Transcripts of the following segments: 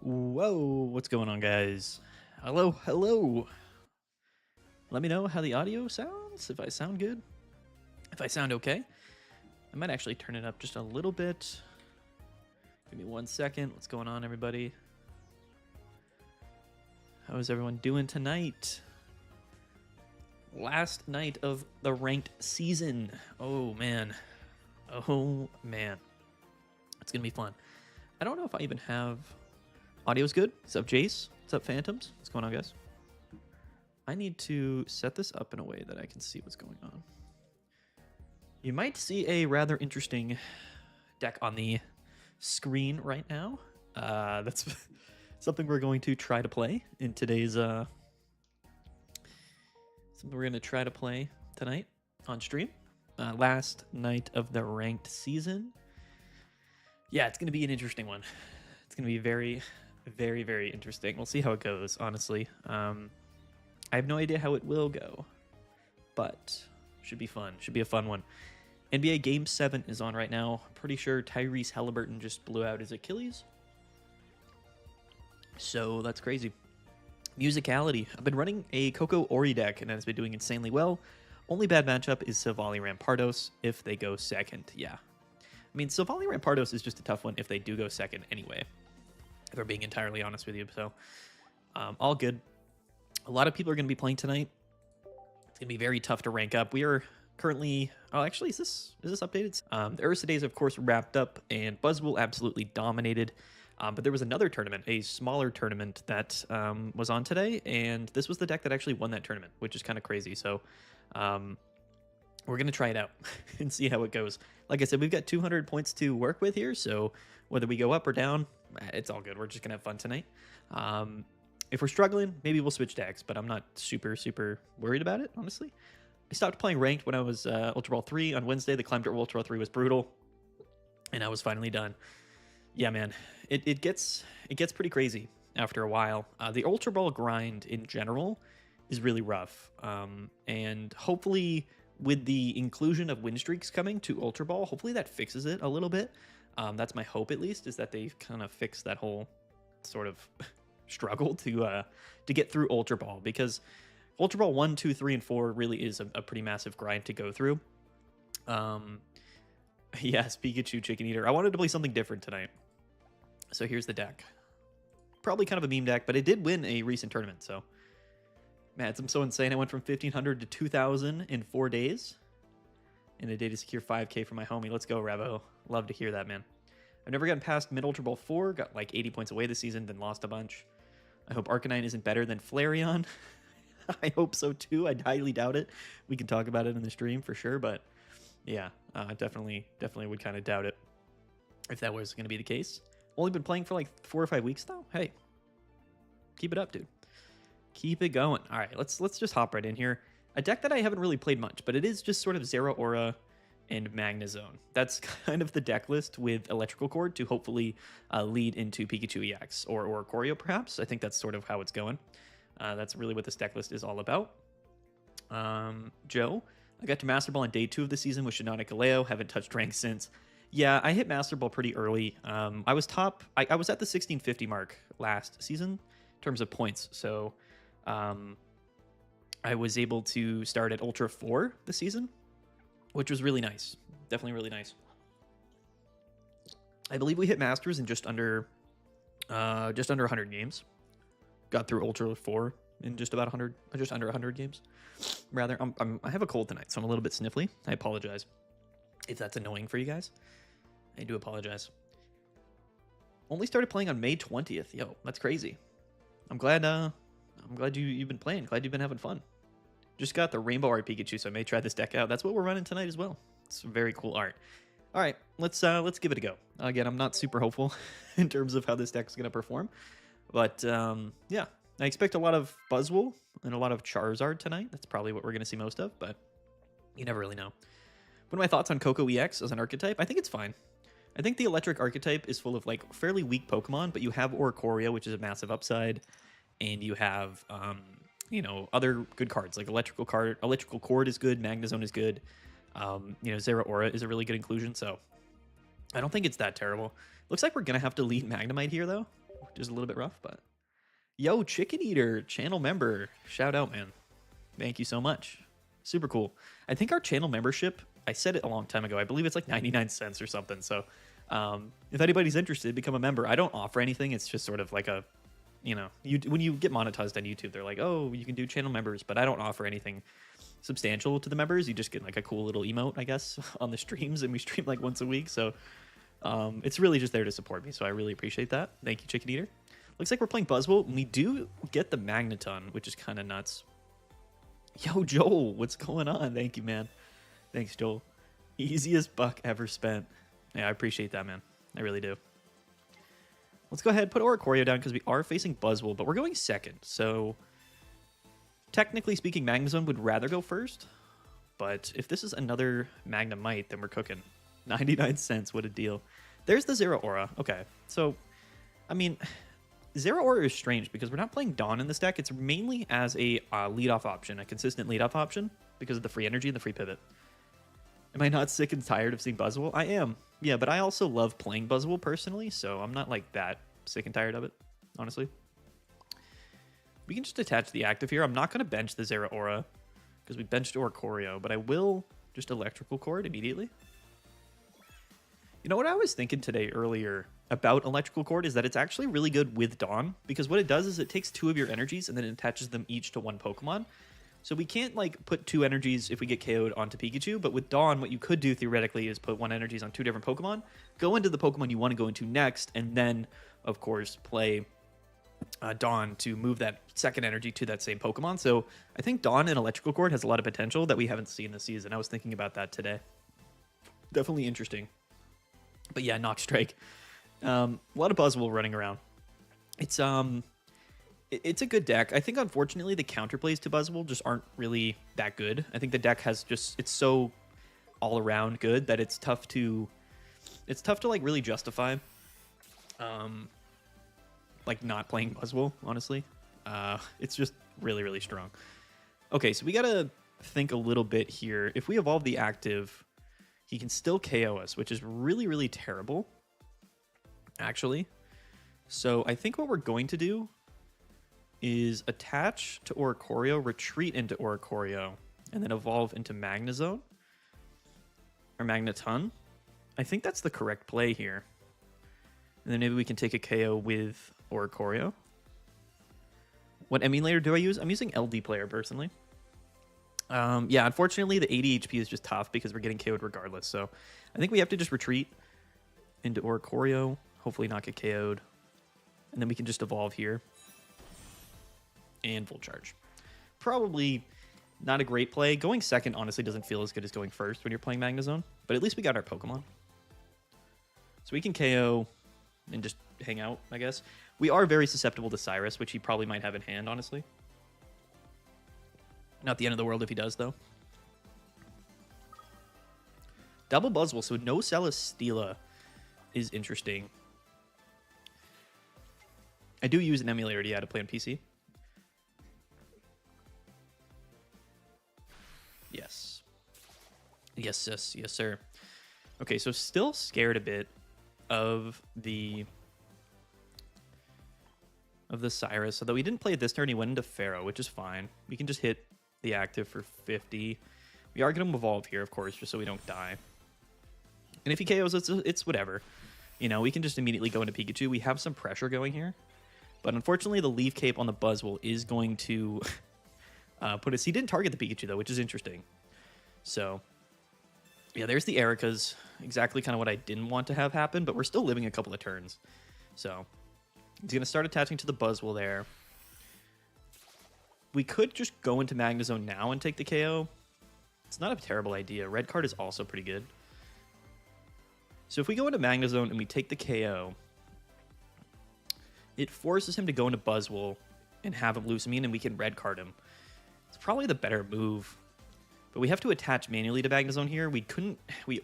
Whoa, what's going on, guys? Hello, hello. Let me know how the audio sounds, if I sound good, if I sound okay. I might actually turn it up just a little bit. Give me 1 second. What's going on, everybody? How is everyone doing tonight? Last night of the ranked season. Oh, man. Oh, man. It's going to be fun. I don't know if I even have... Audio's good. What's up, Jace? What's up, Phantoms? What's going on, guys? I need to set this up in a way that I can see what's going on. You might see a rather interesting deck on the screen right now. That's something we're going to try to play in today's... something we're going to try to play tonight on stream. Last night of the ranked season. Yeah, it's going to be an interesting one. It's going to be very, very interesting. We'll see how it goes, honestly. I have no idea how it will go, but should be fun. Should be a fun one. NBA Game 7 is on right now. I'm pretty sure Tyrese Halliburton just blew out his Achilles. So that's crazy. Musicality. I've been running a Coco Ori deck, and it's been doing insanely well. Only bad matchup is Savali Rampardos if they go second. Yeah. I mean, Savali Rampardos is just a tough one if they do go second anyway, if we're being entirely honest with you. So, all good. A lot of people are going to be playing tonight. It's going to be very tough to rank up. We are currently... Oh, actually, is this updated? The Ursa days, of course, wrapped up, and Buzzwole absolutely dominated. But there was another tournament, a smaller tournament that was on today, and this was the deck that actually won that tournament, which is kind of crazy. So, we're going to try it out and see how it goes. Like I said, we've got 200 points to work with here, so whether we go up or down, it's all good. We're just going to have fun tonight. If we're struggling, maybe we'll switch decks, but I'm not super worried about it, honestly. I stopped playing ranked when I was Ultra Ball 3 on Wednesday. The climb to Ultra Ball 3 was brutal, and I was finally done. Yeah, man, it gets pretty crazy after a while. The Ultra Ball grind in general is really rough, and hopefully with the inclusion of win streaks coming to Ultra Ball, hopefully that fixes it a little bit. That's my hope, at least, is that they kind of fix that whole sort of struggle to get through Ultra Ball, because Ultra Ball 1, 2, 3, and 4 really is a pretty massive grind to go through. Yes, Pikachu Chicken Eater. I wanted to play something different tonight. So here's the deck. Probably kind of a meme deck, but it did win a recent tournament, so... Man, I'm so insane. I went from 1,500 to 2,000 in 4 days. In a day to secure 5K for my homie. Let's go, Revo. Love to hear that, man. I've never gotten past mid Ultra Ball 4. Got like 80 points away this season, then lost a bunch. I hope Arcanine isn't better than Flareon. I hope so, too. I highly doubt it. We can talk about it in the stream for sure, but yeah, definitely would kind of doubt it if that was going to be the case. Only been playing for like 4 or 5 weeks, though. Hey, keep it up, dude. Keep it going. All right, let's just hop right in here. A deck that I haven't really played much, but it is just sort of Zeraora and Magnezone. That's kind of the deck list with Electrical Cord to hopefully lead into Pikachu EX or Choreo, perhaps. I think that's sort of how it's going. That's really what this deck list is all about. Joe, I got to Master Ball on day 2 of the season with Shiinotic Galeo. Haven't touched rank since. Yeah, I hit Master Ball pretty early. I was top. I was at the 1650 mark last season in terms of points, so... I was able to start at Ultra 4 this season, which was really nice. Definitely really nice. I believe we hit Masters in just under 100 games. Got through Ultra 4 in just about 100, just under 100 games. Rather, I have a cold tonight, so I'm a little bit sniffly. I apologize if that's annoying for you guys. I do apologize. Only started playing on May 20th. Yo, that's crazy. I'm glad you've been playing. Glad you've been having fun. Just got the Rainbow Art Pikachu, so I may try this deck out. That's what we're running tonight as well. It's very cool art. All right, let's give it a go. Again, I'm not super hopeful in terms of how this deck's going to perform, but yeah, I expect a lot of Buzzwole and a lot of Charizard tonight. That's probably what we're going to see most of, but you never really know. What are my thoughts on Coco EX as an archetype? I think it's fine. I think the electric archetype is full of like fairly weak Pokemon, but you have Oricorio, which is a massive upside. And you have, you know, other good cards like Electrical Cord is good, Magnezone is good. You know, Zeraora is a really good inclusion, so I don't think it's that terrible. Looks like we're gonna have to lead Magnemite here, though. which is a little bit rough, but yo, Chicken Eater, channel member, shout out, man. Thank you so much. Super cool. I think our channel membership, I said it a long time ago, I believe it's like 99 cents or something. So if anybody's interested, become a member. I don't offer anything. It's just sort of like a, you know, when you get monetized on YouTube, they're like, oh, you can do channel members, but I don't offer anything substantial to the members. You just get like a cool little emote, I guess, on the streams, and we stream like once a week. So it's really just there to support me. So I really appreciate that. Thank you, Chicken Eater. Looks like we're playing Buzzwole, and we do get the Magneton, which is kind of nuts. Yo, Joel, what's going on? Thank you, man. Thanks, Joel. Easiest buck ever spent. Yeah, I appreciate that, man. I really do. Let's go ahead and put Oricorio down because we are facing Buzzwole, but we're going second. So technically speaking, Magnezone would rather go first. But if this is another Magnemite, then we're cooking. 99 cents, what a deal. There's the Zeraora. Okay, so, I mean, Zeraora is strange because we're not playing Dawn in this deck. It's mainly as a leadoff option, a consistent leadoff option because of the free energy and the free pivot. Am I not sick and tired of seeing Buzzwole? I am. Yeah, but I also love playing Buzzwole personally, so I'm not like that sick and tired of it, honestly. We can just attach the active here. I'm not going to bench the Zeraora because we benched Oricorio, but I will just Electrical Cord immediately. You know what I was thinking today earlier about Electrical Cord is that it's actually really good with Dawn, because what it does is it takes 2 of your energies and then it attaches them each to one Pokemon. So we can't like put 2 energies if we get KO'd onto Pikachu, but with Dawn, what you could do theoretically is put 1 energies on 2 different Pokemon, go into the Pokemon you want to go into next, and then, of course, play Dawn to move that second energy to that same Pokemon. So I think Dawn and Electrical Cord has a lot of potential that we haven't seen this season. I was thinking about that today. Definitely interesting. But yeah, Knock Strike. A lot of Buzzwole running around. It's a good deck. I think, unfortunately, the counterplays to Buzzwole just aren't really that good. I think the deck has just, it's so all around good that it's tough to like really justify like not playing Buzzwole, honestly. It's just really, really strong. Okay, so we gotta think a little bit here. If we evolve the active, he can still KO us, which is really, really terrible, actually. So I think what we're going to do is attach to Oricorio, retreat into Oricorio, and then evolve into Magnezone or Magneton. I think that's the correct play here. And then maybe we can take a KO with Oricorio. What emulator do I use? I'm using LD Player personally. Yeah, unfortunately, the 80 HP is just tough because we're getting KO'd regardless. So I think we have to just retreat into Oricorio, hopefully not get KO'd. And then we can just evolve here. And full charge. Probably not a great play. Going second honestly doesn't feel as good as going first when you're playing Magnezone. But at least we got our Pokemon. So we can KO and just hang out, I guess. We are very susceptible to Cyrus, which he probably might have in hand, honestly. Not the end of the world if he does, though. Double Buzzwole, so no Celesteela is interesting. I do use an emulator to play on PC. Yes. Yes, yes, yes, sir. Okay, so still scared a bit of the Cyrus. Although he didn't play it this turn, he went into Pharaoh, which is fine. We can just hit the active for 50. We are going to evolve here, of course, just so we don't die. And if he KOs, it's whatever. You know, we can just immediately go into Pikachu. We have some pressure going here. But unfortunately, the Leaf Cape on the Buzzwole is going to put us... He didn't target the Pikachu, though, which is interesting. So, yeah, there's the Ericas. Exactly kind of what I didn't want to have happen, but we're still living a couple of turns. So, he's going to start attaching to the Buzzwole there. We could just go into Magnezone now and take the KO. It's not a terrible idea. Red card is also pretty good. So if we go into Magnezone and we take the KO, it forces him to go into Buzzwole and have him lose immune, and we can red card him. It's probably the better move. But we have to attach manually to Magnezone here. We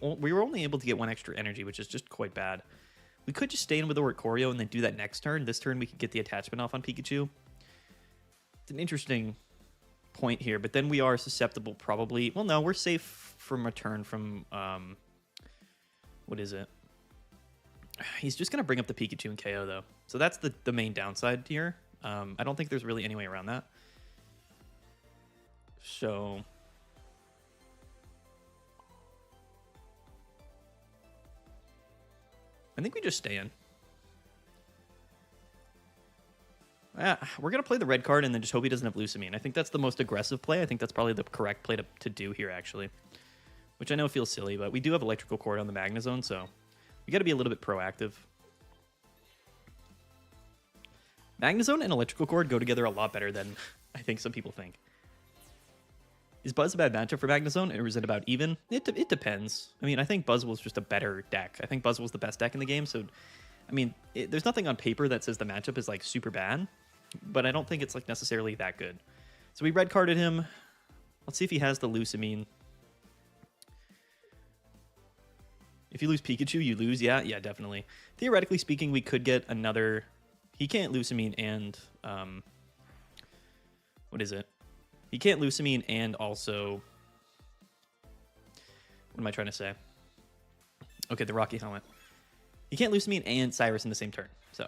were only able to get 1 extra energy, which is just quite bad. We could just stay in with Oricorio and then do that next turn. This turn we could get the attachment off on Pikachu. It's an interesting point here, but then we are susceptible probably... Well, no, we're safe from a turn from... what is it? He's just going to bring up the Pikachu and KO, though. So that's the main downside here. I don't think there's really any way around that. So... I think we just stay in. We're going to play the red card and then just hope he doesn't have Lucamine. I think that's the most aggressive play. I think that's probably the correct play to do here, actually. Which I know feels silly, but we do have Electrical Cord on the Magnezone, so we got to be a little bit proactive. Magnezone and Electrical Cord go together a lot better than I think some people think. Is Buzz a bad matchup for Magnezone, or is it about even? It depends. I mean, I think Buzzwole's just a better deck. I think Buzzwole's the best deck in the game, so... I mean, there's nothing on paper that says the matchup is, like, super bad, but I don't think it's, like, necessarily that good. So we red carded him. Let's see if he has the Lucamine. If you lose Pikachu, you lose. Yeah, definitely. Theoretically speaking, we could get another... He can't Lucamine and... what is it? He can't Lucamine and also... What am I trying to say? Okay, the Rocky Helmet. He can't Lucamine and Cyrus in the same turn. So,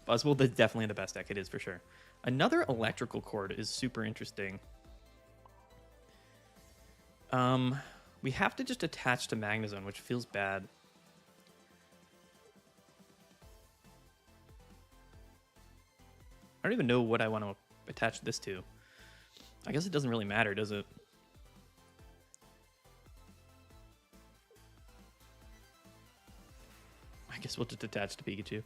Buzzwole is definitely the best deck. It is for sure. Another Electrical Cord is super interesting. We have to just attach to Magnezone, which feels bad. I don't even know what I want to attach this to. I guess it doesn't really matter, does it? I guess we'll just attach to Pikachu.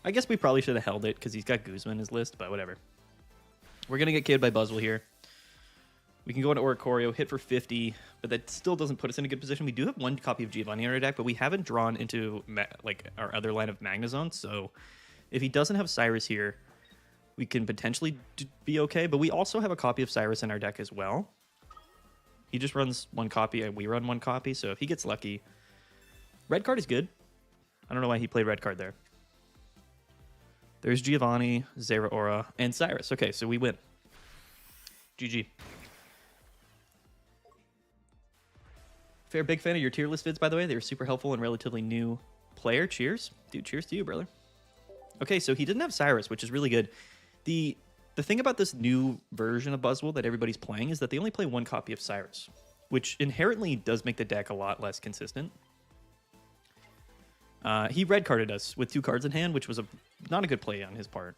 I guess we probably should have held it because he's got Guzma in his list, but whatever. We're going to get KO'd by Buzzwole here. We can go into Oricorio, hit for 50, but that still doesn't put us in a good position. We do have one copy of Giovanni in our deck, but we haven't drawn into like our other line of Magnezone, so if he doesn't have Cyrus here, we can potentially be okay, but we also have a copy of Cyrus in our deck as well. He just runs one copy, and we run one copy, so if he gets lucky... Red card is good. I don't know why he played red card there. There's Giovanni, Zeraora, and Cyrus. Okay, so we win. GG. Fair, big fan of your tier list vids, by the way. They were super helpful and relatively new player. Cheers. Dude, cheers to you, brother. Okay, so he didn't have Cyrus, which is really good. The thing about this new version of Buzzwole that everybody's playing is that they only play one copy of Cyrus, which inherently does make the deck a lot less consistent. He red carded us with 2 cards in hand, which was not a good play on his part.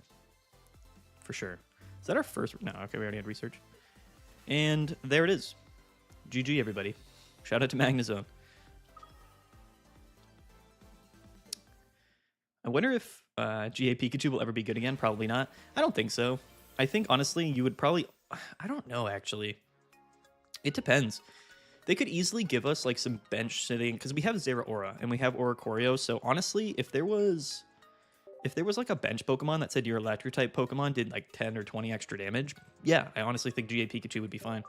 For sure. Is that our first? No, okay, we already had research. And there it is. GG, everybody. Shout out to Magnezone. I wonder if GA Pikachu will ever be good again. Probably not. I don't think so. I think, honestly, you would probably... I don't know, actually. It depends. They could easily give us like some bench sitting because we have Zeraora and we have Oricorio. So honestly, if there was like a bench Pokemon that said your electric type Pokemon did like 10 or 20 extra damage, yeah, I honestly think GA Pikachu would be fine.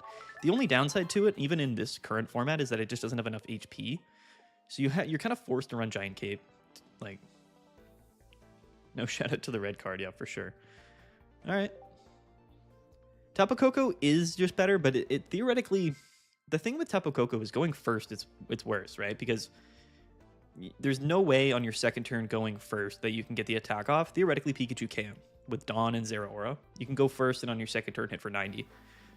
The only downside to it, even in this current format, is that it just doesn't have enough HP. So you're kind of forced to run Giant Cape. Like, no shout out to the red card, yeah, for sure. All right. Tapu Koko is just better, but it theoretically... The thing with Tapu Koko is going first, it's worse, right? Because there's no way on your second turn going first that you can get the attack off. Theoretically, Pikachu can. With Dawn and Zeraora, you can go first and on your second turn hit for 90.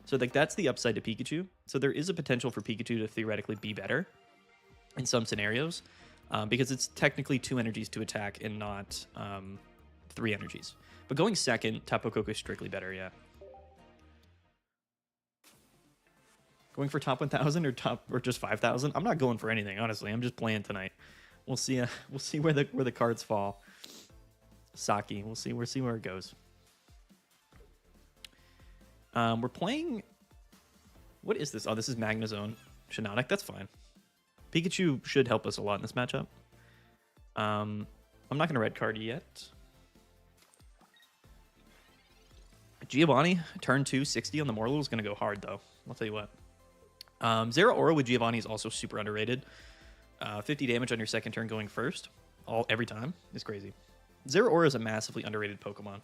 So like that's the upside to Pikachu. So there is a potential for Pikachu to theoretically be better in some scenarios because it's technically 2 energies to attack and not 3 energies. But going second, Tapu Koko is strictly better, yeah. Going for top 1,000 or just 5,000? I'm not going for anything, honestly. I'm just playing tonight. We'll see. We'll see where the cards fall. Saki. We'll see where it goes. We're playing. What is this? Oh, this is Magnezone. Shiinotic. That's fine. Pikachu should help us a lot in this matchup. I'm not going to red card yet. Giovanni, turn 2, 60 on the Mortal is going to go hard, though. I'll tell you what. Zeraora with Giovanni is also super underrated. 50 damage on your second turn going first. Every time. Is crazy. Zeraora is a massively underrated Pokemon.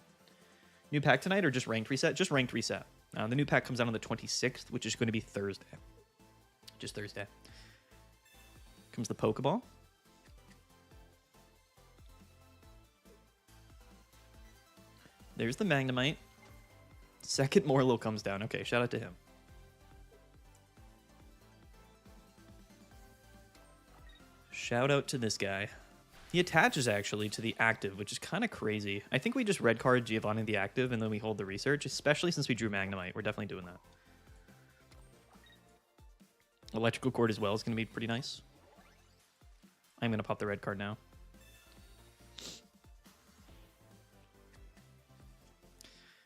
New pack tonight or just ranked reset? Just ranked reset. The new pack comes out on the 26th, which is going to be Thursday. Just Thursday. Comes the Pokeball. There's the Magnemite. Second Morlo comes down. Okay, shout out to him. Shout out to this guy. He attaches actually to the active, which is kind of crazy. I think we just red card Giovanni the active and then we hold the research, especially since we drew Magnemite. We're definitely doing that. Electrical Cord as well is going to be pretty nice. I'm going to pop the red card now.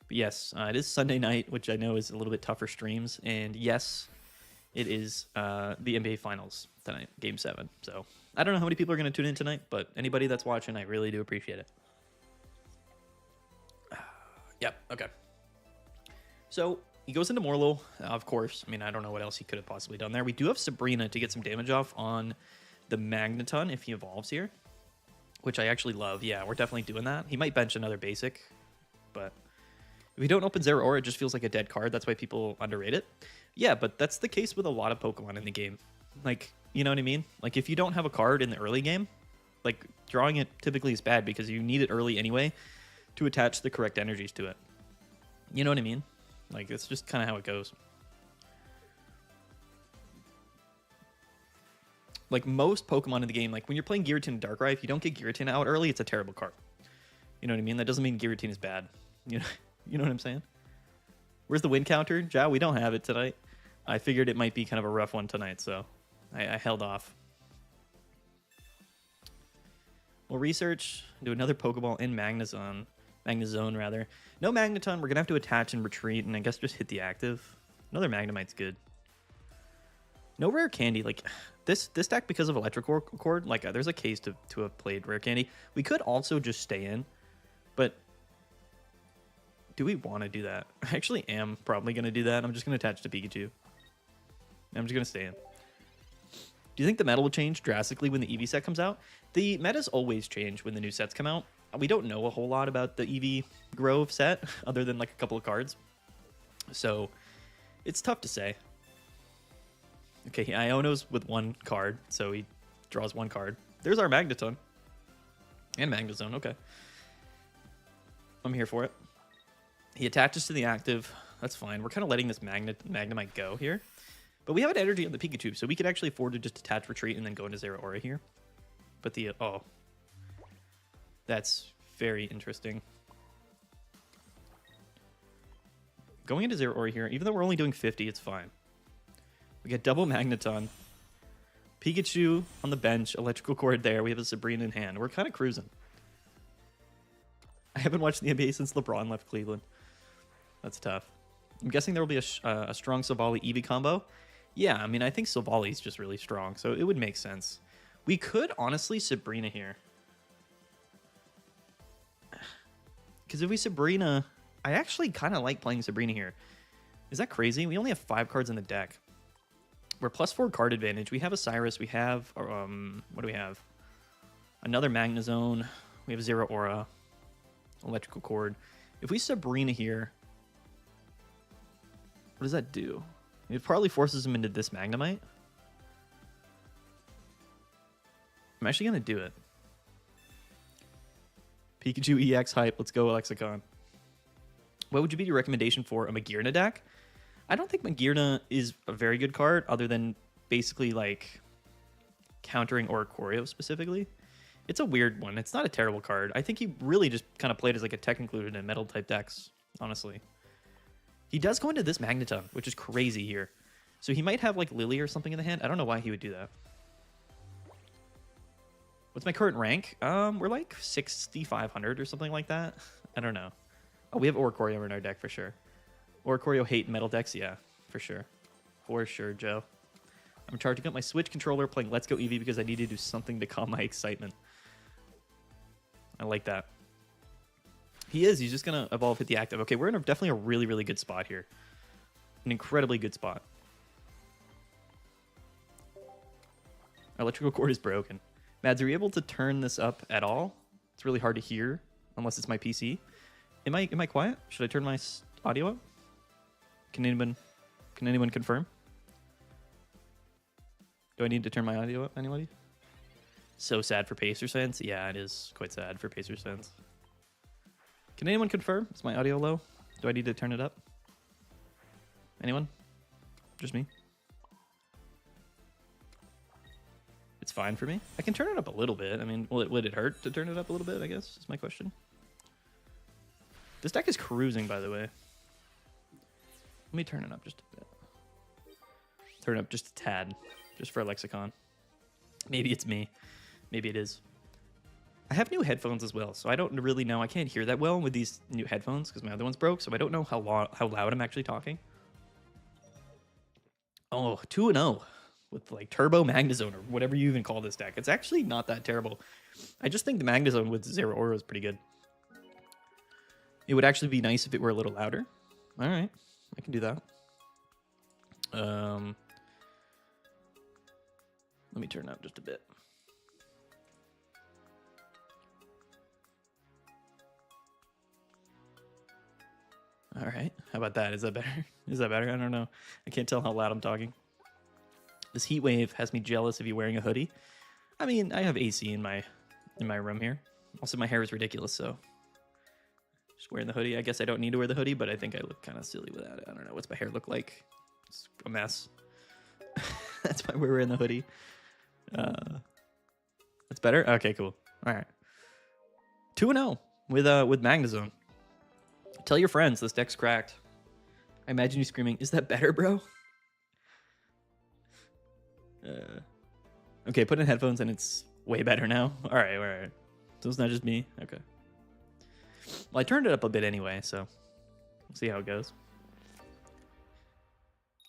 But yes, it is Sunday night, which I know is a little bit tougher streams. And yes, it is the NBA Finals tonight, Game 7. So I don't know how many people are going to tune in tonight, but anybody that's watching, I really do appreciate it. Yep, okay. So he goes into Morlo, of course. I mean, I don't know what else he could have possibly done there. We do have Sabrina to get some damage off on the Magneton if he evolves here, which I actually love. Yeah, we're definitely doing that. He might bench another basic, but if we don't open Zeraora, it just feels like a dead card. That's why people underrate it. Yeah, but that's the case with a lot of Pokemon in the game. Like, you know what I mean? Like, if you don't have a card in the early game, like, drawing it typically is bad because you need it early anyway to attach the correct energies to it. You know what I mean? Like, it's just kind of how it goes. Like, most Pokemon in the game, like, when you're playing Giratina and Darkrai, if you don't get Giratina out early, it's a terrible card. You know what I mean? That doesn't mean Giratina is bad. You know what I'm saying? Where's the win counter? Ja, we don't have it tonight. I figured it might be kind of a rough one tonight, so I held off. We'll research, do another Pokeball in Magnezone rather. No Magneton, we're gonna have to attach and retreat, and I guess just hit the active. Another Magnemite's good. No rare candy, like this deck because of Electrical Cord, like there's a case to have played rare candy. We could also just stay in, but do we want to do that? I actually am probably gonna do that. I'm just gonna attach to Pikachu. I'm just gonna stay in. Do you think the meta will change drastically when the Eevee set comes out? The metas always change when the new sets come out. We don't know a whole lot about the Eevee Grove set other than like a couple of cards. So it's tough to say. Okay, Iono's with one card, so he draws one card. There's our Magneton. And Magnezone, okay. I'm here for it. He attaches to the active. That's fine. We're kind of letting this Magnemite go here. But we have an energy on the Pikachu, so we could actually afford to just attach retreat and then go into Zeraora here. But the... oh. That's very interesting. Going into Zeraora here, even though we're only doing 50, it's fine. We get double Magneton. Pikachu on the bench. Electrical Cord there. We have a Sabrina in hand. We're kind of cruising. I haven't watched the NBA since LeBron left Cleveland. That's tough. I'm guessing there will be a strong Silvally Eevee combo. Yeah, I mean, I think Silvally's just really strong, so it would make sense. We could honestly Sabrina here. Because if we Sabrina... I actually kind of like playing Sabrina here. Is that crazy? We only have 5 cards in the deck. We're +4 card advantage. We have a Cyrus. We have... what do we have? Another Magnezone. We have Zeraora. Electrical Cord. If we Sabrina here... what does that do? It probably forces him into this Magnemite. I'm actually going to do it. Pikachu EX hype. Let's go, Lexicon. What would be your recommendation for a Magearna deck? I don't think Magearna is a very good card other than basically like countering Oricorio specifically. It's a weird one. It's not a terrible card. I think he really just kind of played as like a tech included in metal type decks, honestly. He does go into this Magneton, which is crazy here. So he might have like Lily or something in the hand. I don't know why he would do that. What's my current rank? We're like 6,500 or something like that. I don't know. Oh, we have Oricorio in our deck for sure. Oricorio hate metal decks? Yeah, for sure. For sure, Joe. I'm charging up my Switch controller playing Let's Go Eevee because I need to do something to calm my excitement. I like that. He's just going to evolve, hit the active. Okay, we're in definitely a really, really good spot here. An incredibly good spot. Electrical Cord is broken. Mads, are you able to turn this up at all? It's really hard to hear unless it's my PC. Am I quiet? Should I turn my audio up? Can anyone confirm? Do I need to turn my audio up? Anybody? So sad for Pacers fans. Yeah, it is quite sad for Pacers fans. Can anyone confirm? Is my audio low? Do I need to turn it up? Anyone? Just me? It's fine for me. I can turn it up a little bit. I mean, would it hurt to turn it up a little bit, I guess, is my question. This deck is cruising, by the way. Let me turn it up just a bit. Turn it up just a tad, just for a lexicon. Maybe it's me. Maybe it is. I have new headphones as well, so I don't really know. I can't hear that well with these new headphones because my other one's broke, so I don't know how loud I'm actually talking. Oh, 2-0 with like Turbo Magnezone or whatever you even call this deck. It's actually not that terrible. I just think the Magnezone with Zero Aura is pretty good. It would actually be nice if it were a little louder. All right, I can do that. Let me turn it up just a bit. All right, how about that? Is that better? Is that better? I don't know. I can't tell how loud I'm talking. This heat wave has me jealous of you wearing a hoodie. I mean, I have AC in my room here. Also, my hair is ridiculous, so just wearing the hoodie. I guess I don't need to wear the hoodie, but I think I look kind of silly without it. I don't know. What's my hair look like? It's a mess. That's why we're wearing the hoodie. That's better? Okay, cool. All right. 2-0 with Magnezone. Tell your friends this deck's cracked. I imagine you screaming, "Is that better, bro?" Okay, put in headphones and it's way better now. All right. So it's not just me. Okay. Well, I turned it up a bit anyway, so we'll see how it goes.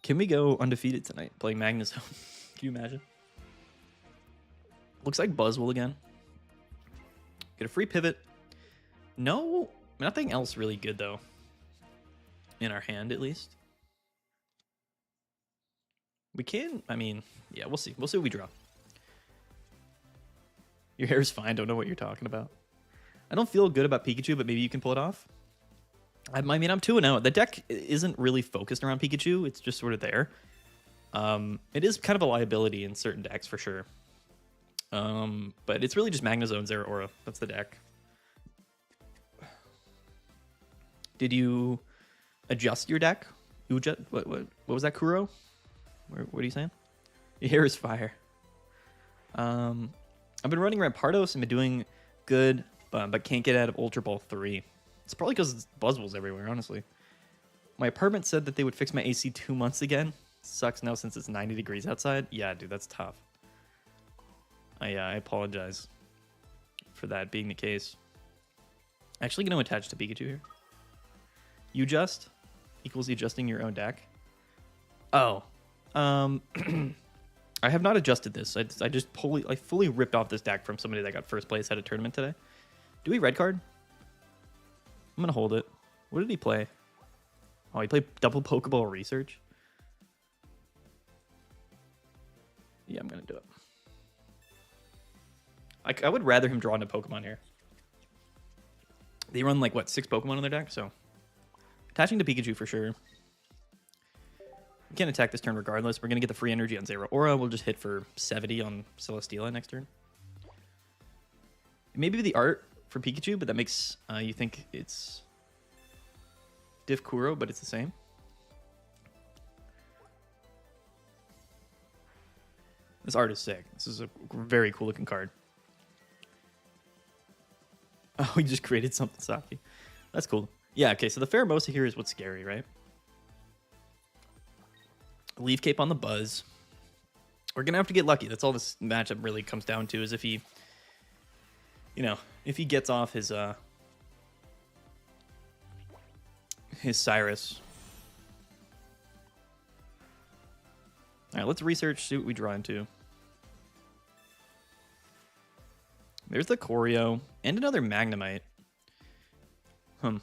Can we go undefeated tonight playing Magnezone? Can you imagine? Looks like Buzzwole again. Get a free pivot. No, nothing else really good though. In our hand, at least. We can, I mean, yeah, we'll see. We'll see what we draw. Your hair is fine. Don't know what you're talking about. I don't feel good about Pikachu, but maybe you can pull it off. I mean, I'm 2-0. The deck isn't really focused around Pikachu. It's just sort of there. It is kind of a liability in certain decks for sure. But it's really just Magnezone, Zero Aura. That's the deck. Did you adjust your deck? What was that, Kuro? What are you saying? Your hair is fire. I've been running Rampardos and been doing good, but can't get out of Ultra Ball 3. It's probably because Buzzwoles everywhere, honestly. My apartment said that they would fix my AC 2 months again. Sucks now since it's 90 degrees outside. Yeah, dude, that's tough. I apologize for that being the case. Actually going to attach to Pikachu here. You just equals adjusting your own deck. Oh. I have not adjusted this. I just fully ripped off this deck from somebody that got first place at a tournament today. Do we red card? I'm going to hold it. What did he play? Oh, he played double Pokeball Research. Yeah, I'm going to do it. I would rather him draw into Pokemon here. They run like, what, 6 Pokemon in their deck? So attaching to Pikachu for sure. We can't attack this turn regardless. We're going to get the free energy on Zero Aura. We'll just hit for 70 on Celesteela next turn. Maybe the art for Pikachu, but that makes you think it's Diff Kuro, but it's the same. This art is sick. This is a very cool looking card. Oh, he just created something Saki. That's cool. Yeah, okay, so the Pheromosa here is what's scary, right? Leaf Cape on the Buzz. We're going to have to get lucky. That's all this matchup really comes down to, is if he, if he gets off his Cyrus. All right, let's research, see what we draw into. There's the Choreo and another Magnemite. How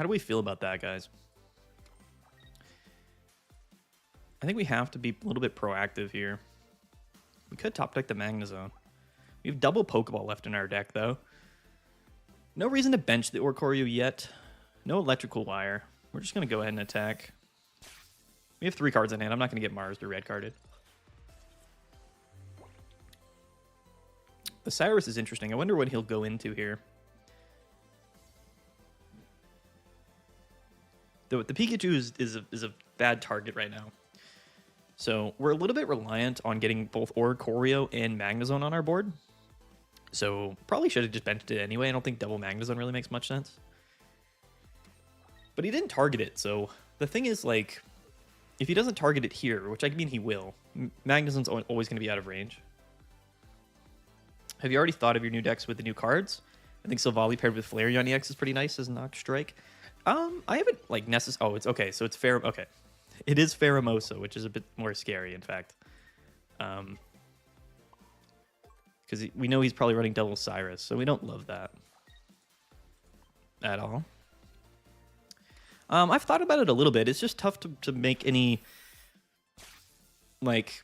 do we feel about that, guys? I think we have to be a little bit proactive here. We could top deck the Magnezone. We have double Pokeball left in our deck, though. No reason to bench the Oricorio yet. No Electrical Wire. We're just going to go ahead and attack. We have 3 cards in hand. I'm not going to get Mars to red carded. The Cyrus is interesting. I wonder what he'll go into here. The Pikachu is a bad target right now. So we're a little bit reliant on getting both Oricorio and Magnezone on our board. So probably should have just benched it anyway. I don't think double Magnezone really makes much sense. But he didn't target it, so the thing is, like, if he doesn't target it here, which I mean he will, Magnezone's always going to be out of range. Have you already thought of your new decks with the new cards? I think Silvally paired with Flareon EX is pretty nice as Knock Strike. I haven't, like, oh, it's okay, so it's fair. Okay. It is Pheromosa, which is a bit more scary, in fact. Because we know he's probably running double Cyrus, so we don't love that at all. I've thought about it a little bit. It's just tough to make any, like,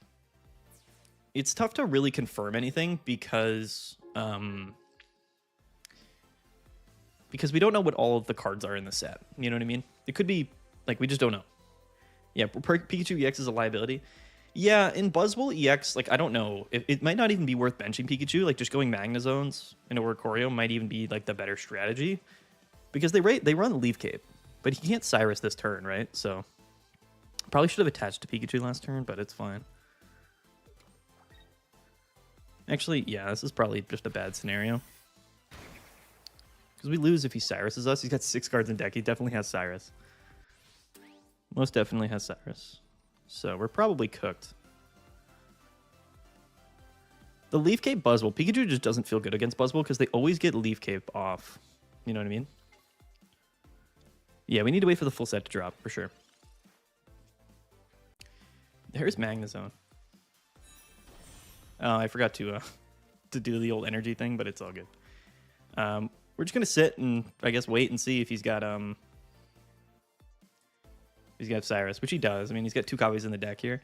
it's tough to really confirm anything because we don't know what all of the cards are in the set. You know what I mean? It could be, like, we just don't know. Yeah, Pikachu EX is a liability. Yeah, in Buzzwole EX, like, I don't know. It might not even be worth benching Pikachu. Like, just going Magnezones into Oricorio might even be, like, the better strategy. Because they run Leaf Cape. But he can't Cyrus this turn, right? So, probably should have attached to Pikachu last turn, but it's fine. Actually, yeah, this is probably just a bad scenario. Because we lose if he Cyruses us. He's got 6 cards in deck. He definitely has Cyrus. Most definitely has Cyrus. So, we're probably cooked. The Leaf Cape Buzzwole. Pikachu just doesn't feel good against Buzzwole because they always get Leaf Cape off. You know what I mean? Yeah, we need to wait for the full set to drop, for sure. There's Magnezone. Oh, I forgot to do the old energy thing, but it's all good. We're just gonna sit and, I guess, wait and see if he's got Cyrus, which he does. I mean, he's got 2 copies in the deck here.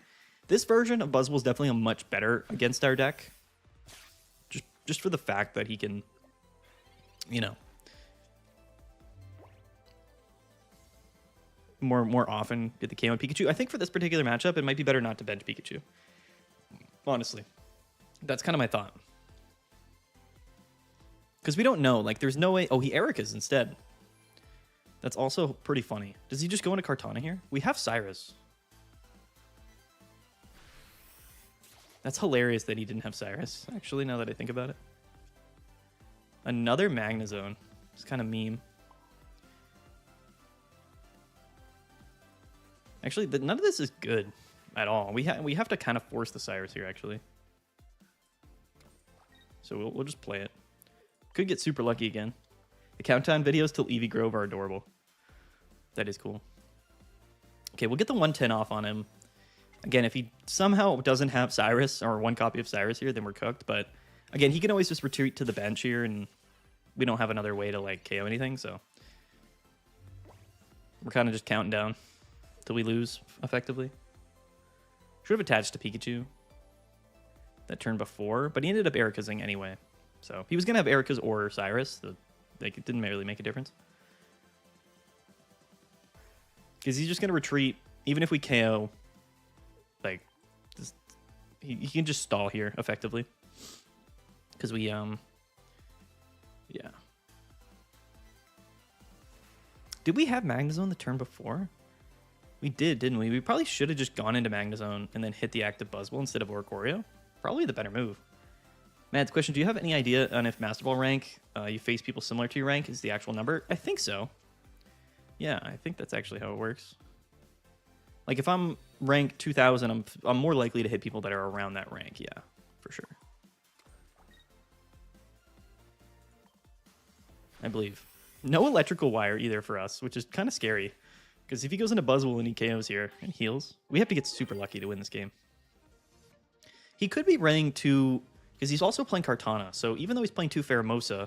This version of Buzzwole is definitely a much better against our deck. Just for the fact that he can, you know, more often get the KO on Pikachu. I think for this particular matchup, it might be better not to bench Pikachu. Honestly. That's kind of my thought. Because we don't know. Like, there's no way... Oh, he Erika's instead. That's also pretty funny. Does he just go into Kartana here? We have Cyrus. That's hilarious that he didn't have Cyrus, actually, now that I think about it. Another Magnezone. It's kind of meme. Actually, none of this is good at all. We have to kind of force the Cyrus here, actually. So we'll just play it. Could get super lucky again. The countdown videos till Eevee Grove are adorable. That is cool. Okay, we'll get the 110 off on him. Again, if he somehow doesn't have Cyrus or 1 copy of Cyrus here, then we're cooked. But again, he can always just retreat to the bench here, and we don't have another way to, like, KO anything, so we're kind of just counting down till we lose, effectively. Should have attached to Pikachu that turn before, but he ended up Erikazing anyway. So he was going to have Erika's or Cyrus. So, like, it didn't really make a difference. Because he's just going to retreat, even if we KO. Like, he can just stall here, effectively. Because we, yeah. Did we have Magnezone the turn before? We did, didn't we? We probably should have just gone into Magnezone and then hit the active Buzzwole instead of Oricorio. Probably the better move. Matt's question, do you have any idea on if Master Ball rank, you face people similar to your rank, is the actual number? I think so. Yeah, I think that's actually how it works. Like, if I'm rank 2000, I'm more likely to hit people that are around that rank. Yeah, for sure. I believe. No electrical wire either for us, which is kind of scary. Because if he goes into Buzzwole and he KOs here and heals, we have to get super lucky to win this game. He could be running 2... Because he's also playing Kartana. So even though he's playing 2 Pheromosa,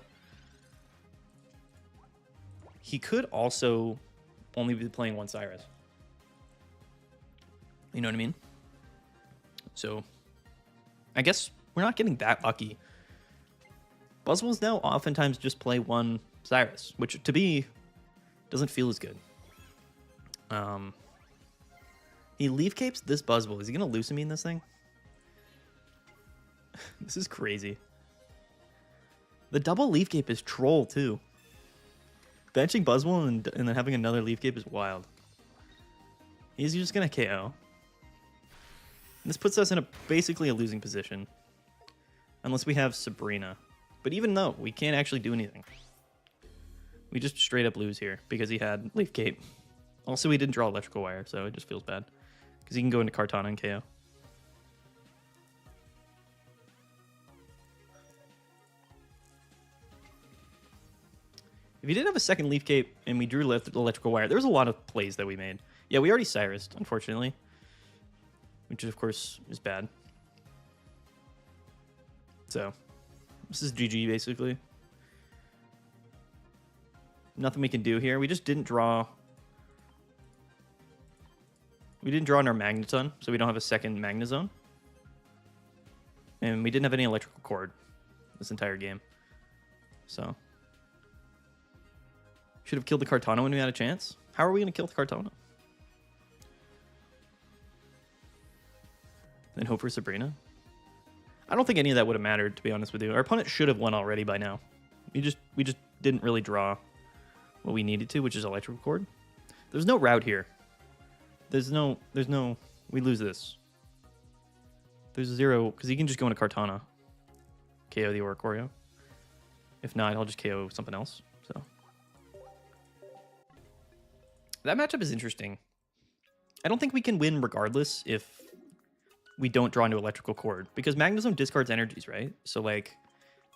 he could also only be playing 1 Cyrus. You know what I mean? So I guess we're not getting that lucky. Buzzwoles now oftentimes just play 1 Cyrus, which to me doesn't feel as good. He Leaf Capes this Buzzwole. Is he going to Lucamine this thing? This is crazy. The double Leaf Cape is troll, too. Benching Buzzwole and then having another Leaf Cape is wild. He's just going to KO. And this puts us in basically a losing position. Unless we have Sabrina. But even though, we can't actually do anything. We just straight up lose here because he had Leaf Gate. Also, he didn't draw Electrical Wire, so it just feels bad. Because he can go into Kartana and KO. If he didn't have a second Leaf Cape and we drew Electrical Wire, there was a lot of plays that we made. Yeah, we already Cyrus'd, unfortunately. Which, of course, is bad. So, this is GG, basically. Nothing we can do here. We just didn't draw... We didn't draw in our Magneton, so we don't have a second Magnezone. And we didn't have any Electrical Cord this entire game. So... Should have killed the Kartana when we had a chance. How are we going to kill the Kartana? Then hope for Sabrina. I don't think any of that would have mattered, to be honest with you. Our opponent should have won already by now. We just didn't really draw what we needed to, which is Electrical Cord. There's no route here. There's no, we lose this. There's 0, because he can just go into Kartana. KO the Oricorio. If not, I'll just KO something else, so. That matchup is interesting. I don't think we can win regardless if we don't draw into Electrical Cord, because Magnezone discards energies, right? So, like,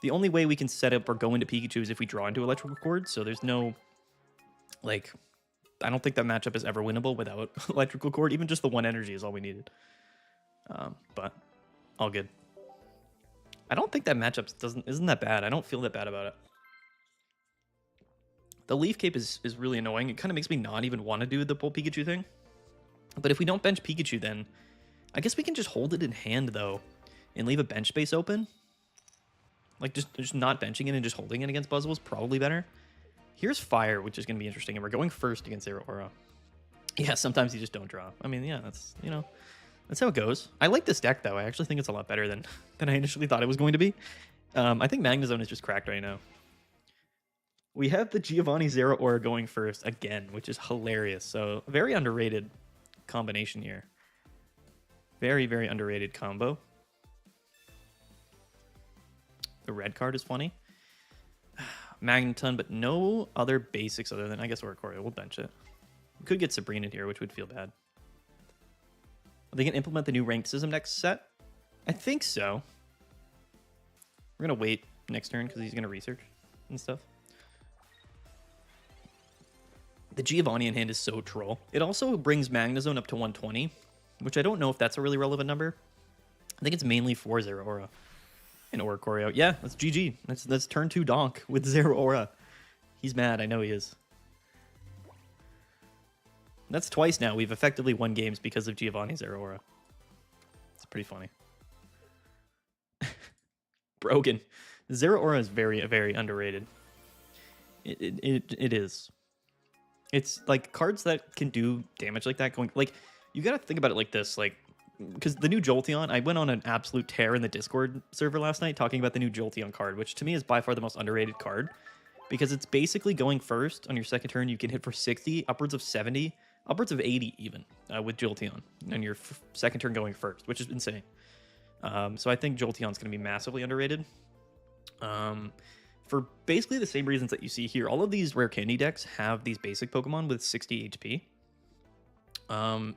the only way we can set up or go into Pikachu is if we draw into Electrical Cord, so there's no, like, I don't think that matchup is ever winnable without Electrical Cord. Even just the 1 energy is all we needed. But, all good. I don't think that matchup isn't that bad. I don't feel that bad about it. The Leaf Cape is really annoying. It kind of makes me not even want to do the full Pikachu thing. But if we don't bench Pikachu, then I guess we can just hold it in hand, though, and leave a bench space open. Like, just not benching it and just holding it against Buzzwole is probably better. Here's Fire, which is going to be interesting, and we're going first against Zeraora. Yeah, sometimes you just don't draw. I mean, yeah, that's, you know, that's how it goes. I like this deck, though. I actually think it's a lot better than I initially thought it was going to be. I think Magnezone is just cracked right now. We have the Giovanni Zeraora going first again, which is hilarious. So, a very underrated combination here. Very, very underrated combo. The red card is funny. Magneton, but no other basics other than, I guess, Oricorio. We'll bench it. We could get Sabrina here, which would feel bad. Are they going to implement the new ranked system next set? I think so. We're going to wait next turn because he's going to research and stuff. The Giovanni in hand is so troll. It also brings Magnezone up to 120, which I don't know if that's a really relevant number. I think it's mainly for Zeraora and Oricorio. Yeah, that's GG. That's turn 2 donk with Zeraora. He's mad. I know he is. That's twice now. We've effectively won games because of Giovanni Zeraora. It's pretty funny. Broken. Zeraora is very, very underrated. It is. It's like cards that can do damage like that going, like, you got to think about it like this, like, because the new Jolteon, I went on an absolute tear in the Discord server last night talking about the new Jolteon card, which to me is by far the most underrated card, because it's basically going first on your second turn. You can hit for 60, upwards of 70, upwards of 80 even with Jolteon on your second turn going first, which is insane. So I think Jolteon's going to be massively underrated. For basically the same reasons that you see here. All of these rare candy decks have these basic Pokemon with 60 HP.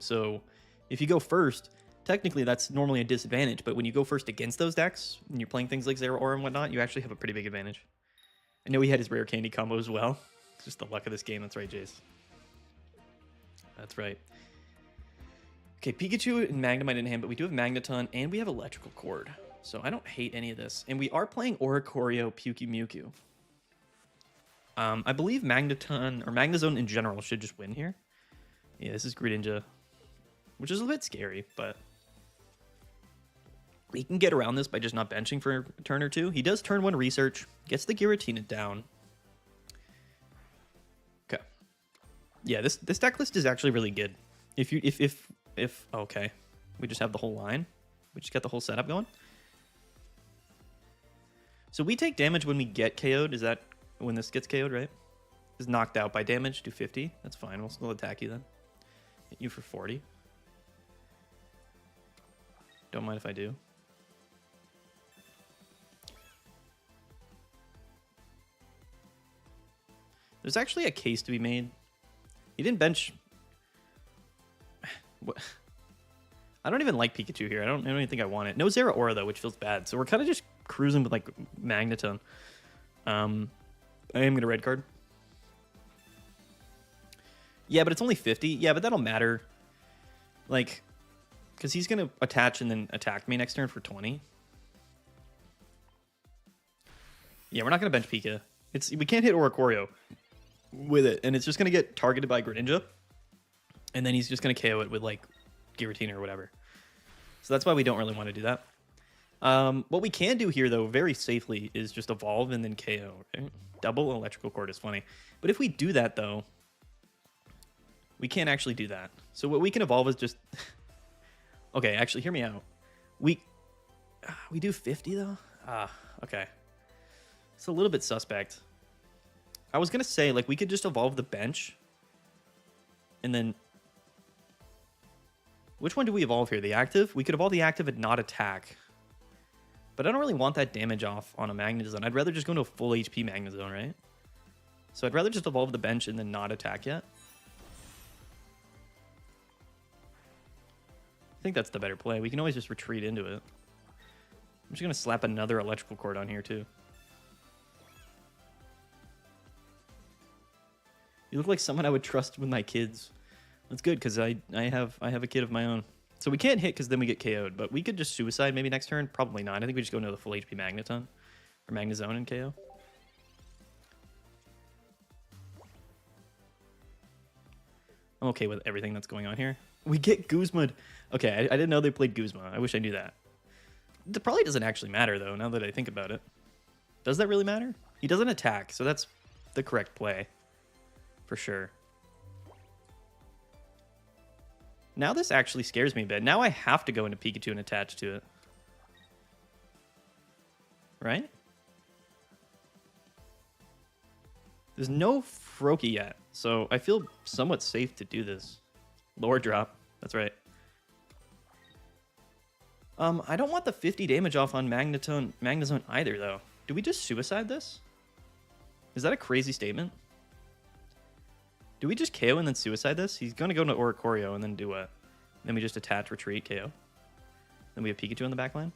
So if you go first, technically that's normally a disadvantage, but when you go first against those decks, and you're playing things like Zeraora and whatnot, you actually have a pretty big advantage. I know he had his rare candy combo as well. It's just the luck of this game. That's right, Jace. That's right. Okay, Pikachu and Magnemite in hand, but we do have Magneton, and we have Electrical Cord. So I don't hate any of this. And we are playing Oricorio Mewtwo. I believe Magneton, or Magnezone in general, should just win here. Yeah, this is Greninja, which is a bit scary, but we can get around this by just not benching for a turn or two. He does turn 1 research, gets the Giratina down. Okay. Yeah, this deck list is actually really good. If okay, we just have the whole line. We just got the whole setup going. So we take damage when we get KO'd. Is that when this gets KO'd, right? Is knocked out by damage, do 50. That's fine. We'll still attack you then. Hit you for 40. Don't mind if I do. There's actually a case to be made. He didn't bench. What? I don't even like Pikachu here. I don't even think I want it. No Zeraora though, which feels bad. So we're kind of just cruising with like Magneton. I am gonna red card. Yeah, but it's only 50. Yeah, but that'll matter. Like, because he's gonna attach and then attack me next turn for 20. Yeah, we're not gonna bench Pika. We can't hit Oricorio with it, and it's just gonna get targeted by Greninja, and then he's just gonna KO it with like Giratina or whatever. So that's why we don't really want to do that. What we can do here though, very safely, is just evolve and then KO. Right? Double electrical cord is funny, but if we do that though, we can't actually do that. So what we can evolve is just okay. Actually, hear me out. We do 50 though. Okay. It's a little bit suspect. I was gonna say like we could just evolve the bench, and then which one do we evolve here? The active? We could evolve the active and not attack. But I don't really want that damage off on a Magnezone. I'd rather just go into a full HP Magnezone, right? So I'd rather just evolve the bench and then not attack yet. I think that's the better play. We can always just retreat into it. I'm just going to slap another electrical cord on here too. You look like someone I would trust with my kids. That's good because I have a kid of my own. So we can't hit because then we get KO'd, but we could just suicide maybe next turn. Probably not. I think we just go into the full HP Magneton or Magnezone and KO. I'm okay with everything that's going on here. We get Guzma. Okay, I didn't know they played Guzma. I wish I knew that. It probably doesn't actually matter though. Now that I think about it, does that really matter? He doesn't attack, so that's the correct play for sure. Now this actually scares me a bit. Now I have to go into Pikachu and attach to it. Right? There's no Froakie yet, so I feel somewhat safe to do this. Lower drop. That's right. I don't want the 50 damage off on Magnezone either, though. Do we just suicide this? Is that a crazy statement? Do we just KO and then suicide this? He's going to go into Oricorio and then do what? Then we just attach, retreat, KO. Then we have Pikachu in the back line.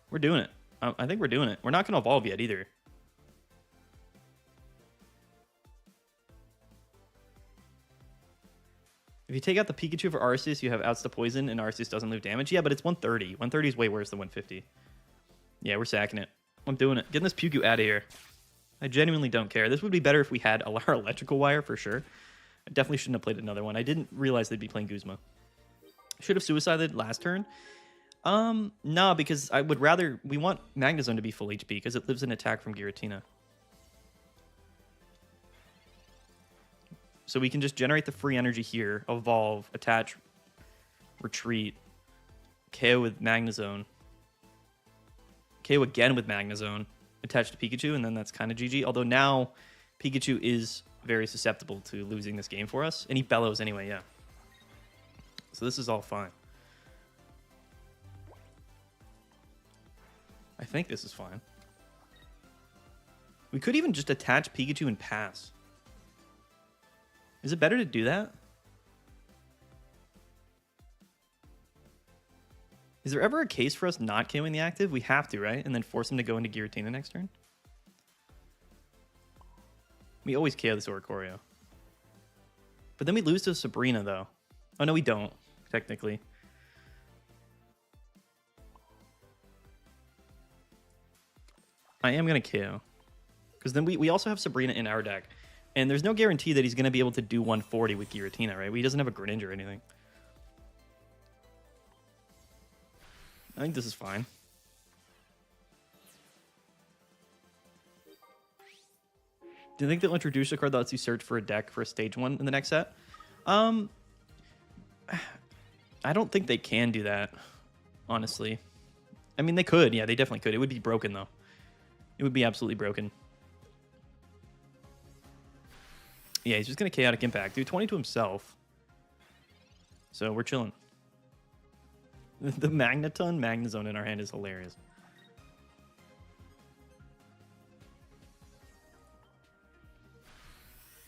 We're doing it. I think we're doing it. We're not going to evolve yet either. If you take out the Pikachu for Arceus, you have outs to poison and Arceus doesn't lose damage. Yeah, but it's 130. 130 is way worse than 150. Yeah, we're sacking it. I'm doing it. Getting this Pikachu out of here. I genuinely don't care. This would be better if we had our electrical wire for sure. I definitely shouldn't have played another one. I didn't realize they'd be playing Guzma. Should have suicided last turn. No, because I would rather... We want Magnezone to be full HP because it lives in attack from Giratina. So we can just generate the free energy here, evolve, attach, retreat, KO with Magnezone, KO again with Magnezone, attach to Pikachu, and then that's kind of GG. Although now Pikachu is very susceptible to losing this game for us, and he bellows anyway, yeah. So this is all fine. I think this is fine. We could even just attach Pikachu and pass. Is it better to do that? Is there ever a case for us not KOing the active? We have to, right? And then force him to go into Giratina next turn? We always KO this Oricorio. But then we lose to Sabrina, though. Oh, no, we don't, technically. I am going to KO. Because then we also have Sabrina in our deck. And there's no guarantee that he's going to be able to do 140 with Giratina, right? He doesn't have a Greninja or anything. I think this is fine. Do you think they'll introduce a card that lets you search for a deck for a stage 1 in the next set? I don't think they can do that, honestly. I mean, they could. Yeah, they definitely could. It would be broken, though. It would be absolutely broken. Yeah, he's just going to Chaotic Impact. Do 20 to himself. So we're chilling. The Magneton Magnezone in our hand is hilarious.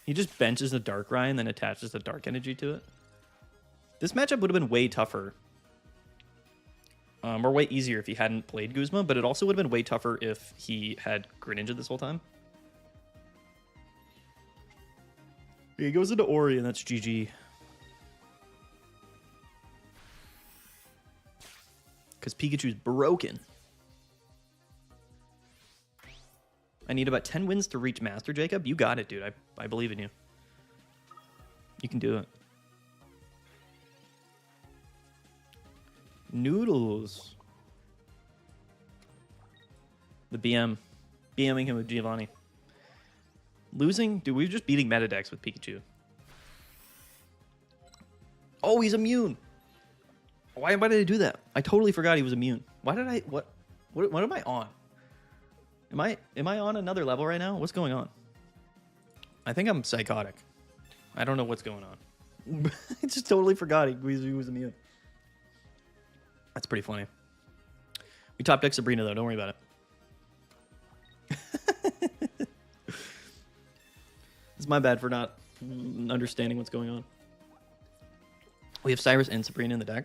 He just benches a Darkrai and then attaches the Dark Energy to it. This matchup would have been way tougher. Or way easier if he hadn't played Guzma, but it also would have been way tougher if he had Greninja this whole time. He goes into Ori, and that's GG. Because Pikachu's broken. I need about 10 wins to reach Master, Jacob. You got it, dude. I believe in you. You can do it. Noodles. The BMing him with Giovanni. Losing? Dude, we're just beating meta decks with Pikachu. Oh, he's immune. Why did I do that? I totally forgot he was immune. Why did I... What am I on? Am I on another level right now? What's going on? I think I'm psychotic. I don't know what's going on. I just totally forgot he was immune. That's pretty funny. We top deck Sabrina, though. Don't worry about it. It's my bad for not understanding what's going on. We have Cyrus and Sabrina in the deck.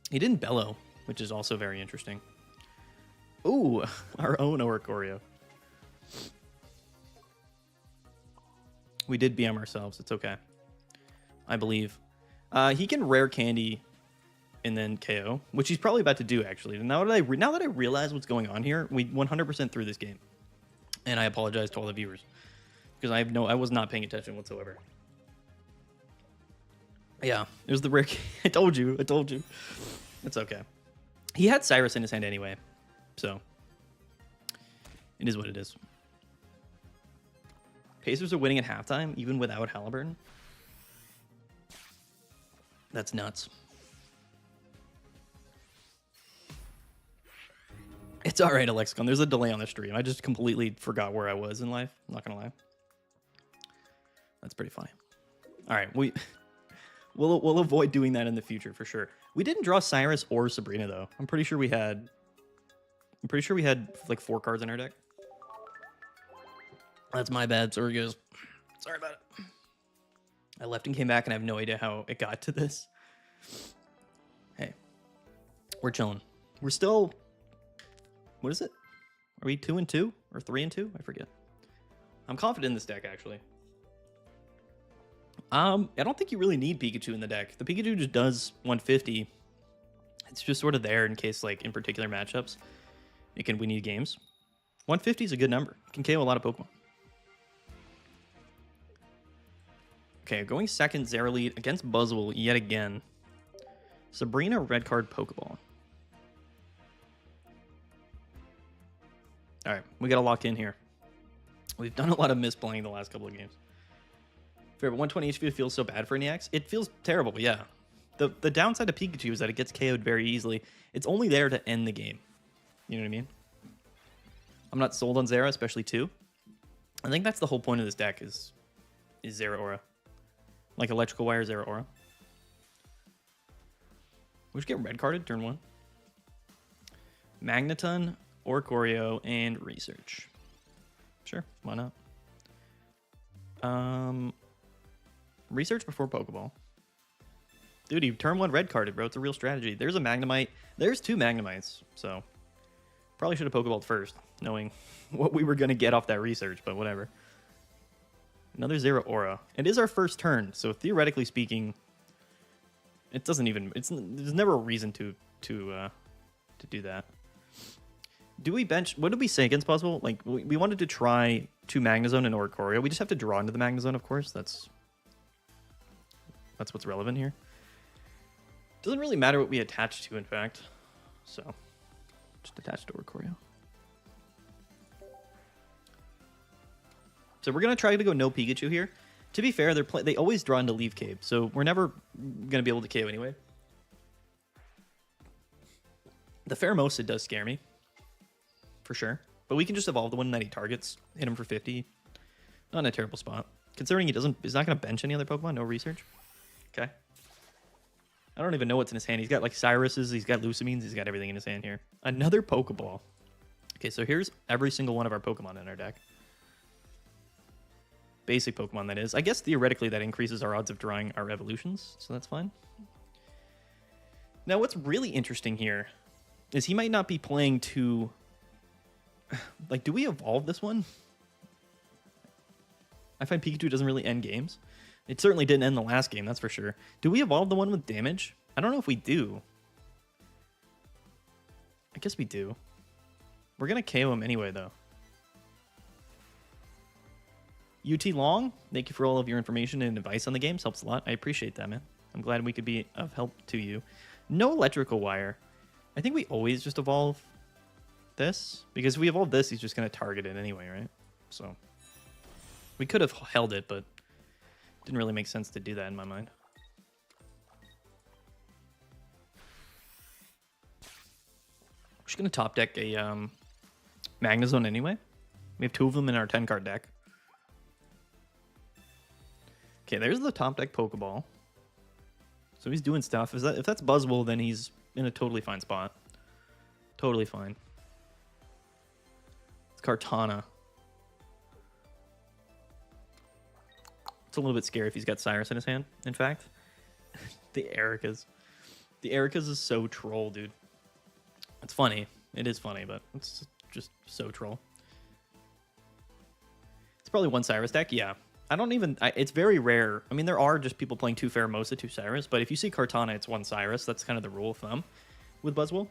He didn't bellow, which is also very interesting. Ooh, our own Oricorio. We did BM ourselves. It's okay. I believe. He can rare candy and then KO, which he's probably about to do, actually. Now that I realize what's going on here, we 100% through this game. And I apologize to all the viewers. Because I was not paying attention whatsoever. Yeah, it was the rare. I told you. It's okay. He had Cyrus in his hand anyway. So, it is what it is. Pacers are winning at halftime, even without Halliburton. That's nuts. It's all right, Alexicon. There's a delay on the stream. I just completely forgot where I was in life. I'm not going to lie. That's pretty funny. All right, we'll avoid doing that in the future for sure. We didn't draw Cyrus or Sabrina though. I'm pretty sure we had like 4 cards in our deck. That's my bad, Sorgus. Sorry about it. I left and came back and I have no idea how it got to this. Hey, we're chilling. We're still, what is it? Are we 2-2 or 3-2? I forget. I'm confident in this deck actually. I don't think you really need Pikachu in the deck. The Pikachu just does 150. It's just sort of there in case, like, in particular matchups, it can win you games. 150 is a good number. It can KO a lot of Pokemon. Okay, going second, Zeralead against Buzzwole yet again. Sabrina, red card, Pokeball. All right, we got to lock in here. We've done a lot of misplaying the last couple of games. Fair, but 120 HP feels so bad for NEX. It feels terrible, yeah. The downside of Pikachu is that it gets KO'd very easily. It's only there to end the game. You know what I mean? I'm not sold on Zera, especially 2. I think that's the whole point of this deck is Zera Aura. Like Electrical Wire, Zera Aura. We should get red carded turn 1. Magneton, Oricorio, and Research. Sure, why not? Research before Pokeball. Dude, he turn 1 red carded, bro. It's a real strategy. There's a Magnemite. There's 2 Magnemites, so probably should have Pokeballed first, knowing what we were going to get off that research, but whatever. Another Zera Aura. It is our first turn, so theoretically speaking, it doesn't even... There's never a reason to do that. Do we bench... What did we say against Buzzwole? Like, we wanted to try 2 Magnezone and Oricorio. We just have to draw into the Magnezone, of course. That's what's relevant here. Doesn't really matter what we attach to, in fact. So, just attach to Oricorio. So we're going to try to go no Pikachu here. To be fair, they always draw into Leaf Cave, so we're never going to be able to KO anyway. The Pheromosa does scare me. For sure. But we can just evolve the one that he targets, hit him for 50. Not in a terrible spot. Considering he's not going to bench any other Pokemon, no research. Okay. I don't even know what's in his hand. He's got like Cyruses, he's got Lucamines, he's got everything in his hand here. Another Pokeball. Okay, so here's every single one of our Pokemon in our deck. Basic Pokemon, that is. I guess theoretically that increases our odds of drawing our evolutions, so that's fine. Now, what's really interesting here is he might not be playing to... Like, do we evolve this one? I find Pikachu doesn't really end games. It certainly didn't end the last game, that's for sure. Do we evolve the one with damage? I don't know if we do. I guess we do. We're going to KO him anyway, though. UT Long, thank you for all of your information and advice on the games. Helps a lot. I appreciate that, man. I'm glad we could be of help to you. No electrical wire. I think we always just evolve this. Because if we evolve this, he's just going to target it anyway, right? So we could have held it, but didn't really make sense to do that in my mind. We're just going to top deck a Magnezone anyway. We have 2 of them in our 10-card deck. Okay, there's the top deck Pokeball. So he's doing stuff. If that's Buzzwole, then he's in a totally fine spot. Totally fine. It's Kartana. It's a little bit scary if he's got Cyrus in his hand, in fact. The Ericas. The Ericas is so troll, dude. It's funny. It is funny, but it's just so troll. It's probably one Cyrus deck, yeah. I don't even... it's very rare. I mean, there are just people playing 2 Pheromosa, 2 Cyrus, but if you see Kartana, it's 1 Cyrus. That's kind of the rule of thumb with Buzzwole.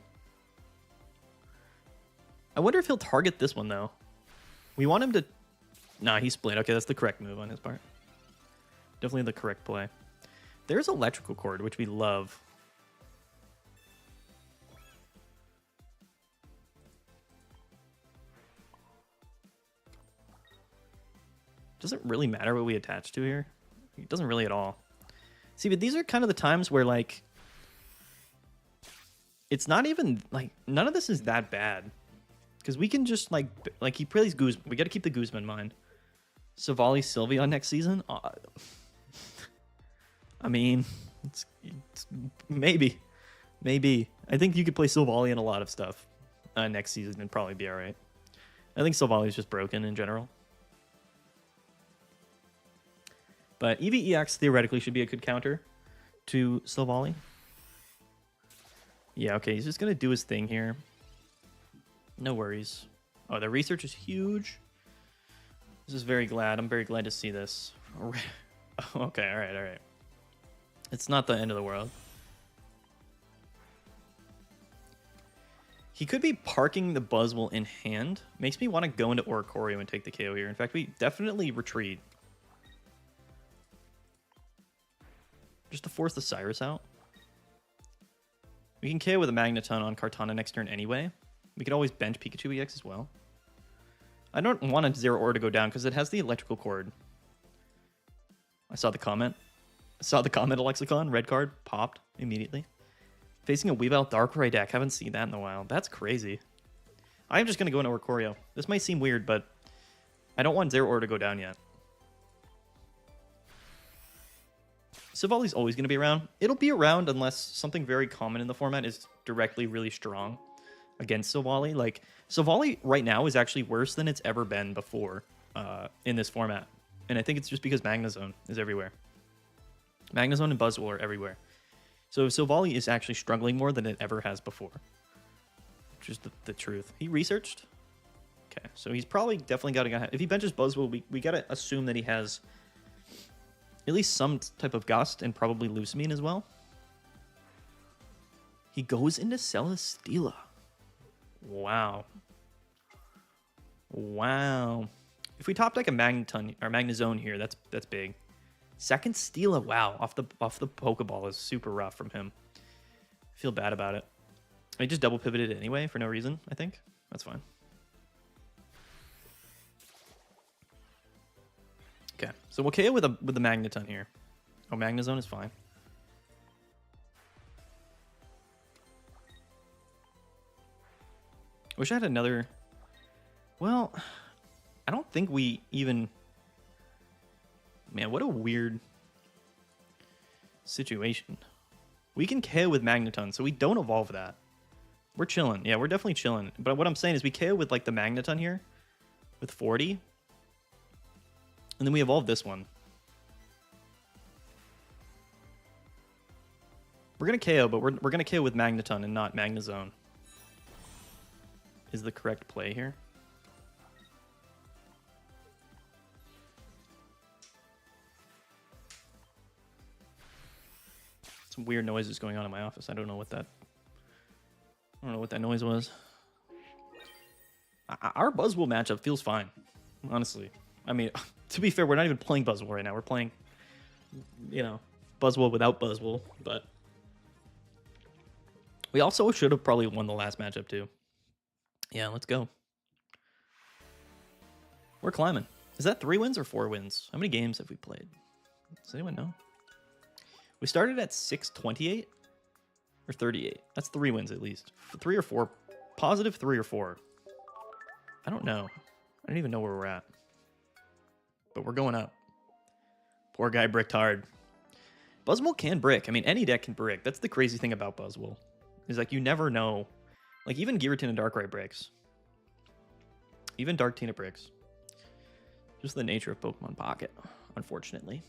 I wonder if he'll target this one, though. We want him to... Nah, he split. Okay, that's the correct move on his part. Definitely the correct play. There's Electrical Cord, which we love. Doesn't really matter what we attach to here. It doesn't really at all. See, but these are kind of the times where, like, it's not even, like, none of this is that bad. Because we can just, like he plays Guzman. We got to keep the Guzman in mind. Savali Sylveon next season? I mean, it's maybe. Maybe. I think you could play Sylvali in a lot of stuff next season and probably be all right. I think Sylvali's just broken in general. But EVEX theoretically should be a good counter to Sylvali. Yeah, okay, he's just going to do his thing here. No worries. Oh, the research is huge. This is very glad. I'm very glad to see this. Okay, all right. It's not the end of the world. He could be parking the Buzzwole in hand. Makes me want to go into Oricorio and take the KO here. In fact, we definitely retreat. Just to force the Cyrus out. We can KO with a Magneton on Kartana next turn anyway. We could always bench Pikachu EX as well. I don't want a Zero Ore to go down because it has the Electrical Cord. I saw the comment. Alexicon. Red card. Popped immediately. Facing a Weavile Darkrai deck. Haven't seen that in a while. That's crazy. I'm just going to go into Oricorio. This might seem weird, but I don't want Zero Ore to go down yet. Sylvali's always going to be around. It'll be around unless something very common in the format is directly really strong against Sylvali. Like, Sylvali right now is actually worse than it's ever been before in this format. And I think it's just because Magnezone is everywhere. Magnezone and Buzzwole are everywhere. So Sylvali is actually struggling more than it ever has before. Which is the truth. He researched. Okay, so he's probably definitely got to... If he benches Buzzwole, we got to assume that he has at least some type of Gust and probably Lucamine as well. He goes into Celesteela. Wow. Wow. If we top deck a Magneton or Magnezone here, that's big. Second Steela, wow, off the Pokeball is super rough from him. I feel bad about it. I just double pivoted it anyway for no reason, I think. That's fine. Okay, so we'll KO with the Magneton here. Oh, Magnezone is fine. Wish I had another... Well, I don't think we even... Man, what a weird situation. We can KO with Magneton, so we don't evolve that. We're chilling. Yeah, we're definitely chilling. But what I'm saying is we KO with like the Magneton here with 40. And then we evolve this one. We're going to KO, but we're going to KO with Magneton and not Magnezone. Is the correct play here. Some weird noises going on in my office. I don't know what that noise was. Our Buzzwole matchup feels fine, honestly. I mean, to be fair, we're not even playing Buzzwole right now. We're playing, you know, Buzzwole without Buzzwole, but we also should have probably won the last matchup too. Yeah, let's go. We're climbing. Is that 3 wins or 4 wins? How many games have we played? Does anyone know? We started at 628 or 38. That's 3 wins at least. 3 or 4. Positive 3 or 4. I don't know. I don't even know where we're at. But we're going up. Poor guy bricked hard. Buzzwole can brick. I mean, any deck can brick. That's the crazy thing about Buzzwole. Is like you never know. Like even Giratina and Darkrai bricks. Even Darktina bricks. Just the nature of Pokemon Pocket, unfortunately.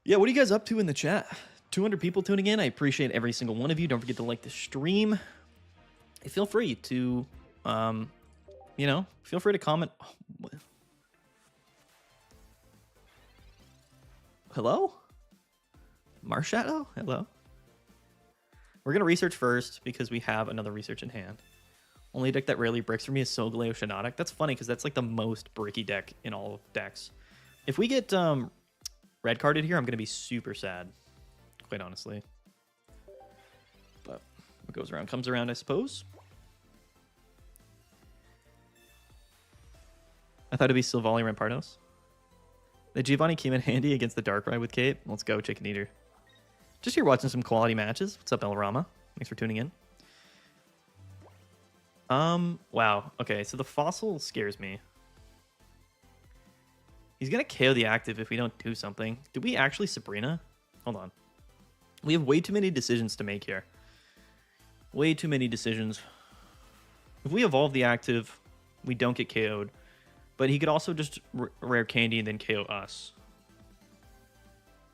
Yeah, what are you guys up to in the chat? 200 people tuning in. I appreciate every single one of you. Don't forget to like the stream. Feel free to, you know, feel free to comment. Oh, hello? Marshadow? Hello? We're going to research first because we have another research in hand. Only deck that rarely bricks for me is Solgaleo Shiinotic. That's funny because that's like the most bricky deck in all of decks. If we get red carded here, I'm going to be super sad, quite honestly. But what goes around comes around, I suppose. I thought it'd be Silvally Rampardos. The Giovanni came in handy against the Darkrai with Cape. Let's go, Chicken Eater. Just here watching some quality matches. What's up, El Rama? Thanks for tuning in. Wow. Okay, so the Fossil scares me. He's gonna KO the active if we don't do something. Did we actually Sabrina? Hold on. We have way too many decisions to make here. Way too many decisions. If we evolve the active, we don't get KO'd. But he could also just rare candy and then KO us.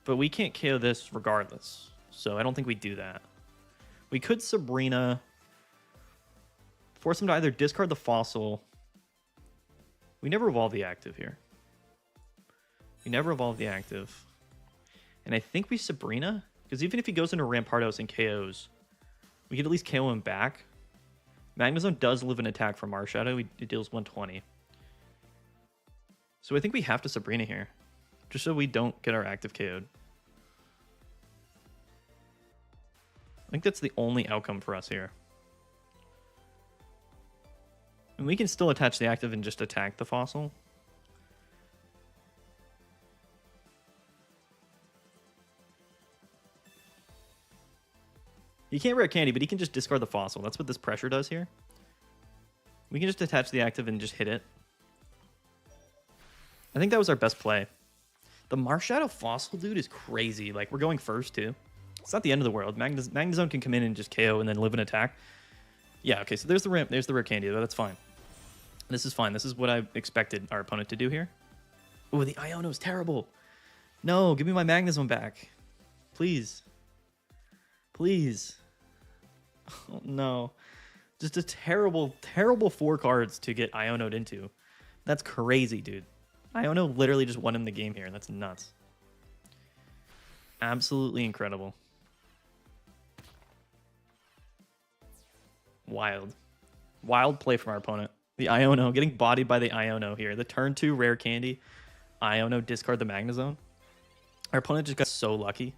But we can't KO this regardless. So I don't think we do that. We could Sabrina. Force him to either discard the Fossil. We never evolve the active here. We never evolve the active. And I think we Sabrina. Because even if he goes into Rampardos and KOs, we could at least KO him back. Magnezone does live an attack from Marshadow. It deals 120. So I think we have to Sabrina here. Just so we don't get our active KO'd. I think that's the only outcome for us here. And we can still attach the active and just attack the Fossil. He can't rare candy, but he can just discard the Fossil. That's what this pressure does here. We can just attach the active and just hit it. I think that was our best play. The Marshadow Fossil, dude, is crazy. Like, we're going first, too. It's not the end of the world. Magnezone can come in and just KO and then live an attack. Yeah, okay, so there's the rare candy, though. That's fine. This is fine. This is what I expected our opponent to do here. Oh, the Iono is terrible. No, give me my Magnezone back. Please. Please. Oh, no. Just a terrible, terrible 4 cards to get Iono'd into. That's crazy, dude. Iono literally just won him the game here. That's nuts. Absolutely incredible. Wild. Wild play from our opponent. The Iono, getting bodied by the Iono here. The turn 2 rare candy. Iono, discard the Magnezone. Our opponent just got so lucky.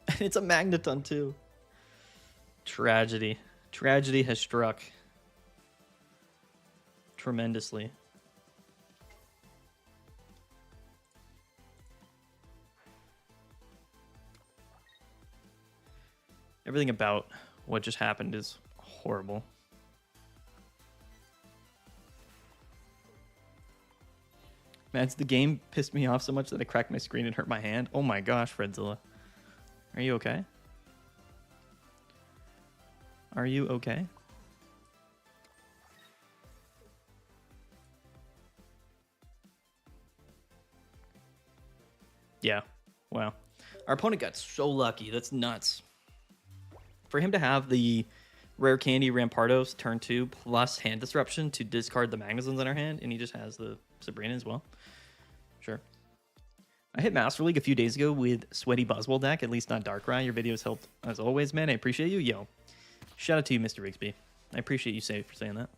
And it's a Magneton too. Tragedy. Tragedy has struck. Tremendously. Everything about what just happened is horrible. Man, the game pissed me off so much that I cracked my screen and hurt my hand. Oh my gosh, Fredzilla. Are you okay? Are you okay? Yeah. Wow. Our opponent got so lucky. That's nuts. For him to have the Rare Candy Rampardos turn 2 plus hand disruption to discard the Magnezons in our hand, and he just has the Sabrina as well. Sure. I hit Master League a few days ago with Sweaty Buzzwole deck, at least not Darkrai. Your videos helped as always, man. I appreciate you. Yo. Shout out to you, Mr. Rigsby. I appreciate you for saying that.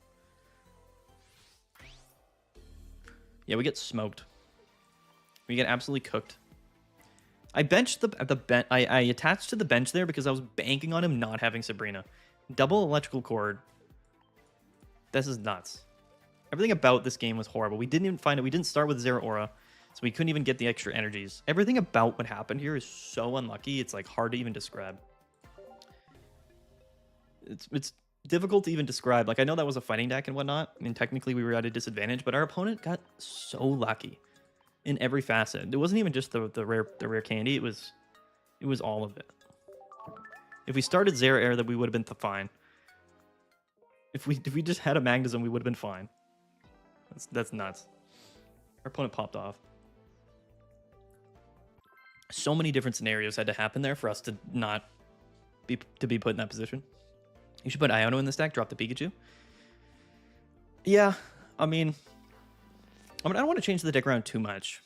Yeah, we get smoked. We get absolutely cooked. I benched I attached to the bench there because I was banking on him not having Sabrina. Double electrical cord. This is nuts. Everything about this game was horrible. We didn't even find it. We didn't start with Zeraora, so we couldn't even get the extra energies. Everything about what happened here is so unlucky. It's like hard to even describe. It's difficult to even describe. Like, I know that was a fighting deck and whatnot. I mean, technically we were at a disadvantage, but our opponent got so lucky in every facet. It wasn't even just the rare candy. It was all of it. If we started Zeraora, then we would have been fine. If we just had a Magnezone, we would have been fine. That's nuts. Our opponent popped off. So many different scenarios had to happen there for us to not be put in that position. You should put Iono in this deck, drop the Pikachu. Yeah, I mean, I don't want to change the deck around too much.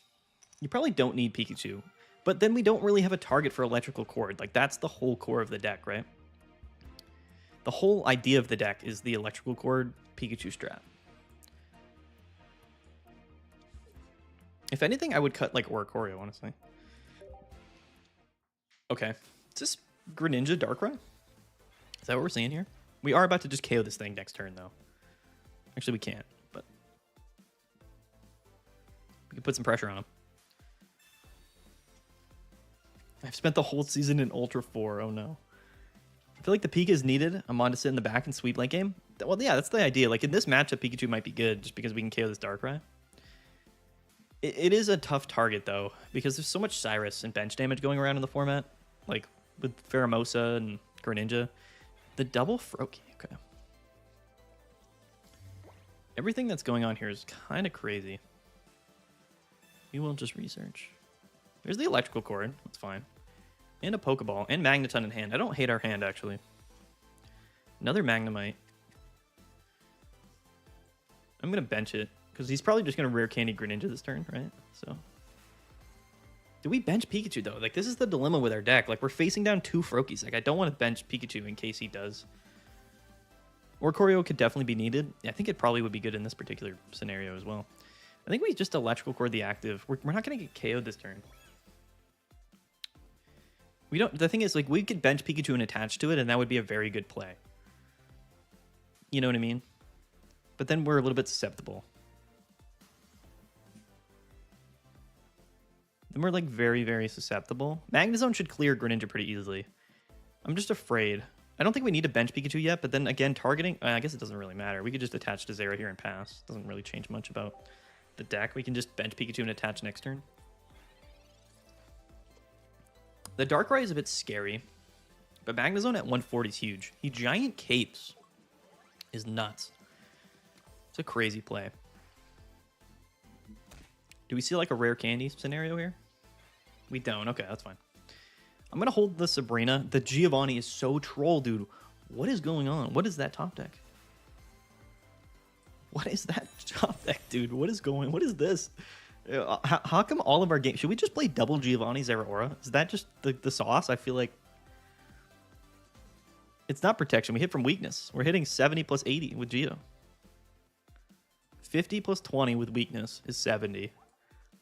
You probably don't need Pikachu, but then we don't really have a target for electrical cord. Like, that's the whole core of the deck, right? The whole idea of the deck is the electrical cord Pikachu strat. If anything, I would cut like Oricorio, honestly. Okay, is this Greninja Darkrai? Is that what we're seeing here? We are about to just KO this thing next turn, though. Actually, we can't, but we can put some pressure on him. I've spent the whole season in Ultra 4. Oh, no. I feel like the Pika is needed. I'm on to sit in the back and sweep late game. Well, yeah, that's the idea. Like, in this matchup, Pikachu might be good just because we can KO this Darkrai. It is a tough target, though, because there's so much Cyrus and bench damage going around in the format. Like, with Pheromosa and Greninja. The double Froakie, okay. Everything that's going on here is kind of crazy. We will just research. There's the electrical cord, that's fine. And a Pokeball, and Magneton in hand. I don't hate our hand, actually. Another Magnemite. I'm going to bench it, because he's probably just going to Rare Candy Greninja this turn, right? So, do we bench Pikachu, though? Like, this is the dilemma with our deck. Like, we're facing down 2 Froakies. Like, I don't want to bench Pikachu in case he does. Oricorio could definitely be needed. I think it probably would be good in this particular scenario as well. I think we just electrical cord the active. We're not going to get KO'd this turn. We don't. The thing is, like, we could bench Pikachu and attach to it, and that would be a very good play. You know what I mean? But then we're a little bit susceptible. Then we're, like, very, very susceptible. Magnezone should clear Greninja pretty easily. I'm just afraid. I don't think we need to bench Pikachu yet, but then, again, targeting... I guess it doesn't really matter. We could just attach to Zera here and pass. Doesn't really change much about the deck. We can just bench Pikachu and attach next turn. The Darkrai is a bit scary, but Magnezone at 140 is huge. He giant capes is nuts. It's a crazy play. Do we see like a rare candy scenario here? We don't. Okay, that's fine. I'm going to hold the Sabrina. The Giovanni is so troll, dude. What is going on? What is that top deck? What is that top deck, dude? What is going? What is this? How come all of our games... Should we just play double Giovanni Zeraora? Is that just the sauce? I feel like... It's not protection. We hit from weakness. We're hitting 70 plus 80 with Geo. 50 plus 20 with weakness is 70.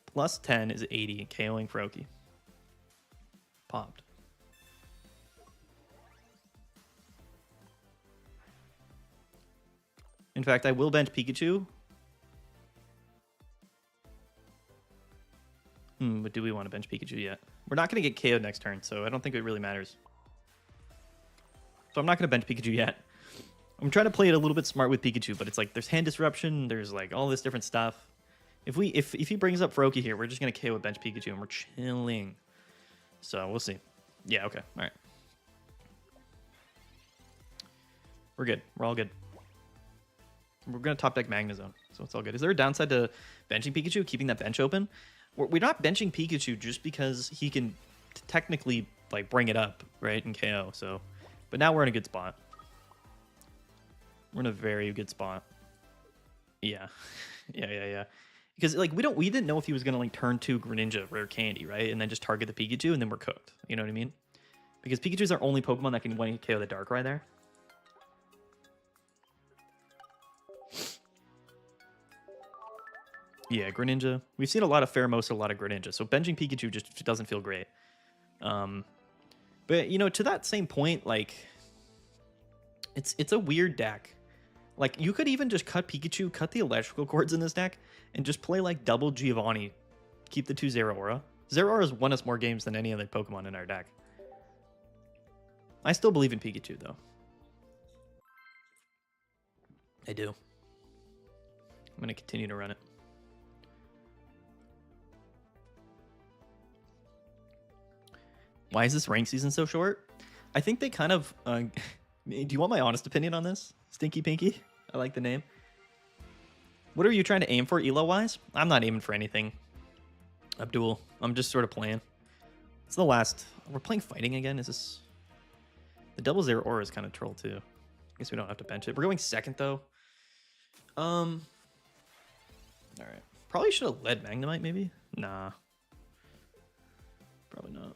Plus 10 is 80, KOing Froakie. Popped. In fact, I will bench Pikachu. But do we want to bench Pikachu yet? We're not going to get KO'd next turn, so I don't think it really matters. So I'm not going to bench Pikachu yet. I'm trying to play it a little bit smart with Pikachu, but it's like there's hand disruption, there's like all this different stuff. If he brings up Froakie here, we're just gonna KO with bench Pikachu and we're chilling. So we'll see. Yeah, okay. All right. We're good. We're all good. We're gonna top deck Magnezone, so it's all good. Is there a downside to benching Pikachu, keeping that bench open? We're not benching Pikachu just because he can technically like bring it up, right, and KO. So, but now we're in a good spot. We're in a very good spot. Yeah, yeah. Because like we didn't know if he was gonna like turn to Greninja, Rare Candy, right, and then just target the Pikachu, and then we're cooked. You know what I mean? Because Pikachu's our only Pokemon that can one KO the Darkrai there. Yeah, Greninja. We've seen a lot of Pheromosa, a lot of Greninja, so benching Pikachu just doesn't feel great. But you know, to that same point, like it's a weird deck. Like you could even just cut Pikachu, cut the electrical cords in this deck, and just play like double Giovanni. Keep the 2 Zeraora. Zeraora's won us more games than any other Pokemon in our deck. I still believe in Pikachu though. I do. I'm gonna continue to run it. Why is this rank season so short? I think they kind of... do you want my honest opinion on this? Stinky Pinky? I like the name. What are you trying to aim for elo-wise? I'm not aiming for anything. Abdul. I'm just sort of playing. It's the last... We're playing fighting again? Is this... The double Zeraora is kind of troll too. I guess we don't have to bench it. We're going second though. Alright. Probably should have led Magnemite maybe? Nah. Probably not.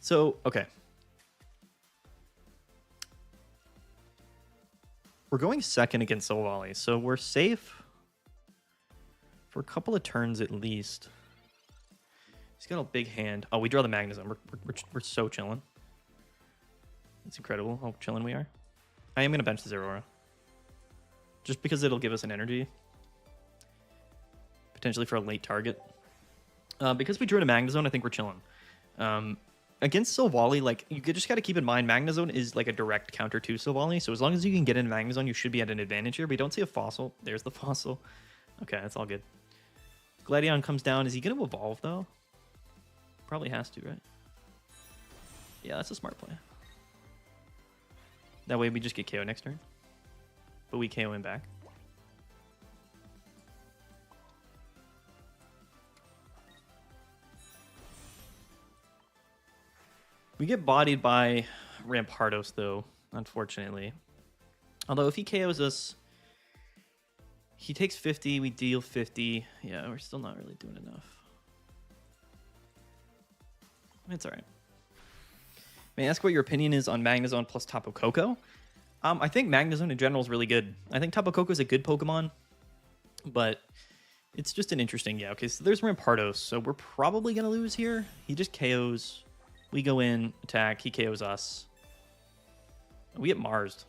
So, okay. We're going second against Solvali, so we're safe for a couple of turns at least. He's got a big hand. Oh, we draw the Magnezone. We're so chilling. It's incredible how chilling we are. I am going to bench the Zeraora. Just because it'll give us an energy. Potentially for a late target. Because we drew in a Magnezone, I think we're chilling. Against Silvally, like, you just got to keep in mind, Magnezone is like a direct counter to Silvally, so as long as you can get in Magnezone, you should be at an advantage here. We don't see a Fossil. There's the Fossil. Okay, that's all good. Gladion comes down. Is he going to evolve, though? Probably has to, right? Yeah, that's a smart play. That way we just get KO next turn. But we KO him back. We get bodied by Rampardos, though, unfortunately. Although if he KOs us, he takes 50, we deal 50. Yeah, we're still not really doing enough. It's all right. May I ask what your opinion is on Magnezone plus Tapu Koko? I think Magnezone in general is really good. I think Tapu Koko is a good Pokemon, but it's just an interesting... Yeah, okay, so there's Rampardos, so we're probably going to lose here. He just KOs... We go in, attack, he KOs us. We get Marsed.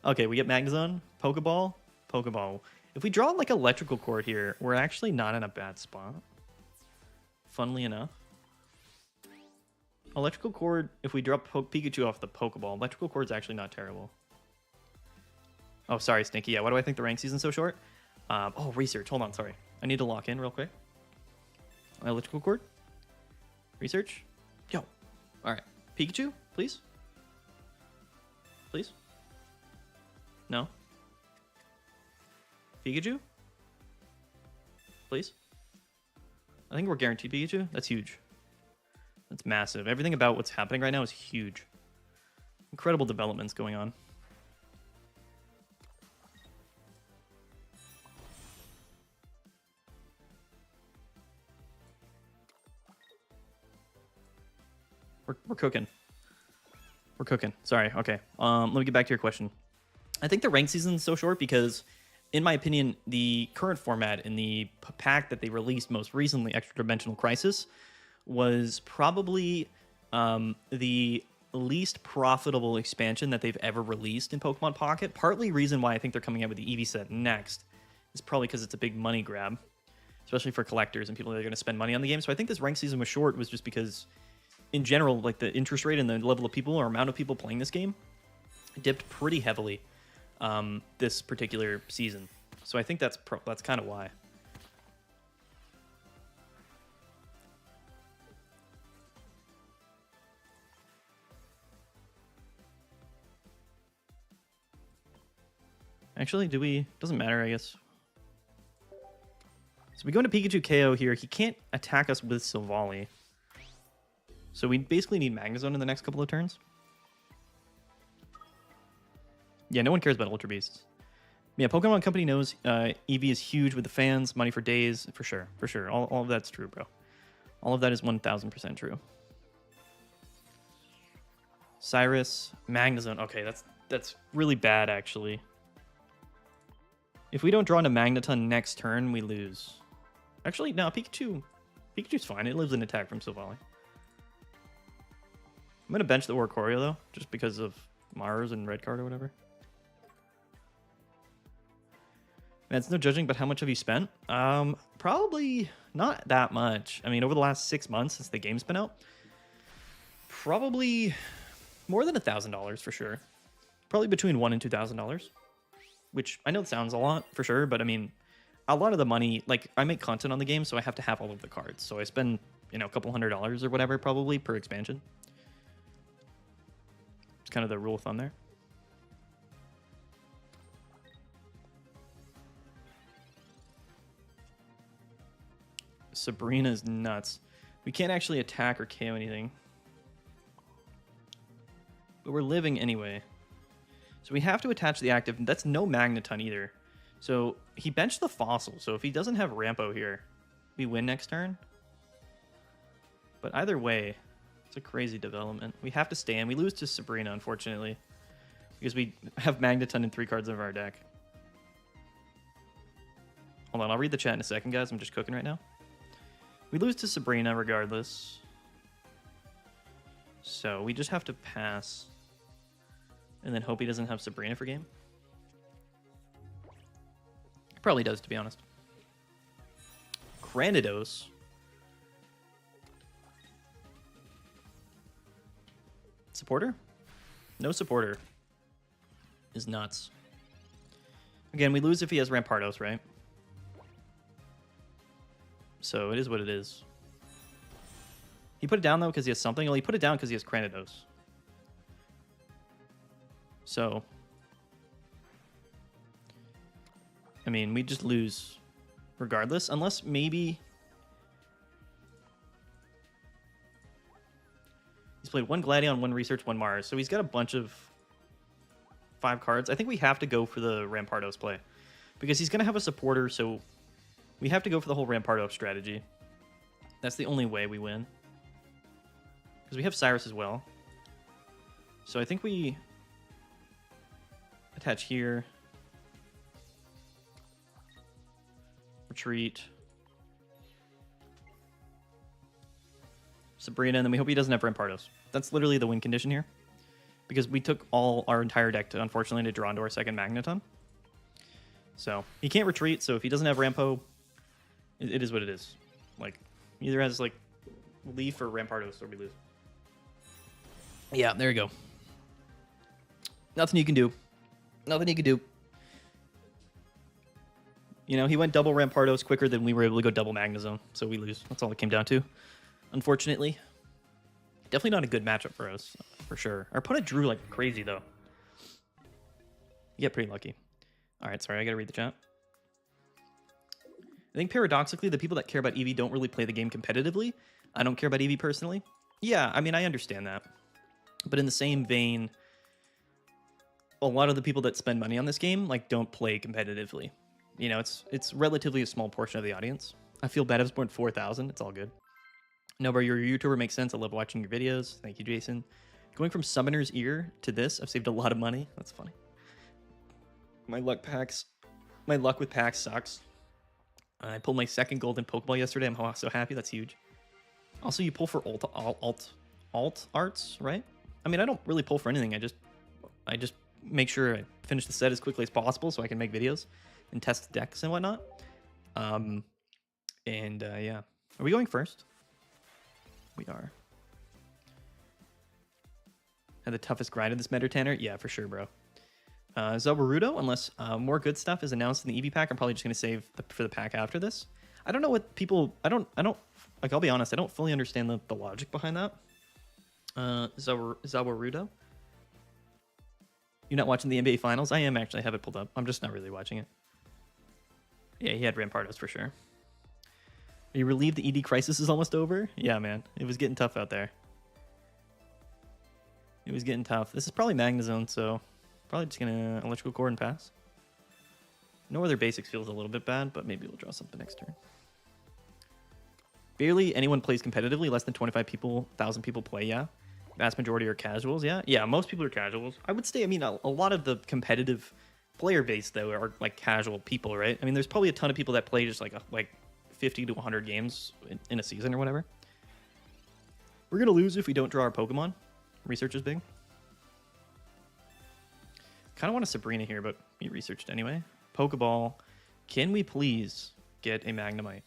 Okay, we get Magnezone, Pokeball, Pokeball. If we draw like Electrical Cord here, we're actually not in a bad spot. Funnily enough. Electrical Cord, if we drop Pikachu off the Pokeball, Electrical Cord's actually not terrible. Oh, sorry, Stinky. Yeah, why do I think the rank season's so short? Oh, research. Hold on, sorry. I need to lock in real quick. Electrical Cord. Research. Yo. All right. Pikachu, please. Please. No. Pikachu. Please. I think we're guaranteed Pikachu. That's huge. That's massive. Everything about what's happening right now is huge. Incredible developments going on. We're cooking. We're cooking. Sorry. Okay. Let me get back to your question. I think the rank season is so short because, in my opinion, the current format in the pack that they released most recently, Extra Dimensional Crisis, was probably the least profitable expansion that they've ever released in Pokemon Pocket. Partly reason why I think they're coming out with the Eevee set next is probably because it's a big money grab, especially for collectors and people that are going to spend money on the game. So I think this rank season was short was just because, in general, like the interest rate and the level of people or amount of people playing this game dipped pretty heavily. this particular season. So I think that's kind of why. Actually, do we? Doesn't matter, I guess. So we go into Pikachu KO here. He can't attack us with Silvally. So we basically need Magnezone in the next couple of turns. Yeah, no one cares about Ultra Beasts. Yeah, Pokemon Company knows EV is huge with the fans, money for days, for sure, for sure. All of that's true, bro. All of that is 1000% true. Cyrus, Magnezone. Okay, that's really bad, actually. If we don't draw into Magneton next turn, we lose. Actually, no, Pikachu's fine. It lives in attack from Silvally. I'm going to bench the Oricorio, though, just because of Mars and red card or whatever. Man, it's no judging, but how much have you spent? Probably not that much. I mean, over the last 6 months since the game's been out, probably more than $1,000 for sure. Probably between $1,000 and $2,000, which I know it sounds a lot for sure, but I mean, a lot of the money, like I make content on the game, so I have to have all of the cards. So I spend, you know, a couple $100s or whatever probably per expansion. It's kind of the rule of thumb there. Sabrina's nuts. We can't actually attack or KO anything. But we're living anyway. So we have to attach the active. That's no Magneton either. So he benched the Fossil. So if he doesn't have Rampo here, we win next turn. But either way, it's a crazy development. We have to stay in. We lose to Sabrina, unfortunately, because we have Magneton in 3 cards of our deck. Hold on, I'll read the chat in a second, guys. I'm just cooking right now. We lose to Sabrina regardless. So we just have to pass. And then hope he doesn't have Sabrina for game. He probably does, to be honest. Granados. Supporter? No supporter. Is nuts. Again, we lose if he has Rampardos, right? So it is what it is. He put it down, though, because he has something. Well, he put it down because he has Granados. So, I mean, we just lose regardless, unless maybe he's played 1 Gladion, 1 Research, 1 Mars. So he's got a bunch of 5 cards. I think we have to go for the Rampardos play because he's going to have a supporter, so we have to go for the whole Rampardos strategy. That's the only way we win. Because we have Cyrus as well. So I think we attach here. Retreat. Sabrina, and then we hope he doesn't have Rampardos. That's literally the win condition here. Because we took our entire deck, to, unfortunately, to draw into our second Magneton. So, he can't retreat, so if he doesn't have Rampo, it is what it is. Like, either has, like, Leaf or Rampardos, or we lose. Yeah, there you go. Nothing you can do. Nothing you can do. You know, he went double Rampardos quicker than we were able to go double Magnezone, so we lose. That's all it came down to, unfortunately. Definitely not a good matchup for us, for sure. Our opponent drew like crazy, though. You get pretty lucky. All right, sorry, I gotta read the chat. I think paradoxically, the people that care about EV don't really play the game competitively. I don't care about EV personally. Yeah, I mean, I understand that. But in the same vein, a lot of the people that spend money on this game like don't play competitively. You know, it's relatively a small portion of the audience. I feel bad I was born 4,000. It's all good. No, bro, your YouTuber makes sense. I love watching your videos. Thank you, Jason. Going from Summoner's Ear to this, I've saved a lot of money. That's funny. My luck with packs sucks. I pulled my second golden Pokeball yesterday. I'm so happy. That's huge. Also, you pull for alt arts, right? I mean, I don't really pull for anything. I just make sure I finish the set as quickly as possible so I can make videos and test decks and whatnot. Yeah. Are we going first? We are. Had the toughest grind of this Meta Tanner? Yeah, for sure, bro. Zawarudo, unless more good stuff is announced in the EV pack. I'm probably just gonna save for the pack after this. I don't know what people. I don't. Like, I'll be honest. I don't fully understand the logic behind that. Zawarudo. You're not watching the NBA Finals? I am actually. I have it pulled up. I'm just not really watching it. Yeah, he had Rampardos for sure. Are you relieved the ED crisis is almost over? Yeah, man. It was getting tough out there. It was getting tough. This is probably Magnezone, so probably just gonna Electrical Core and pass. No other basics feels a little bit bad, but maybe we'll draw something next turn. Barely anyone plays competitively. Less than 25 people, 1,000 people play, yeah. Vast majority are casuals, yeah. Yeah, most people are casuals. I would say, I mean, a lot of the competitive player base, though, are like casual people, right? I mean, there's probably a ton of people that play just like 50 to 100 games in a season or whatever. We're going to lose if we don't draw our Pokemon. Research is big. Kind of want a Sabrina here, but we researched anyway. Pokeball. Can we please get a Magnemite?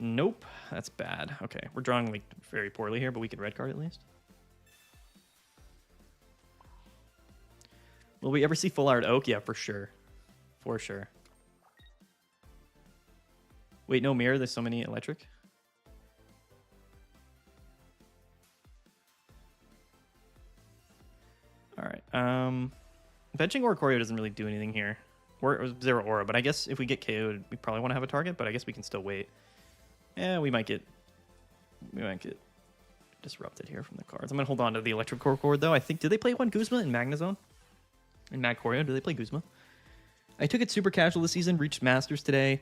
Nope. That's bad. Okay, we're drawing like very poorly here, but we can red card at least. Will we ever see full art Oak? Yeah, for sure. For sure. Wait, no mirror. There's so many electric. All right. Benching Oricorio doesn't really do anything here. Or zero aura, but I guess if we get KO'd, we probably want to have a target, but I guess we can still wait. Yeah, we might get disrupted here from the cards. I'm gonna hold on to the electric core cord though. I think, did they play one Guzma in Magnezone? In Magcorio, did they play Guzma? I took it super casual this season, reached Masters today,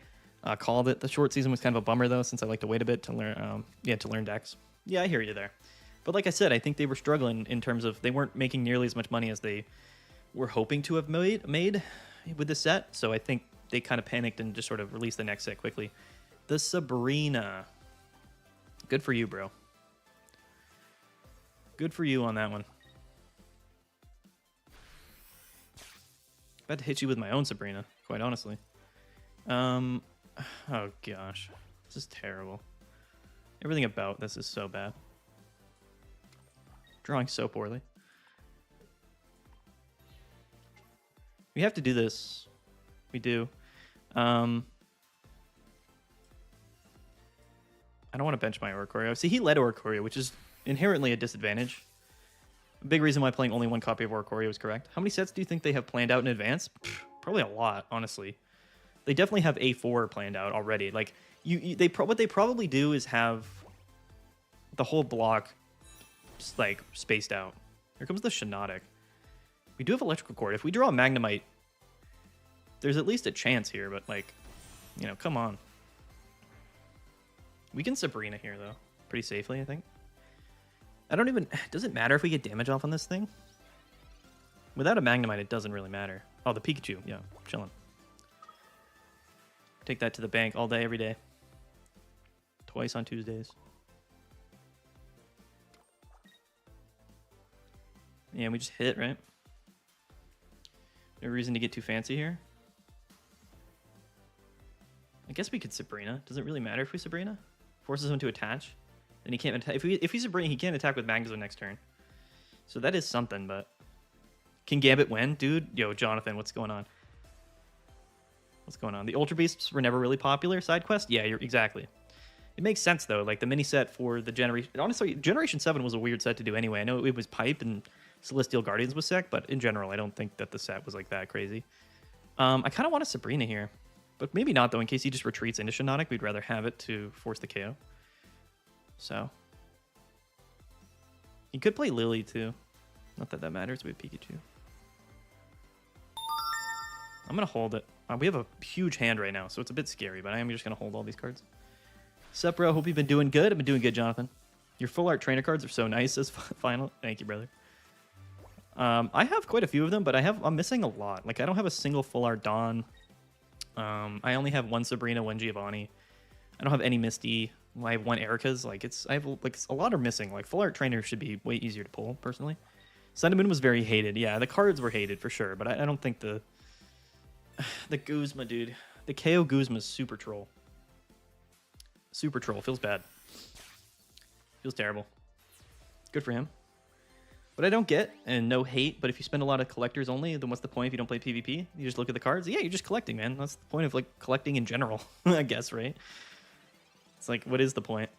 called it. The short season was kind of a bummer though, since I like to wait a bit to learn to learn decks. Yeah, I hear you there. But like I said, I think they were struggling in terms of they weren't making nearly as much money as they were hoping to have made with the set. So I think they kind of panicked and just sort of released the next set quickly. The Sabrina. Good for you, bro. Good for you on that one. About to hit you with my own Sabrina, quite honestly. Oh gosh. This is terrible. Everything about this is so bad. Drawing so poorly. We have to do this. We do. I don't want to bench my Oricorio. See, he led Oricorio, which is inherently a disadvantage. A big reason why playing only one copy of Oricorio is correct. How many sets do you think they have planned out in advance? Probably a lot, honestly. They definitely have A4 planned out already. Like, what they probably do is have the whole block just, like, spaced out. Here comes the Shiinotic. We do have Electrical Cord. If we draw a Magnemite, there's at least a chance here, but, like, you know, come on. We can Sabrina here, though. Pretty safely, I think. I don't even... Does it matter if we get damage off on this thing? Without a Magnemite, it doesn't really matter. Oh, the Pikachu. Yeah, chilling. Take that to the bank all day, every day. Twice on Tuesdays. Yeah, we just hit, right? No reason to get too fancy here. I guess we could Sabrina. Does it really matter if we Sabrina? Forces him to attach. Then he can't attack. If he's Sabrina, he can't attack with Magnezone next turn. So that is something, but... Can Gambit win? Dude, yo, Jonathan, what's going on? What's going on? The Ultra Beasts were never really popular. Side quest? Yeah, exactly. It makes sense, though. Like, the mini set for the Generation... Honestly, Generation 7 was a weird set to do anyway. I know it was Pipe and Celestial Guardians was sick, but in general, I don't think that the set was, like, that crazy. I kind of want a Sabrina here. But maybe not, though. In case he just retreats into Shiinotic, we'd rather have it to force the KO. So. He could play Lily, too. Not that that matters with Pikachu. I'm going to hold it. We have a huge hand right now, so it's a bit scary, but I am just going to hold all these cards. Sup, bro? Hope you've been doing good. I've been doing good, Jonathan. Your full art trainer cards are so nice as final. Thank you, brother. I have quite a few of them, but I'm missing a lot. Like, I don't have a single full art Dawn. I only have one Sabrina, one Giovanni. I don't have any Misty. I have one Erica's. Like, I have like a lot are missing. Like, full art trainer should be way easier to pull, personally. Sun and Moon was very hated. Yeah, the cards were hated for sure, but I don't think the Guzma, dude. The KO Guzma is super troll. Super troll. Feels bad. Feels terrible. Good for him. What I don't get, and no hate, but if you spend a lot of collectors only, then what's the point if you don't play PvP? You just look at the cards? Yeah, you're just collecting, man. That's the point of like collecting in general, I guess, right? It's like, what is the point?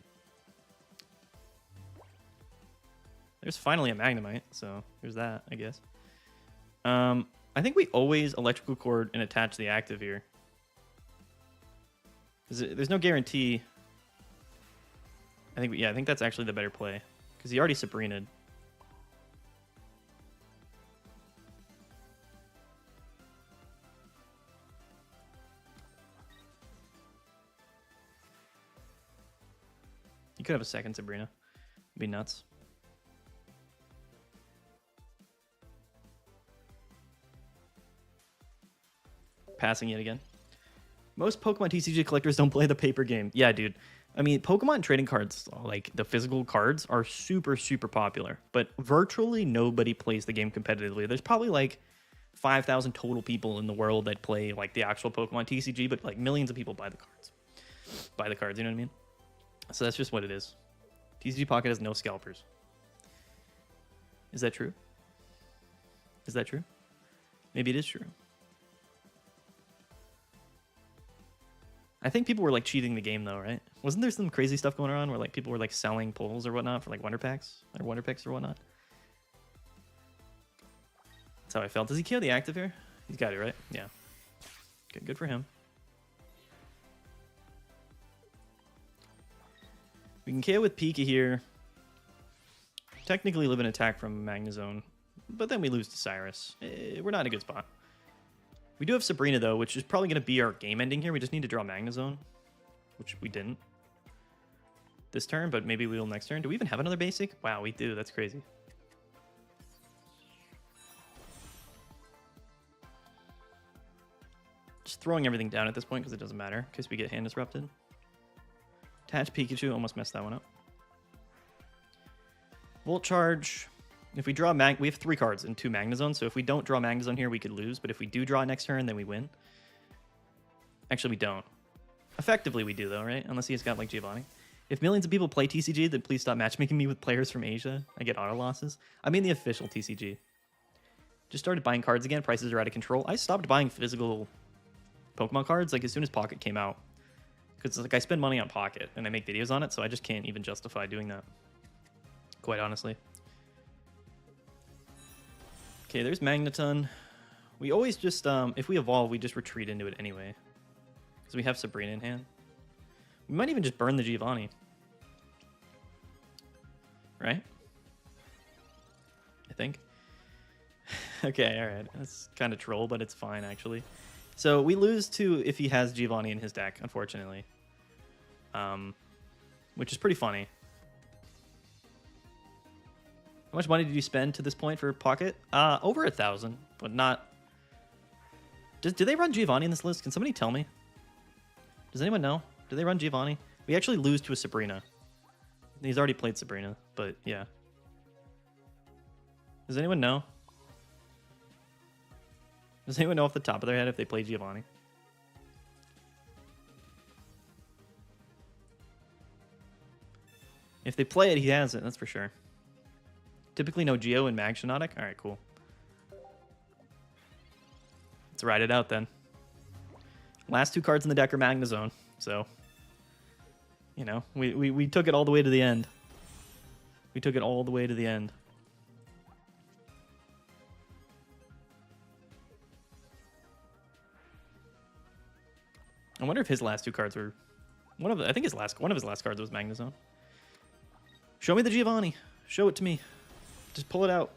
There's finally a Magnemite, so there's that, I guess. I think we always electrical cord and attach the active here. There's no guarantee. I think that's actually the better play. Because he already Sabrina'd. You could have a second Sabrina. It'd be nuts. Passing yet again. Most Pokemon TCG collectors don't play the paper game. Yeah, dude. I mean, Pokemon trading cards, like the physical cards, are super, super popular. But virtually nobody plays the game competitively. There's probably like 5,000 total people in the world that play like the actual Pokemon TCG, but like millions of people buy the cards. You know what I mean? So that's just what it is. TCG Pocket has no scalpers. Is that true? Is that true? Maybe it is true. I think people were like cheating the game though, right? Wasn't there some crazy stuff going on where like people were like selling pulls or whatnot for like wonder packs or wonder picks or whatnot? That's how I felt. Does he KO the active here? He's got it, right? Yeah. Good for him. We can KO with Pika here. Technically live an attack from Magnezone, but then we lose to Cyrus. We're not in a good spot. We do have Sabrina, though, which is probably going to be our game ending here. We just need to draw Magnezone, which we didn't this turn, but maybe we will next turn. Do we even have another basic? Wow, we do. That's crazy. Just throwing everything down at this point because it doesn't matter in case we get hand disrupted. Attach Pikachu. Almost messed that one up. Volt Charge. If we draw we have 3 cards and 2 Magnezone, so if we don't draw Magnezone here, we could lose, but if we do draw next turn, then we win. Actually, we don't. Effectively, we do, though, right? Unless he's got, like, Giovanni. If millions of people play TCG, then please stop matchmaking me with players from Asia. I get auto losses. I mean the official TCG. Just started buying cards again. Prices are out of control. I stopped buying physical Pokemon cards, like, as soon as Pocket came out. Because, like, I spend money on Pocket, and I make videos on it, so I just can't even justify doing that. Quite honestly. Okay, there's Magneton. We always just, if we evolve, we just retreat into it anyway. Because we have Sabrina in hand. We might even just burn the Giovanni. Right? I think. Okay, alright. That's kind of troll, but it's fine, actually. So we lose to if he has Giovanni in his deck, unfortunately. Which is pretty funny. How much money did you spend to this point for Pocket? Over 1,000, but not... Do they run Giovanni in this list? Can somebody tell me? Does anyone know? Do they run Giovanni? We actually lose to a Sabrina. He's already played Sabrina, but yeah. Does anyone know? Does anyone know off the top of their head if they play Giovanni? If they play it, he has it, that's for sure. Typically no Geo and Mag Shiinotic? Alright, cool. Let's ride it out then. Last 2 cards in the deck are Magnezone, so... You know, we took it all the way to the end. We took it all the way to the end. I wonder if his last 2 cards were... one of his last cards was Magnezone. Show me the Giovanni. Show it to me. Just pull it out.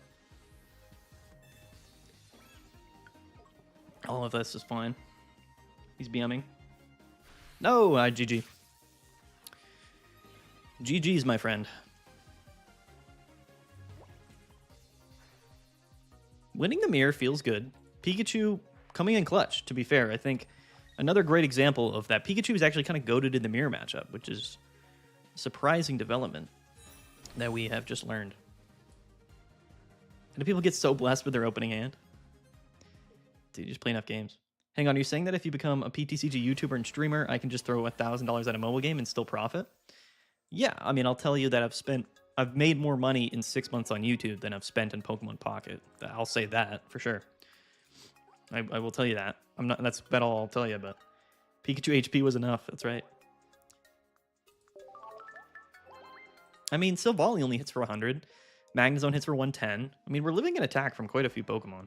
All of this is fine. He's BMing. No, GG. GG's, my friend. Winning the mirror feels good. Pikachu coming in clutch, to be fair. I think another great example of that. Pikachu is actually kind of goated in the mirror matchup, which is a surprising development that we have just learned. And do people get so blessed with their opening hand? Dude, you just play enough games. Hang on, are you saying that if you become a PTCG YouTuber and streamer, I can just throw $1,000 at a mobile game and still profit? Yeah, I mean, I'll tell you that I've spent I've made more money in 6 months on YouTube than I've spent in Pokemon Pocket. I'll say that for sure. I will tell you that. I'm not. That's about all I'll tell you. But Pikachu HP was enough. That's right. I mean, Silvally only hits for 100. Magnezone hits for 110. I mean, we're living in attack from quite a few Pokemon.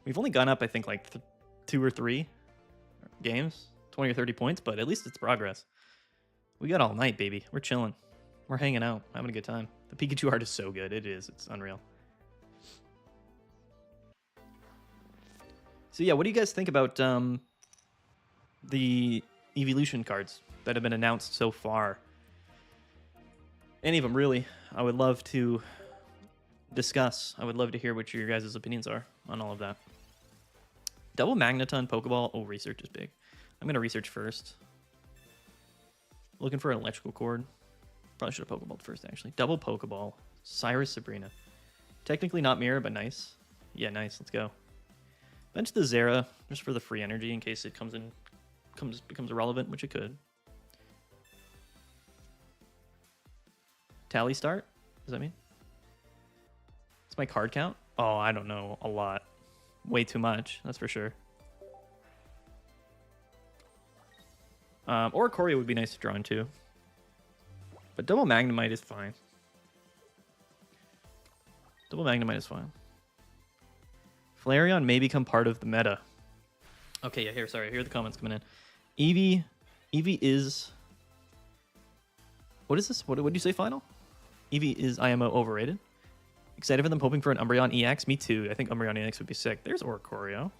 We've only gone up, I think, like 2 or 3 games, 20 or 30 points, but at least it's progress. We got all night, baby. We're chilling. We're hanging out, having a good time. The Pikachu art is so good. It is. It's unreal. So yeah, what do you guys think about the evolution cards that have been announced so far? Any of them, really. I would love to discuss. I would love to hear what your guys' opinions are on all of that. Double Magneton Pokeball. Oh, research is big. I'm going to research first. Looking for an electrical cord. Probably should have Pokeballed first, actually. Double Pokeball. Cyrus Sabrina. Technically not Mirror, but nice. Yeah, nice. Let's go. Bench the Zera just for the free energy in case it becomes irrelevant, which it could. Tally start? Does that mean? What's my card count? Oh, I don't know. A lot. Way too much, that's for sure. Or Coria would be nice to draw into. But Double Magnemite is fine. Double Magnemite is fine. Flareon may become part of the meta. Okay, yeah, sorry, here are the comments coming in. Eevee is... What is this? What did you say, Final? Eevee is IMO overrated. Excited for them, hoping for an Umbreon EX. Me too. I think Umbreon EX would be sick. There's Oricorio.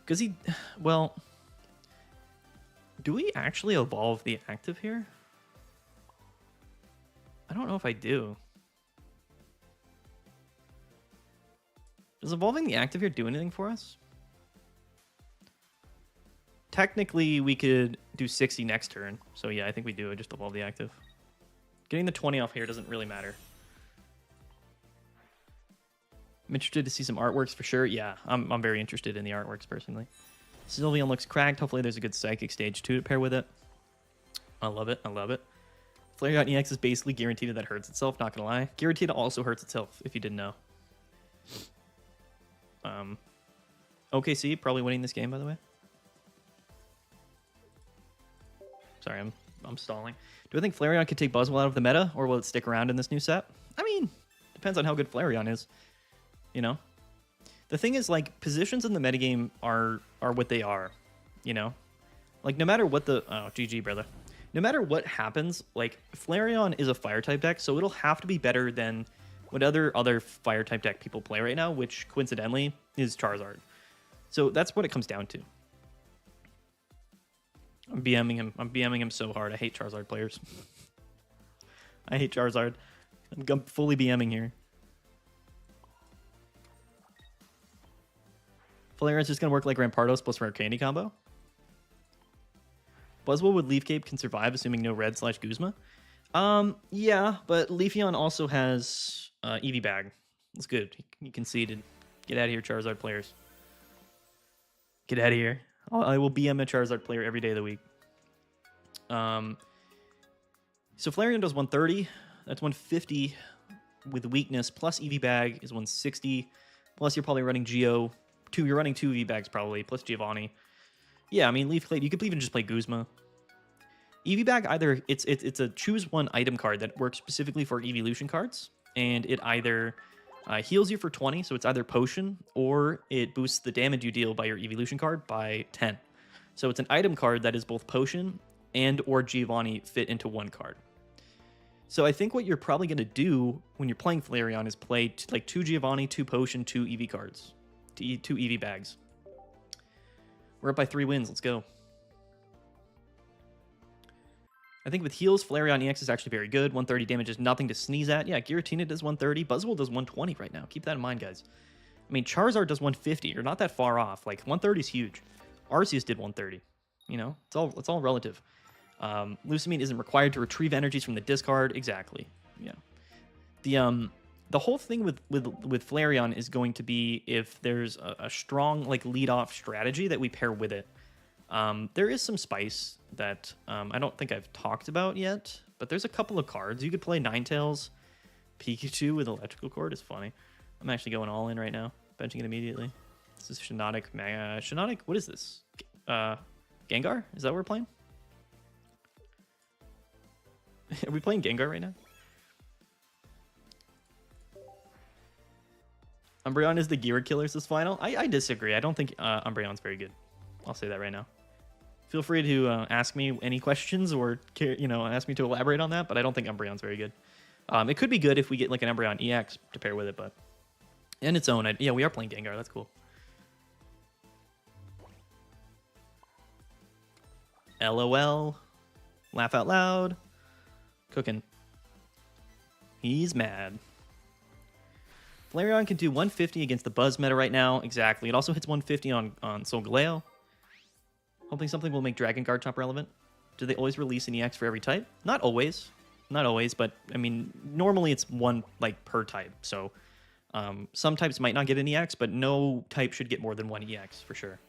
Because well... Do we actually evolve the active here? I don't know if I do. Does evolving the active here do anything for us? Technically, we could do 60 next turn. So yeah, I think we do. I just evolve the active. Getting the 20 off here doesn't really matter. I'm interested to see some artworks for sure. Yeah, I'm very interested in the artworks personally. Sylveon looks cracked. Hopefully there's a good Psychic Stage 2 to pair with it. I love it. I love it. Flareon EX is basically guaranteed that hurts itself, not gonna lie. Giratina also hurts itself, if you didn't know. OKC probably winning this game, by the way. Sorry, I'm stalling. Do I think Flareon could take Buzzwole out of the meta, or will it stick around in this new set? I mean, depends on how good Flareon is. You know? The thing is, like, positions in the metagame are what they are, you know? Like, no matter what the... Oh, GG, brother. No matter what happens, like, Flareon is a Fire-type deck, so it'll have to be better than what other Fire-type deck people play right now, which, coincidentally, is Charizard. So that's what it comes down to. I'm BMing him. I'm BMing him so hard. I hate Charizard players. I hate Charizard. I'm fully BMing here. Flareon's just going to work like Rampardos plus Rare Candy combo. Buzzwole with Leaf Cape can survive, assuming no Red/Guzma. Yeah, but Leafeon also has Eevee Bag. That's good. He conceded. Get out of here, Charizard players. Get out of here. I will BM a Charizard player every day of the week. So Flareon does 130. That's 150 with weakness, plus Eevee Bag is 160. Plus you're probably running Geo. You're running 2 Eevee Bags probably, plus Giovanni. Yeah, I mean, Leaf Clay, you could even just play Guzma. Eevee Bag, either it's a choose one item card that works specifically for evolution cards, and it either heals you for 20, so it's either Potion, or it boosts the damage you deal by your evolution card by 10. So it's an item card that is both Potion and or Giovanni fit into one card. So I think what you're probably going to do when you're playing Flareon is play like 2 Giovanni, 2 Potion, 2 Eevee cards. 2 Eevee Bags. We're up by 3 wins. Let's go. I think with heals, Flareon EX is actually very good. 130 damage is nothing to sneeze at. Yeah, Giratina does 130. Buzzwole does 120 right now. Keep that in mind, guys. I mean, Charizard does 150. You're not that far off. Like, 130 is huge. Arceus did 130. You know, it's all relative. Lucamine isn't required to retrieve energies from the discard. Exactly. Yeah. The whole thing with Flareon is going to be if there's a strong like lead-off strategy that we pair with it. There is some spice that I don't think I've talked about yet, but there's a couple of cards. You could play Ninetales Pikachu with Electrical Cord is funny. I'm actually going all in right now, benching it immediately. This is Shiinotic. Shiinotic, what is this? Gengar? Is that what we're playing? Are we playing Gengar right now? Umbreon is the Gear Killers this final? I disagree. I don't think Umbreon's very good. I'll say that right now. Feel free to ask me any questions or ask me to elaborate on that, but I don't think Umbreon's very good. It could be good if we get like an Umbreon EX to pair with it, but in its own, yeah, we are playing Gengar. That's cool. LOL. Laugh out loud. Cooking. He's mad. Flareon can do 150 against the Buzz meta right now. Exactly. It also hits 150 on Solgaleo. Hoping something will make Dragon Guard Chomp relevant. Do they always release an EX for every type? Not always. Not always, but I mean, normally it's one like per type. So some types might not get an EX, but no type should get more than one EX for sure.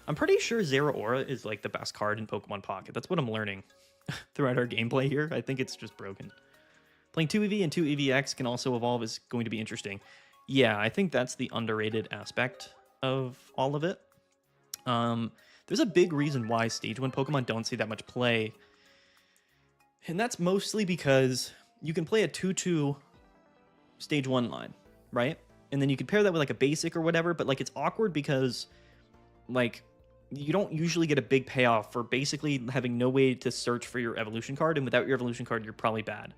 I'm pretty sure Zeraora is like the best card in Pokemon Pocket. That's what I'm learning throughout our gameplay here. I think it's just broken. Playing 2EV and 2EVX can also evolve is going to be interesting. Yeah, I think that's the underrated aspect of all of it. There's a big reason why Stage 1 Pokemon don't see that much play. And that's mostly because you can play a 2-2 Stage 1 line, right? And then you can pair that with like a basic or whatever, but like it's awkward because like you don't usually get a big payoff for basically having no way to search for your evolution card, and without your evolution card, you're probably bad.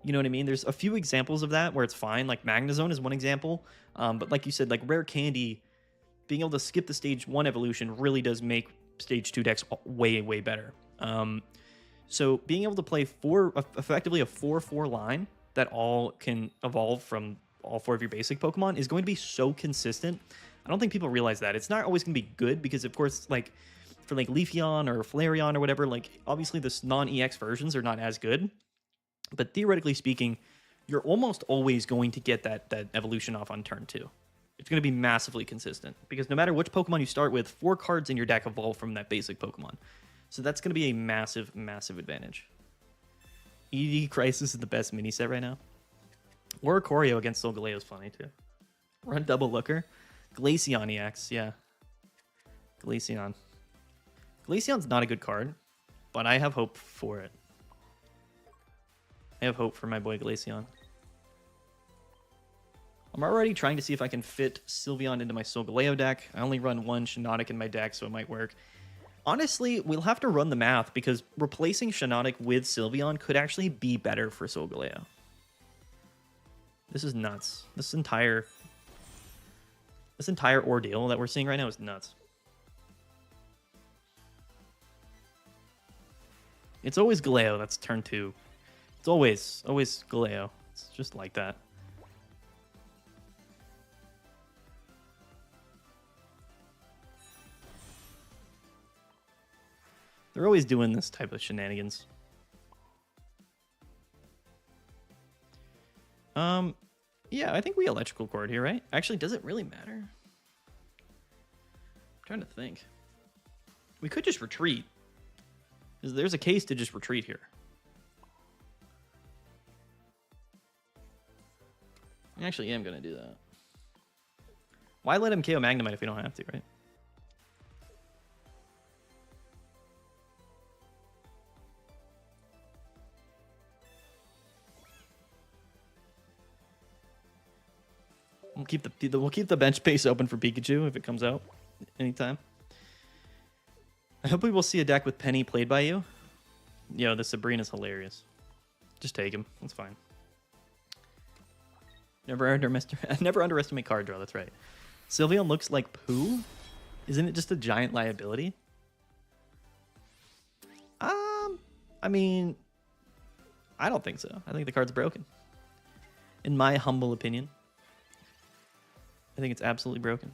You know what I mean? There's a few examples of that where it's fine. Like Magnezone is one example. But like you said, like Rare Candy, being able to skip the Stage 1 evolution really does make Stage 2 decks way, way better. So being able to play effectively a 4-4 line that all can evolve from all 4 of your basic Pokemon is going to be so consistent. I don't think people realize that. It's not always going to be good because, of course, like for like Leafeon or Flareon or whatever, like obviously the non-EX versions are not as good. But theoretically speaking, you're almost always going to get that evolution off on turn 2. It's going to be massively consistent because no matter which Pokemon you start with, 4 cards in your deck evolve from that basic Pokemon. So that's going to be a massive, massive advantage. ED Crisis is the best mini set right now. Or Choreo against Solgaleo is funny too. Run Double Looker. Glaceon EX, yeah. Glaceon. Glaceon's not a good card, but I have hope for it. I have hope for my boy Glaceon. I'm already trying to see if I can fit Sylveon into my Solgaleo deck. I only run one Shiinotic in my deck, so it might work. Honestly, we'll have to run the math because replacing Shiinotic with Sylveon could actually be better for Solgaleo. This is nuts. This entire ordeal that we're seeing right now is nuts. It's always Galeo. That's turn 2. It's always Galeo. It's just like that. They're always doing this type of shenanigans. Yeah, I think we electrical cord here, right? Actually, does it really matter? I'm trying to think. We could just retreat. There's a case to just retreat here. I actually am going to do that. Why let him KO Magnemite if we don't have to, right? We'll keep the bench space open for Pikachu if it comes out anytime. I hope we will see a deck with Penny played by you. Yo, the Sabrina's hilarious. Just take him. That's fine. Never underestimate card draw. That's right. Sylveon looks like poo. Isn't it just a giant liability? I mean, I don't think so. I think the card's broken. In my humble opinion. I think it's absolutely broken.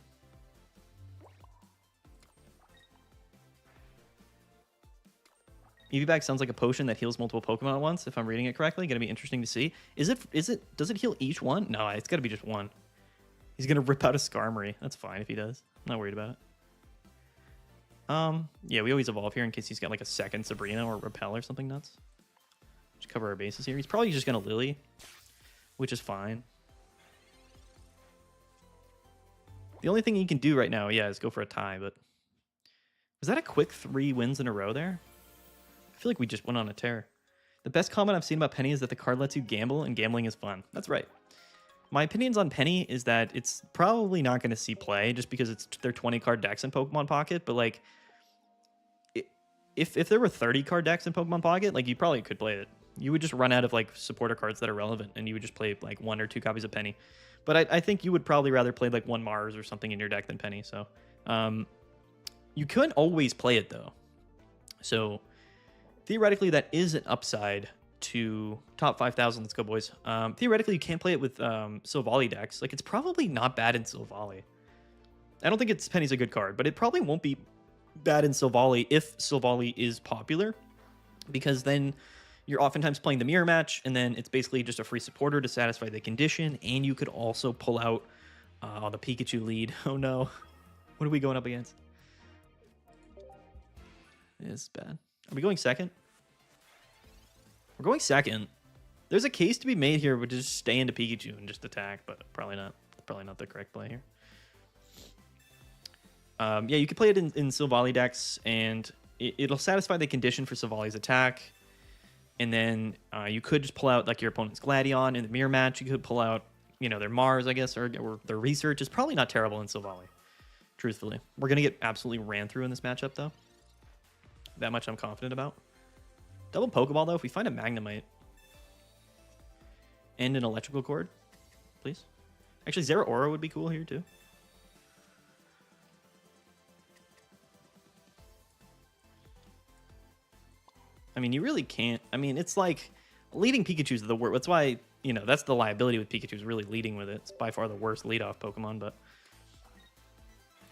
Eevee sounds like a potion that heals multiple Pokemon at once, if I'm reading it correctly. Gonna be interesting to see. Does it heal each one? No, it's gotta be just one. He's gonna rip out a Skarmory. That's fine if he does. I'm not worried about it. Yeah, we always evolve here in case he's got like a second Sabrina or Repel or something nuts. Just cover our bases here. He's probably just gonna Lily, which is fine. The only thing he can do right now, yeah, is go for a tie, but was that a quick 3 wins in a row there? I feel like we just went on a tear. The best comment I've seen about Penny is that the card lets you gamble, and gambling is fun. That's right. My opinions on Penny is that it's probably not going to see play just because it's their 20 card decks in Pokemon Pocket, but like if there were 30 card decks in Pokemon Pocket, like you probably could play it. You would just run out of like supporter cards that are relevant, and you would just play like 1 or 2 copies of Penny. But I think you would probably rather play like 1 Mars or something in your deck than Penny. So you couldn't always play it though. So theoretically, that is an upside to top 5,000. Let's go, boys. Theoretically, you can't play it with Silvally decks. Like, it's probably not bad in Silvally. I don't think Penny's a good card, but it probably won't be bad in Silvally if Silvally is popular, because then you're oftentimes playing the mirror match, and then it's basically just a free supporter to satisfy the condition, and you could also pull out the Pikachu lead. Oh no. What are we going up against? It's bad. Are we going second? We're going second. There's a case to be made here, but just stay into Pikachu and just attack, but probably not. Probably not the correct play here. Yeah, you can play it in Silvally decks, and it'll satisfy the condition for Silvally's attack. And then you could just pull out like your opponent's Gladion in the mirror match. You could pull out, you know, their Mars, I guess, or their Research is probably not terrible in Silvally. Truthfully, we're gonna get absolutely ran through in this matchup, though. That much I'm confident about. Double Pokeball, though, if we find a Magnemite and an Electrical Cord, please. Actually, Zeraora would be cool here, too. I mean, you really can't. I mean, it's like leading Pikachu's the worst. That's why, you know, that's the liability with Pikachu's really leading with it. It's by far the worst leadoff Pokemon, but,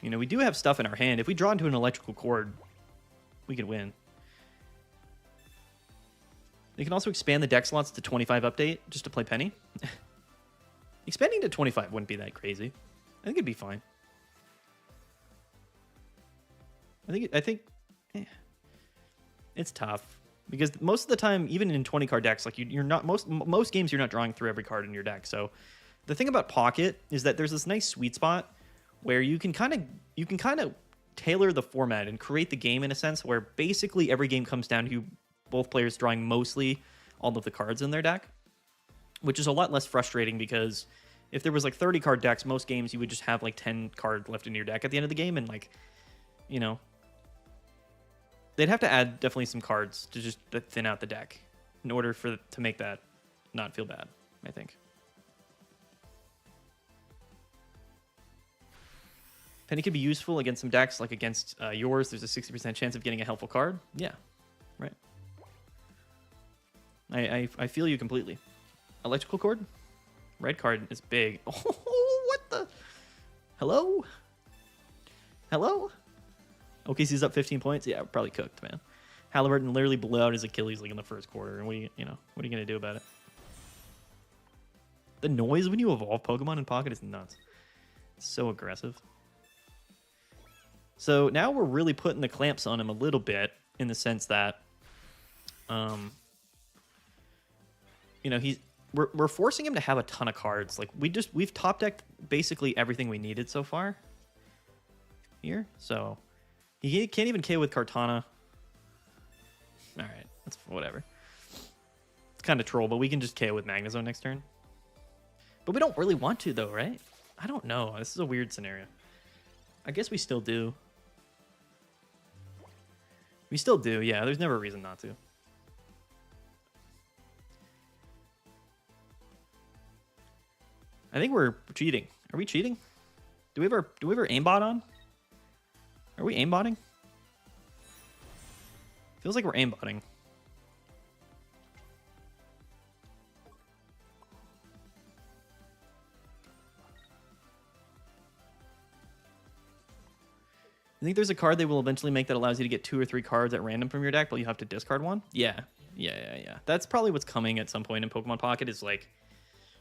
you know, we do have stuff in our hand. If we draw into an Electrical Cord, we could win. They can also expand the deck slots to 25 update just to play Penny. Expanding to 25 wouldn't be that crazy. I think it'd be fine. I think it's tough because most of the time, even in 20 card decks, like you're not most games you're not drawing through every card in your deck. So the thing about Pocket is that there's this nice sweet spot where you can kind of tailor the format and create the game in a sense where basically every game comes down to both players drawing mostly all of the cards in their deck, which is a lot less frustrating because if there was like 30 card decks, most games you would just have like 10 cards left in your deck at the end of the game, and like, you know, they'd have to add definitely some cards to just thin out the deck in order to make that not feel bad, I think. Penny could be useful against some decks, like against yours. There's a 60% chance of getting a helpful card. Yeah, right. I feel you completely. Electrical Cord? Red card is big. Oh, what the? Hello? Hello? OKC's up 15 points? Yeah, we're probably cooked, man. Halliburton literally blew out his Achilles like in the first quarter. And what are you going to do about it? The noise when you evolve Pokemon in Pocket is nuts. It's so aggressive. So now we're really putting the clamps on him a little bit in the sense that, you know, we're forcing him to have a ton of cards. Like we've top decked basically everything we needed so far here. So he can't even KO with Kartana. All right, that's whatever. It's kind of troll, but we can just KO with Magnezone next turn. But we don't really want to though, right? I don't know. This is a weird scenario. I guess we still do. We still do, yeah. There's never a reason not to. I think we're cheating. Are we cheating? Do we ever aimbot on? Are we aimbotting? Feels like we're aimbotting. I think there's a card they will eventually make that allows you to get 2 or 3 cards at random from your deck, but you have to discard one. Yeah. That's probably what's coming at some point in Pokemon Pocket is like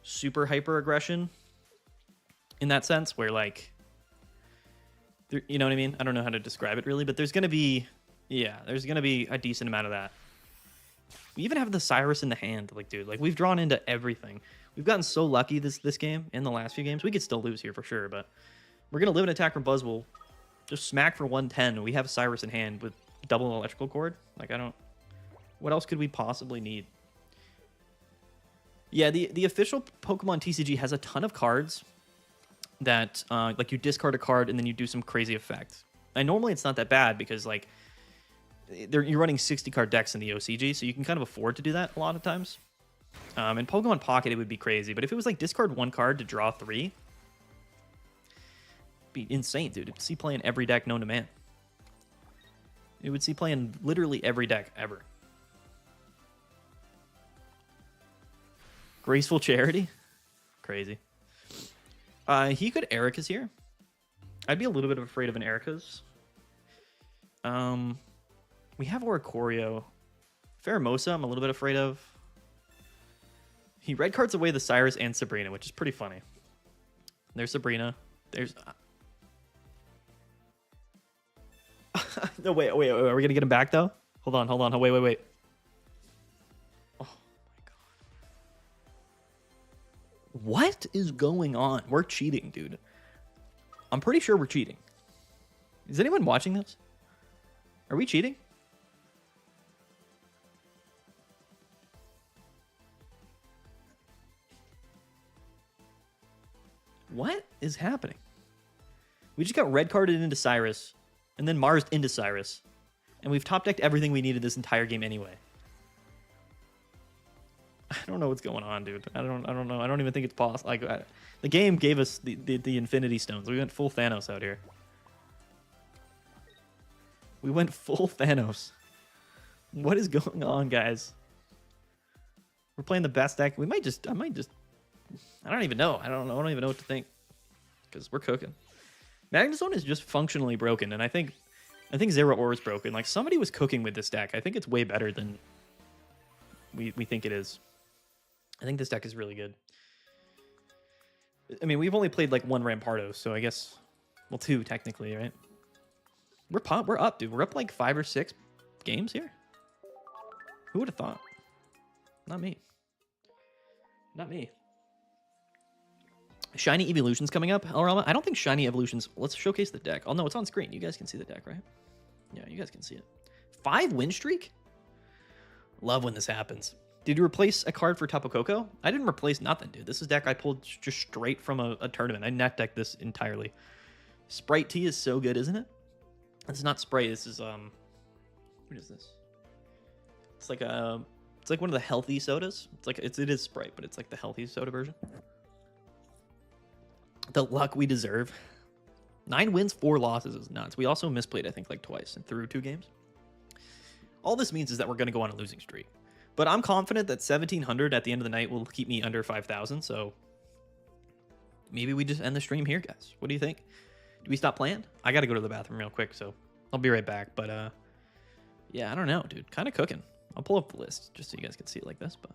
super hyper aggression in that sense where like You know what I mean? I don't know how to describe it really, but there's gonna be, yeah, there's gonna be a decent amount of that. We even have the Cyrus in the hand, like dude, like we've drawn into everything. We've gotten so lucky this game in the last few games. We could still lose here for sure, but we're gonna live an attack from Buzzwole, just smack for 110. We have Cyrus in hand with double electrical cord. Like I don't. What else could we possibly need? Yeah, the official Pokemon TCG has a ton of cards that like you discard a card and then you do some crazy effect. And normally it's not that bad because like you're running 60 card decks in the OCG, so you can kind of afford to do that a lot of times. In Pokemon Pocket, it would be crazy, but if it was like discard 1 card to draw 3, it'd be insane, dude. It'd see playing every deck known to man. It would see playing literally every deck ever. Graceful Charity? Crazy. He could Erica's here. I'd be a little bit afraid of an Erica's. We have Oricorio. Pheromosa, I'm a little bit afraid of. He red cards away the Cyrus and Sabrina, which is pretty funny. There's Sabrina. There's... No, wait. Are we going to get him back, though? Hold on. Wait. Oh, my God. What is going on? We're cheating, dude. I'm pretty sure we're cheating. Is anyone watching this? Are we cheating? What is happening? We just got red carded into Cyrus, and then Mars into Cyrus, and we've top decked everything we needed this entire game anyway. I don't know what's going on, dude. I don't know. I don't even think it's possible. Like the game gave us the Infinity Stones. We went full Thanos out here. We went full Thanos. What is going on, guys? We're playing the best deck. I might just. I don't even know. I don't even know what to think. Because we're cooking. Magnezone is just functionally broken, and I think Zero Ore is broken. Like somebody was cooking with this deck. I think it's way better than we think it is. I think this deck is really good. I mean, we've only played like 1 Rampardos, so I guess, well, 2 technically, right? We're up, dude. We're up like 5 or 6 games here. Who would have thought? Not me. Not me. Shiny Evolutions coming up, Alrama. I don't think Shiny Evolutions... Let's showcase the deck. Oh, no, it's on screen. You guys can see the deck, right? Yeah, you guys can see it. 5 win streak? Love when this happens. Did you replace a card for Tapu Koko? I didn't replace nothing, dude. This is deck I pulled just straight from a tournament. I net decked this entirely. Sprite Tea is so good, isn't it? It's not Sprite. This is... What is this? It's like a... It's like one of the healthy sodas. It's like... It is Sprite, but it's like the healthy soda version. The luck we deserve. 9 wins, 4 losses is nuts. We also misplayed, I think, like twice and through 2 games. All this means is that we're going to go on a losing streak. But I'm confident that 1,700 at the end of the night will keep me under 5,000. So maybe we just end the stream here, guys. What do you think? Do we stop playing? I got to go to the bathroom real quick, so I'll be right back. But yeah, I don't know, dude. Kind of cooking. I'll pull up the list just so you guys can see it like this. But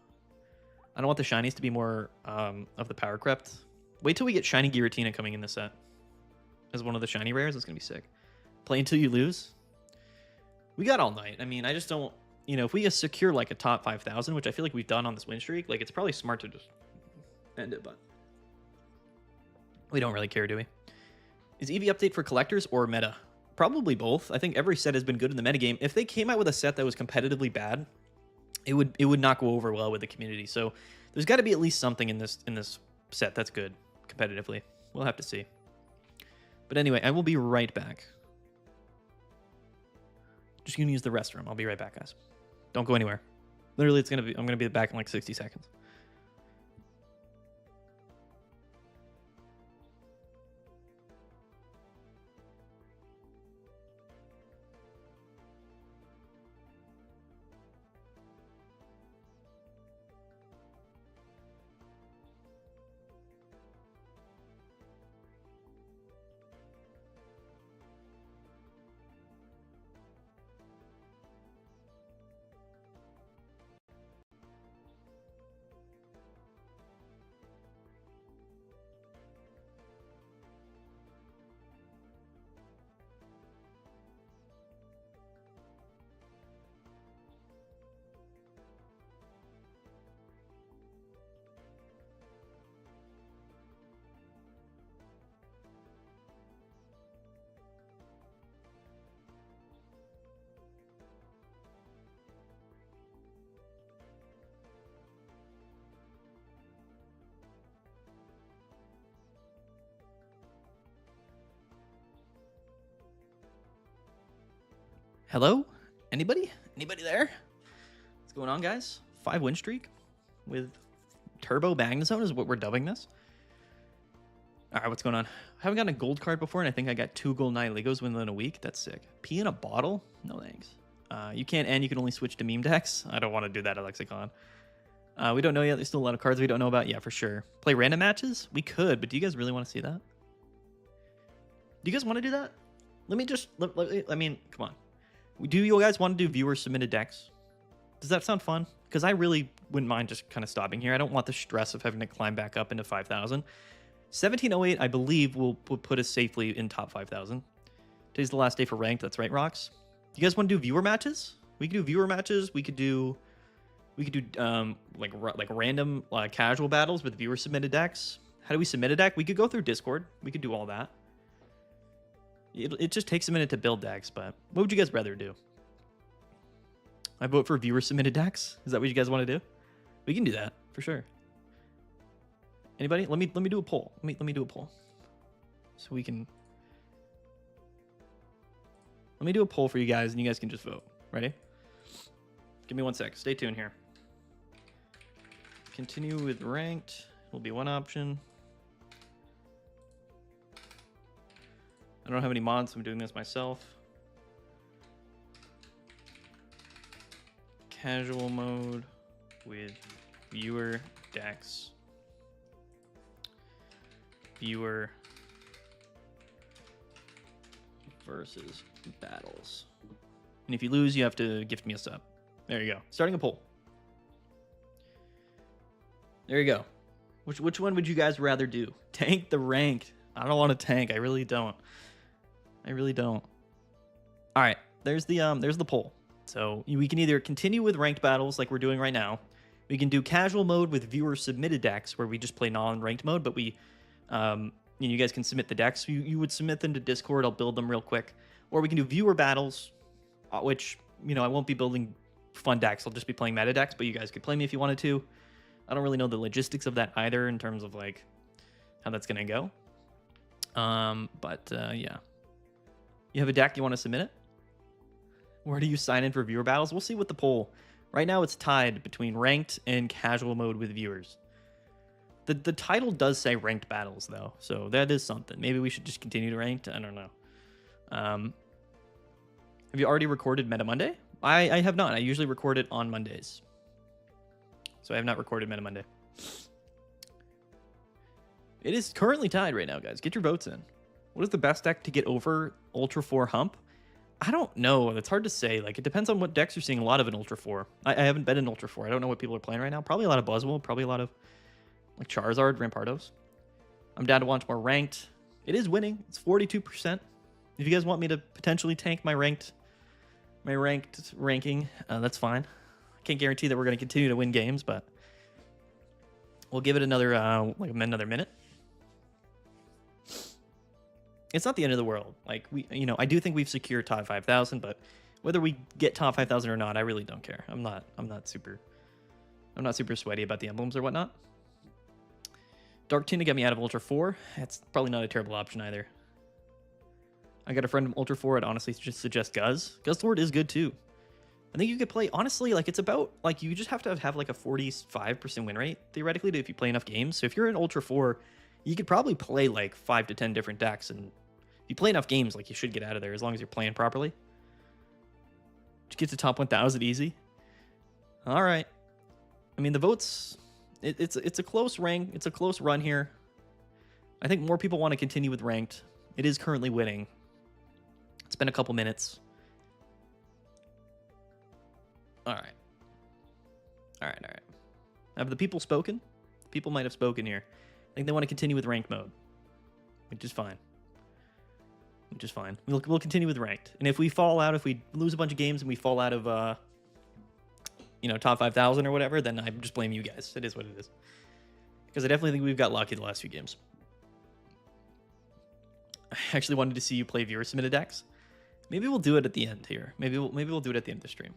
I don't want the shinies to be more of the power crept. Wait till we get Shiny Giratina coming in this set as one of the shiny rares. It's going to be sick. Play until you lose. We got all night. I mean, I just don't... You know, if we secure like a top 5,000, which I feel like we've done on this win streak, like it's probably smart to just end it, but we don't really care, do we? Is Eevee update for collectors or meta? Probably both. I think every set has been good in the metagame. If they came out with a set that was competitively bad, it would not go over well with the community. So there's got to be at least something in this set that's good competitively. We'll have to see. But anyway, I will be right back. Just gonna use the restroom. I'll be right back, guys. Don't go anywhere. Literally, I'm gonna be back in like 60 seconds. Hello? Anybody? Anybody there? What's going on, guys? 5 win streak with Turbo Magnezone is what we're dubbing this. All right, what's going on? I haven't gotten a gold card before, and I think I got 2 gold 9 Legos within a week. That's sick. Pee in a bottle? No thanks. You can't, and you can only switch to meme decks. I don't want to do that at Lexicon. We don't know yet. There's still a lot of cards we don't know about. Yeah, for sure. Play random matches? We could, but do you guys really want to see that? Do you guys want to do that? Let me just, I mean, come on. Do you guys want to do viewer submitted decks? Does that sound fun? Because I really wouldn't mind just kind of stopping here. I don't want the stress of having to climb back up into 5,000. 1708, I believe, will put us safely in top 5,000. Today's the last day for ranked. That's right, Rocks. You guys want to do viewer matches? We could do viewer matches. We could do like random casual battles with viewer submitted decks. How do we submit a deck? We could go through Discord. We could do all that. It just takes a minute to build decks, but what would you guys rather do? I vote for viewer submitted decks. Is that what you guys want to do? We can do that for sure. Anybody? Let me do a poll. Let me do a poll. So we can. Let me do a poll for you guys, and you guys can just vote. Ready? Give me 1 sec. Stay tuned here. Continue with ranked will be one option. I don't have any mods, so I'm doing this myself. Casual mode with viewer decks. Viewer versus battles. And if you lose, you have to gift me a sub. There you go. Starting a poll. There you go. Which one would you guys rather do? Tank the ranked. I don't want to tank. I really don't. I really don't. All right. There's the poll. So we can either continue with ranked battles like we're doing right now. We can do casual mode with viewer submitted decks where we just play non-ranked mode, but we you guys can submit the decks. You would submit them to Discord. I'll build them real quick. Or we can do viewer battles, which, I won't be building fun decks. I'll just be playing meta decks, but you guys could play me if you wanted to. I don't really know the logistics of that either in terms of like how that's going to go. Yeah. You have a deck, you want to submit it? Where do you sign in for viewer battles? We'll see with the poll. Right now it's tied between ranked and casual mode with viewers. The title does say ranked battles though, so that is something. Maybe we should just continue to ranked. I don't know. Have you already recorded Meta Monday? I have not. I usually record it on Mondays. So I have not recorded Meta Monday. It is currently tied right now, guys. Get your votes in. What is the best deck to get over Ultra 4 hump? I don't know. It's hard to say. Like, it depends on what decks you're seeing a lot of in Ultra 4. I haven't been in Ultra 4. I don't know what people are playing right now. Probably a lot of Buzzwole. Probably a lot of, like, Charizard, Rampardos. I'm down to watch more ranked. It is winning. It's 42%. If you guys want me to potentially tank my ranked ranking, that's fine. I can't guarantee that we're going to continue to win games, but we'll give it another minute. It's not the end of the world. Like, I do think we've secured top 5,000, but whether we get top 5,000 or not, I really don't care. I'm not super sweaty about the emblems or whatnot. Dark Tuna got me out of Ultra 4. That's probably not a terrible option either. I got a friend from Ultra 4. I'd honestly just suggest Guz. Guzzlord is good too. I think you could play, honestly, like, it's about, like, you just have to have like a 45% win rate, theoretically, if you play enough games. So if you're in Ultra 4, you could probably play like 5 to 10 different decks, and if you play enough games, like, you should get out of there as long as you're playing properly. Just get to top 1,000 easy. All right. I mean, the votes, it's a close rank. It's a close run here. I think more people want to continue with ranked. It is currently winning. It's been a couple minutes. All right. Have the people spoken? People might have spoken here. I think they want to continue with ranked mode, which is fine. We'll continue with ranked. And if we fall out, if we lose a bunch of games and we fall out of, top 5,000 or whatever, then I just blame you guys. It is what it is. Because I definitely think we've got lucky the last few games. I actually wanted to see you play viewer submitted decks. Maybe we'll do it at the end here. Maybe we'll do it at the end of the stream.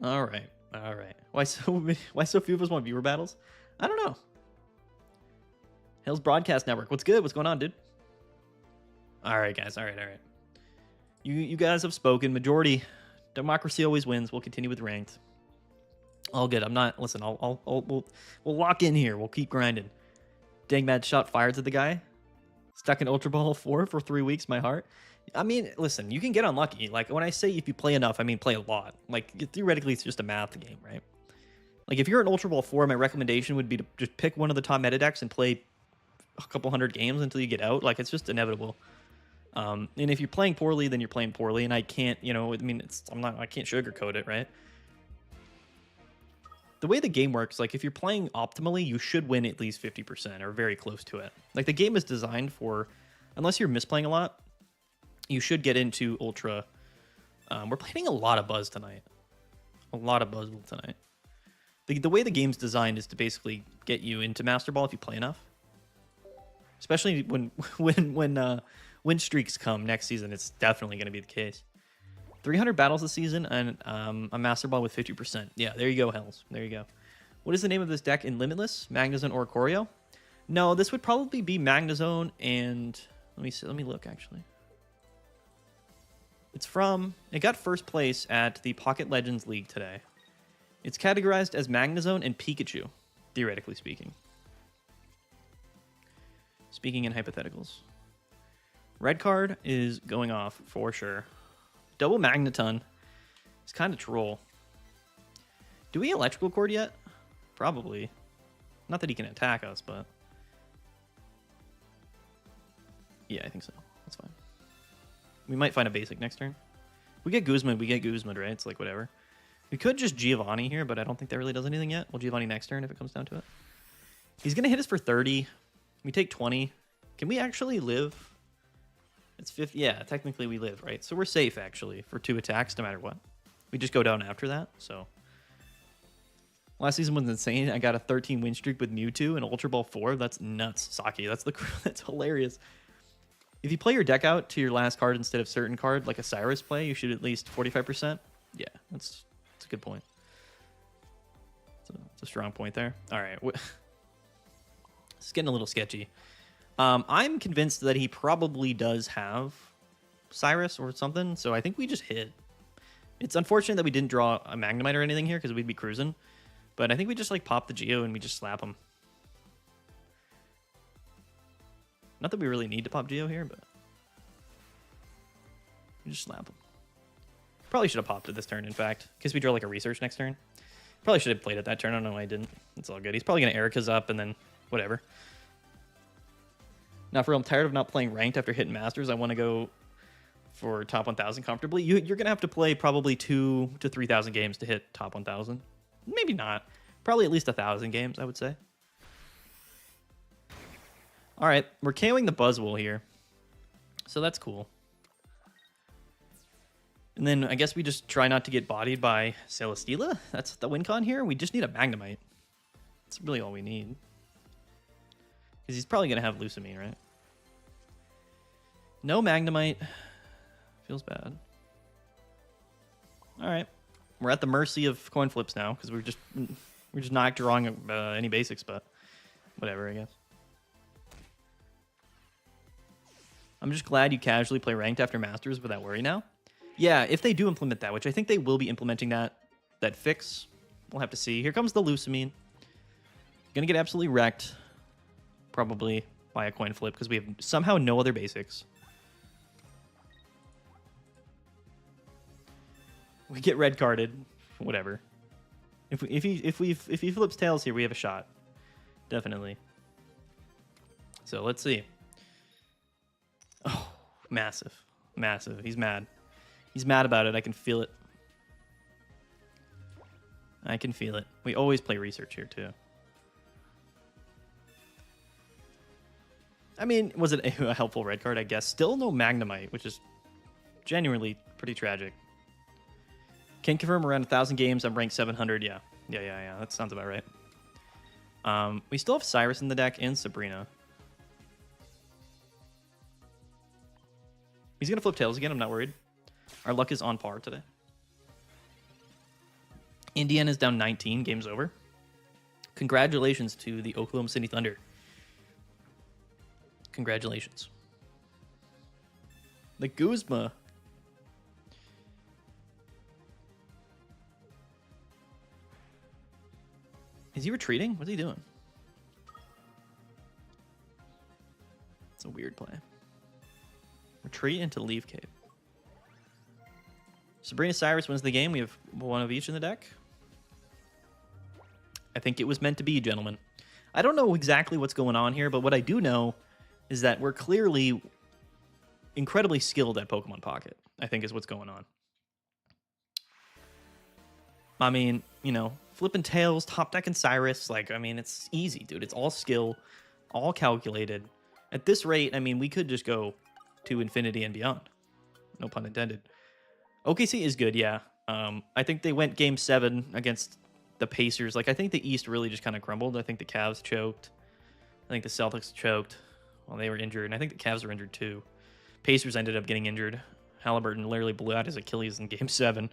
All right. Why so few of us want viewer battles? I don't know. Hills Broadcast Network. What's good? What's going on, dude? All right, guys. All right. You guys have spoken. Majority. Democracy always wins. We'll continue with ranked. All good. I'm not. Listen. We'll lock in here. We'll keep grinding. Dang mad shot fired to the guy. Stuck in Ultra Ball 4 for 3 weeks. My heart. I mean, listen. You can get unlucky. Like when I say if you play enough, I mean play a lot. Like theoretically, it's just a math game, right? Like if you're in Ultra Ball 4, my recommendation would be to just pick one of the top meta decks and play a couple hundred games until you get out. Like it's just inevitable. And if you're playing poorly, then you're playing poorly. And I can't, I mean, I can't sugarcoat it, right? The way the game works, like if you're playing optimally, you should win at least 50% or very close to it. Like the game is designed for, unless you're misplaying a lot, you should get into Ultra. We're playing a lot of Buzz tonight. A lot of Buzzwole tonight. The way the game's designed is to basically get you into Master Ball if you play enough. Especially when win streaks come next season, it's definitely going to be the case. 300 battles this season and a Master Ball with 50%. Yeah, there you go, Hells. There you go. What is the name of this deck in Limitless? Magnezone or Choreo? No, this would probably be Magnezone and... Let me look, actually. It got first place at the Pocket Legends League today. It's categorized as Magnezone and Pikachu, theoretically speaking. Speaking in hypotheticals. Red card is going off for sure. Double Magneton is kind of troll. Do we electrical cord yet? Probably. Not that he can attack us, but... Yeah, I think so. That's fine. We might find a basic next turn. We get Guzman, right? It's like whatever. We could just Giovanni here, but I don't think that really does anything yet. We'll Giovanni next turn if it comes down to it. He's going to hit us for 30. We take 20. Can we actually live? It's 50. Yeah, technically we live, right? So we're safe, actually, for 2 attacks no matter what. We just go down after that, so... Last season was insane. I got a 13 win streak with Mewtwo and Ultra Ball 4. That's nuts, Saki. That's hilarious. If you play your deck out to your last card instead of certain card, like a Cyrus play, you should at least 45%. Yeah, that's a good point. It's a strong point there. All right. It's getting a little sketchy. I'm convinced that he probably does have Cyrus or something, so I think we just hit. It's unfortunate that we didn't draw a Magnemite or anything here because we'd be cruising, but I think we just like pop the Geo and we just slap him. Not that we really need to pop Geo here, but we just slap him. Probably should have popped it this turn, in fact, in case we draw like a research next turn. Probably should have played it that turn. I don't know why I didn't. It's all good. He's probably going to Erica's up and then whatever. Now, for real, I'm tired of not playing ranked after hitting Masters. I want to go for top 1,000 comfortably. You're going to have to play probably 2,000 to 3,000 games to hit top 1,000. Maybe not. Probably at least 1,000 games, I would say. All right, we're KOing the Buzzwole here. So that's cool. And then I guess we just try not to get bodied by Celesteela. That's the win con here. We just need a Magnemite. That's really all we need. Because he's probably going to have Lusamine, right? No Magnemite. Feels bad. All right. We're at the mercy of coin flips now because we're just not drawing any basics, but whatever, I guess. I'm just glad you casually play ranked after Masters without worry now. Yeah, if they do implement that, which I think they will be implementing that fix. We'll have to see. Here comes the Lusamine. Gonna get absolutely wrecked. Probably by a coin flip because we have somehow no other basics. We get red carded. Whatever. If he flips tails here, we have a shot. Definitely. So let's see. Oh, massive. Massive. He's mad. He's mad about it. I can feel it. I can feel it. We always play research here, too. I mean, was it a helpful red card? I guess. Still no Magnemite, which is genuinely pretty tragic. Can confirm around 1,000 games. I'm ranked 700. Yeah. That sounds about right. We still have Cyrus in the deck and Sabrina. He's going to flip tails again. I'm not worried. Our luck is on par today. Indiana's down 19. Game's over. Congratulations to the Oklahoma City Thunder. Congratulations. The Guzma. Is he retreating? What's he doing? It's a weird play. Retreat into Leaf Cave. Sabrina Cyrus wins the game. We have one of each in the deck. I think it was meant to be, gentlemen. I don't know exactly what's going on here, but what I do know is that we're clearly incredibly skilled at Pokemon Pocket, I think is what's going on. I mean, you know, flipping tails, top deck and Cyrus, like, I mean, it's easy, dude. It's all skill, all calculated. At this rate, I mean, we could just go to infinity and beyond. No pun intended. OKC is good, yeah. I think they went game 7 against the Pacers. Like, I think the East really just kind of crumbled. I think the Cavs choked. I think the Celtics choked while they were injured. And I think the Cavs were injured too. Pacers ended up getting injured. Halliburton literally blew out his Achilles in game 7.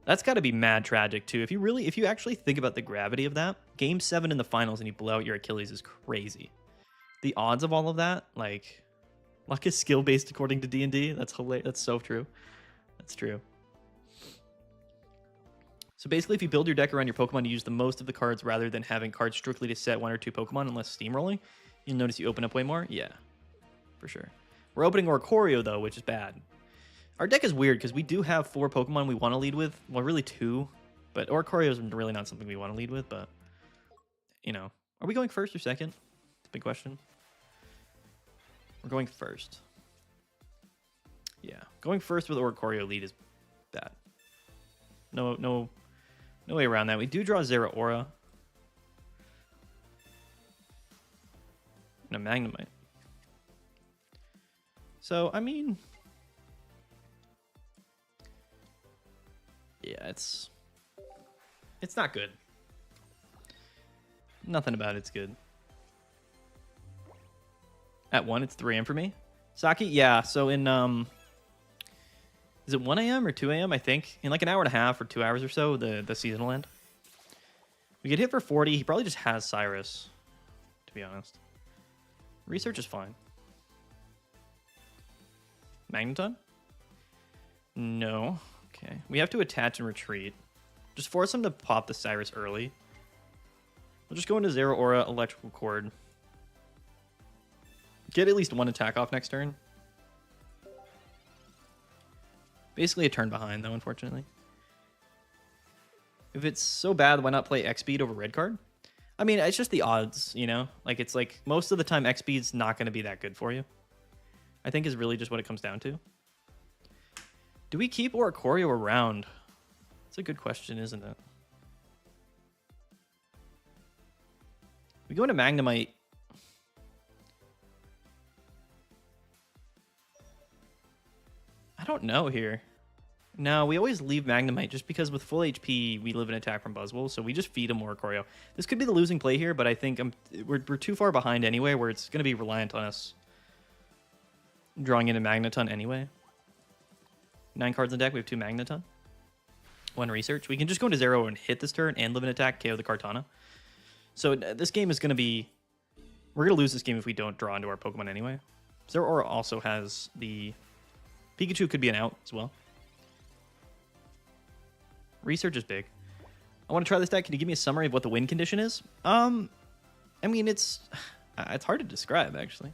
That's got to be mad tragic too. If you actually think about the gravity of that, game 7 in the finals and you blow out your Achilles is crazy. The odds of all of that, like, luck is skill based according to D&D. That's hilarious. That's so true. That's true. So basically, if you build your deck around your Pokemon to use the most of the cards rather than having cards strictly to set 1 or 2 Pokemon unless steamrolling, you'll notice you open up way more. Yeah, for sure. We're opening Oricorio, though, which is bad. Our deck is weird because we do have 4 Pokemon we want to lead with. Well, really 2. But Oricorio is really not something we want to lead with. But, you know. Are we going first or second? Big question. We're going first. Yeah. Going first with Oricorio lead is bad. No way around that. We do draw Zeraora. And a Magnemite. So, I mean... yeah, it's not good. Nothing about it's good. At 1, it's 3 a.m. for me. Saki, yeah, so in... is it 1 a.m. or 2 a.m., I think? In like an hour and a half or 2 hours or so, the season will end. We get hit for 40. He probably just has Cyrus, to be honest. Research is fine. Magneton? No. Okay. We have to attach and retreat. Just force him to pop the Cyrus early. We'll just go into Zeraora, Electrical Cord. Get at least 1 attack off next turn. Basically a turn behind, though, unfortunately. If it's so bad, why not play X-Speed over red card? I mean, it's just the odds, you know? Like, it's like, most of the time, X-Speed's not going to be that good for you. I think is really just what it comes down to. Do we keep Oricorio around? That's a good question, isn't it? We go into Magnemite. I don't know here. No, we always leave Magnemite just because with full HP, we live an attack from Buzzwole, so we just feed him Oricorio. This could be the losing play here, but I think we're too far behind anyway, where it's going to be reliant on us drawing into Magneton anyway. 9 cards in the deck, we have 2 Magneton. 1 research. We can just go into Zero and hit this turn and live an attack, KO the Kartana. So this game is going to be... we're going to lose this game if we don't draw into our Pokemon anyway. Zeraora also has the... Pikachu could be an out as well. Research is big. I want to try this deck. Can you give me a summary of what the win condition is? I mean, it's hard to describe, actually.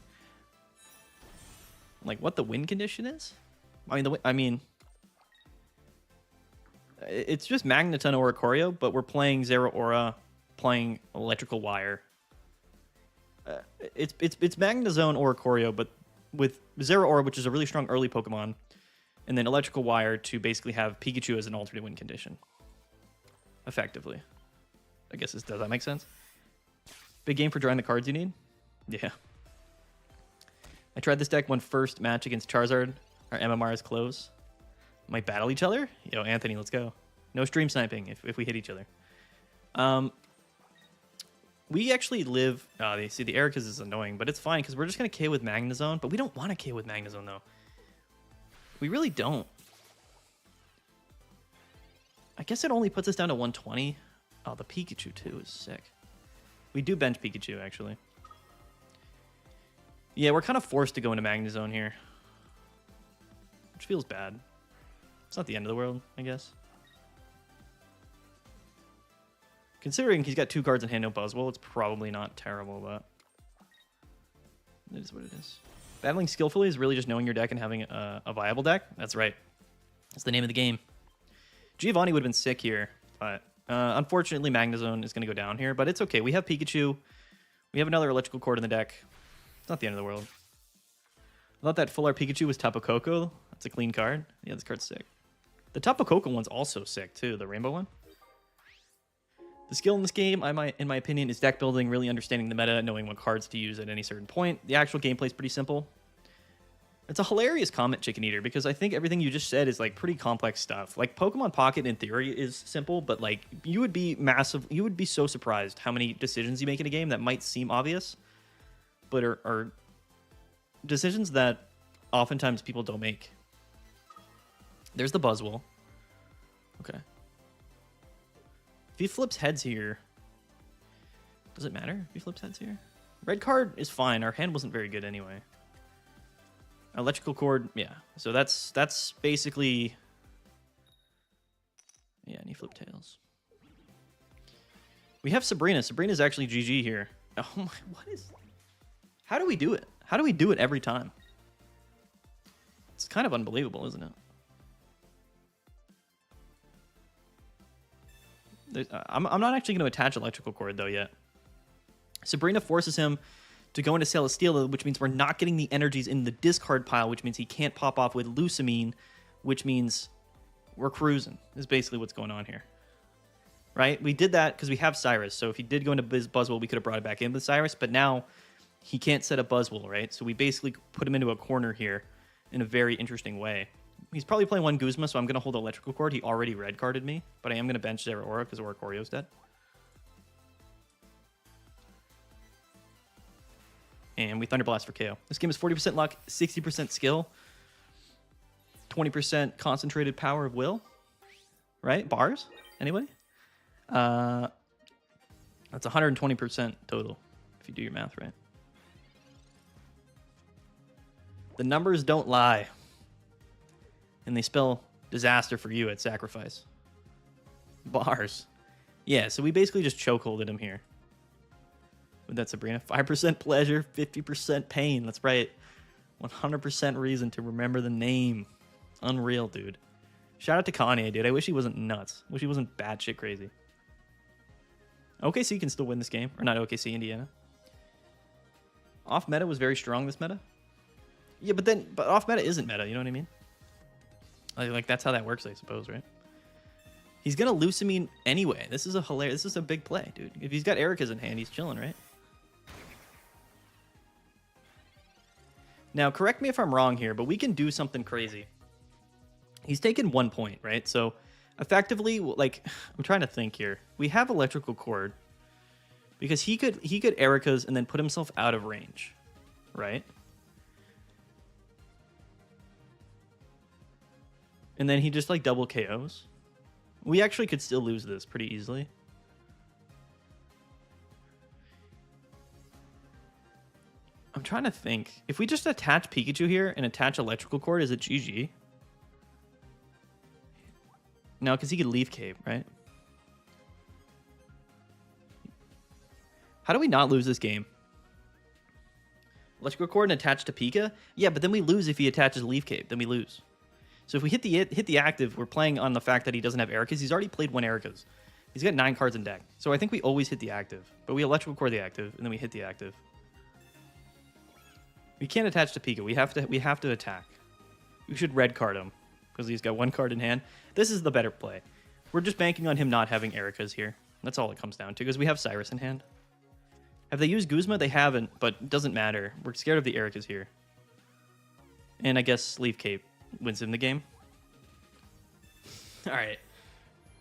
Like, what the win condition is? I mean, it's just Magneton or Oricorio, but we're playing Zeraora, playing Electrical Wire. It's Magnezone or Oricorio, but with Zeraora, which is a really strong early Pokemon, and then Electrical Wire to basically have Pikachu as an alternate win condition. Effectively. I guess does that make sense? Big game for drawing the cards you need? Yeah. I tried this deck one first match against Charizard. Our MMR is close. Might battle each other? Yo, Anthony, let's go. No stream sniping if we hit each other. We actually live... they see the Ericas is annoying, but it's fine because we're just going to KO with Magnezone, but we don't want to KO with Magnezone, though. We really don't. I guess it only puts us down to 120. Oh, the Pikachu, too, is sick. We do bench Pikachu, actually. Yeah, we're kind of forced to go into Magnezone here, which feels bad. It's not the end of the world, I guess. Considering he's got 2 cards in hand, no Buzzwole, it's probably not terrible, but it is what it is. Battling skillfully is really just knowing your deck and having a viable deck. That's right. That's the name of the game. Giovanni would have been sick here, but unfortunately Magnezone is going to go down here, but it's okay. We have Pikachu. We have another electrical cord in the deck. It's not the end of the world. I thought that full art Pikachu was Tapu Koko. That's a clean card. Yeah, this card's sick. The Tapu Koko one's also sick, too, the rainbow one. The skill in this game, in my opinion, is deck building, really understanding the meta, knowing what cards to use at any certain point. The actual gameplay is pretty simple. It's a hilarious comment, Chicken Eater, because I think everything you just said is like pretty complex stuff. Like Pokemon Pocket in theory is simple, but like you would be so surprised how many decisions you make in a game that might seem obvious, but are decisions that oftentimes people don't make. There's the Buzzwole. Okay. If he flips heads here, does it matter if he flips heads here? Red card is fine. Our hand wasn't very good anyway. Electrical cord, yeah. So that's basically, yeah. And he flipped tails. We have Sabrina. Sabrina's actually GG here. Oh my, what is? How do we do it? How do we do it every time? It's kind of unbelievable, isn't it? I'm not actually going to attach electrical cord though yet. Sabrina forces him to go into Celesteela, which means we're not getting the energies in the discard pile, which means he can't pop off with Lusamine, which means we're cruising, is basically what's going on here. Right? We did that because we have Cyrus, so if he did go into Buzzwole, we could have brought it back in with Cyrus, but now he can't set up Buzzwole, right? So we basically put him into a corner here in a very interesting way. He's probably playing one Guzma, so I'm going to hold electrical cord. He already red carded me, but I am going to bench Zeraora because Oricorio's dead. And we Thunder Blast for KO. This game is 40% luck, 60% skill, 20% concentrated power of will. Right? Bars? Anybody? That's 120% total, if you do your math right. The numbers don't lie. And they spell disaster for you at sacrifice. Bars. Yeah, so we basically just chokeholded him here. With that Sabrina. 5% pleasure, 50% pain. That's right. 100% reason to remember the name. Unreal, dude. Shout out to Kanye, dude. I wish he wasn't nuts. Wish he wasn't batshit crazy. OKC can still win this game. Or not OKC, Indiana. Off meta was very strong this meta. Yeah, but off meta isn't meta, you know what I mean? Like that's how that works, I suppose, right? He's gonna Lusamine anyway. This is a big play, dude. If he's got Erica's in hand, he's chilling, right? Now, correct me if I'm wrong here, but we can do something crazy. He's taken 1 point, right? So, effectively, like, I'm trying to think here. We have electrical cord because he could Erica's and then put himself out of range, right? And then he just like double KOs. We actually could still lose this pretty easily. I'm trying to think. If we just attach Pikachu here and attach electrical cord, is it GG? No, because he could leave Cape, right? How do we not lose this game? Electrical cord and attach to Pika? Yeah, but then we lose if he attaches Leaf Cape. Then we lose. So if we hit the active, we're playing on the fact that he doesn't have Ericas. He's already played 1 Ericas. He's got 9 cards in deck. So I think we always hit the active. But we electrical core the active, and then we hit the active. We can't attach to Pika. We have to attack. We should red card him because he's got 1 card in hand. This is the better play. We're just banking on him not having Ericas here. That's all it comes down to because we have Cyrus in hand. Have they used Guzma? They haven't, but it doesn't matter. We're scared of the Ericas here. And I guess Leaf Cape wins him the game. All right.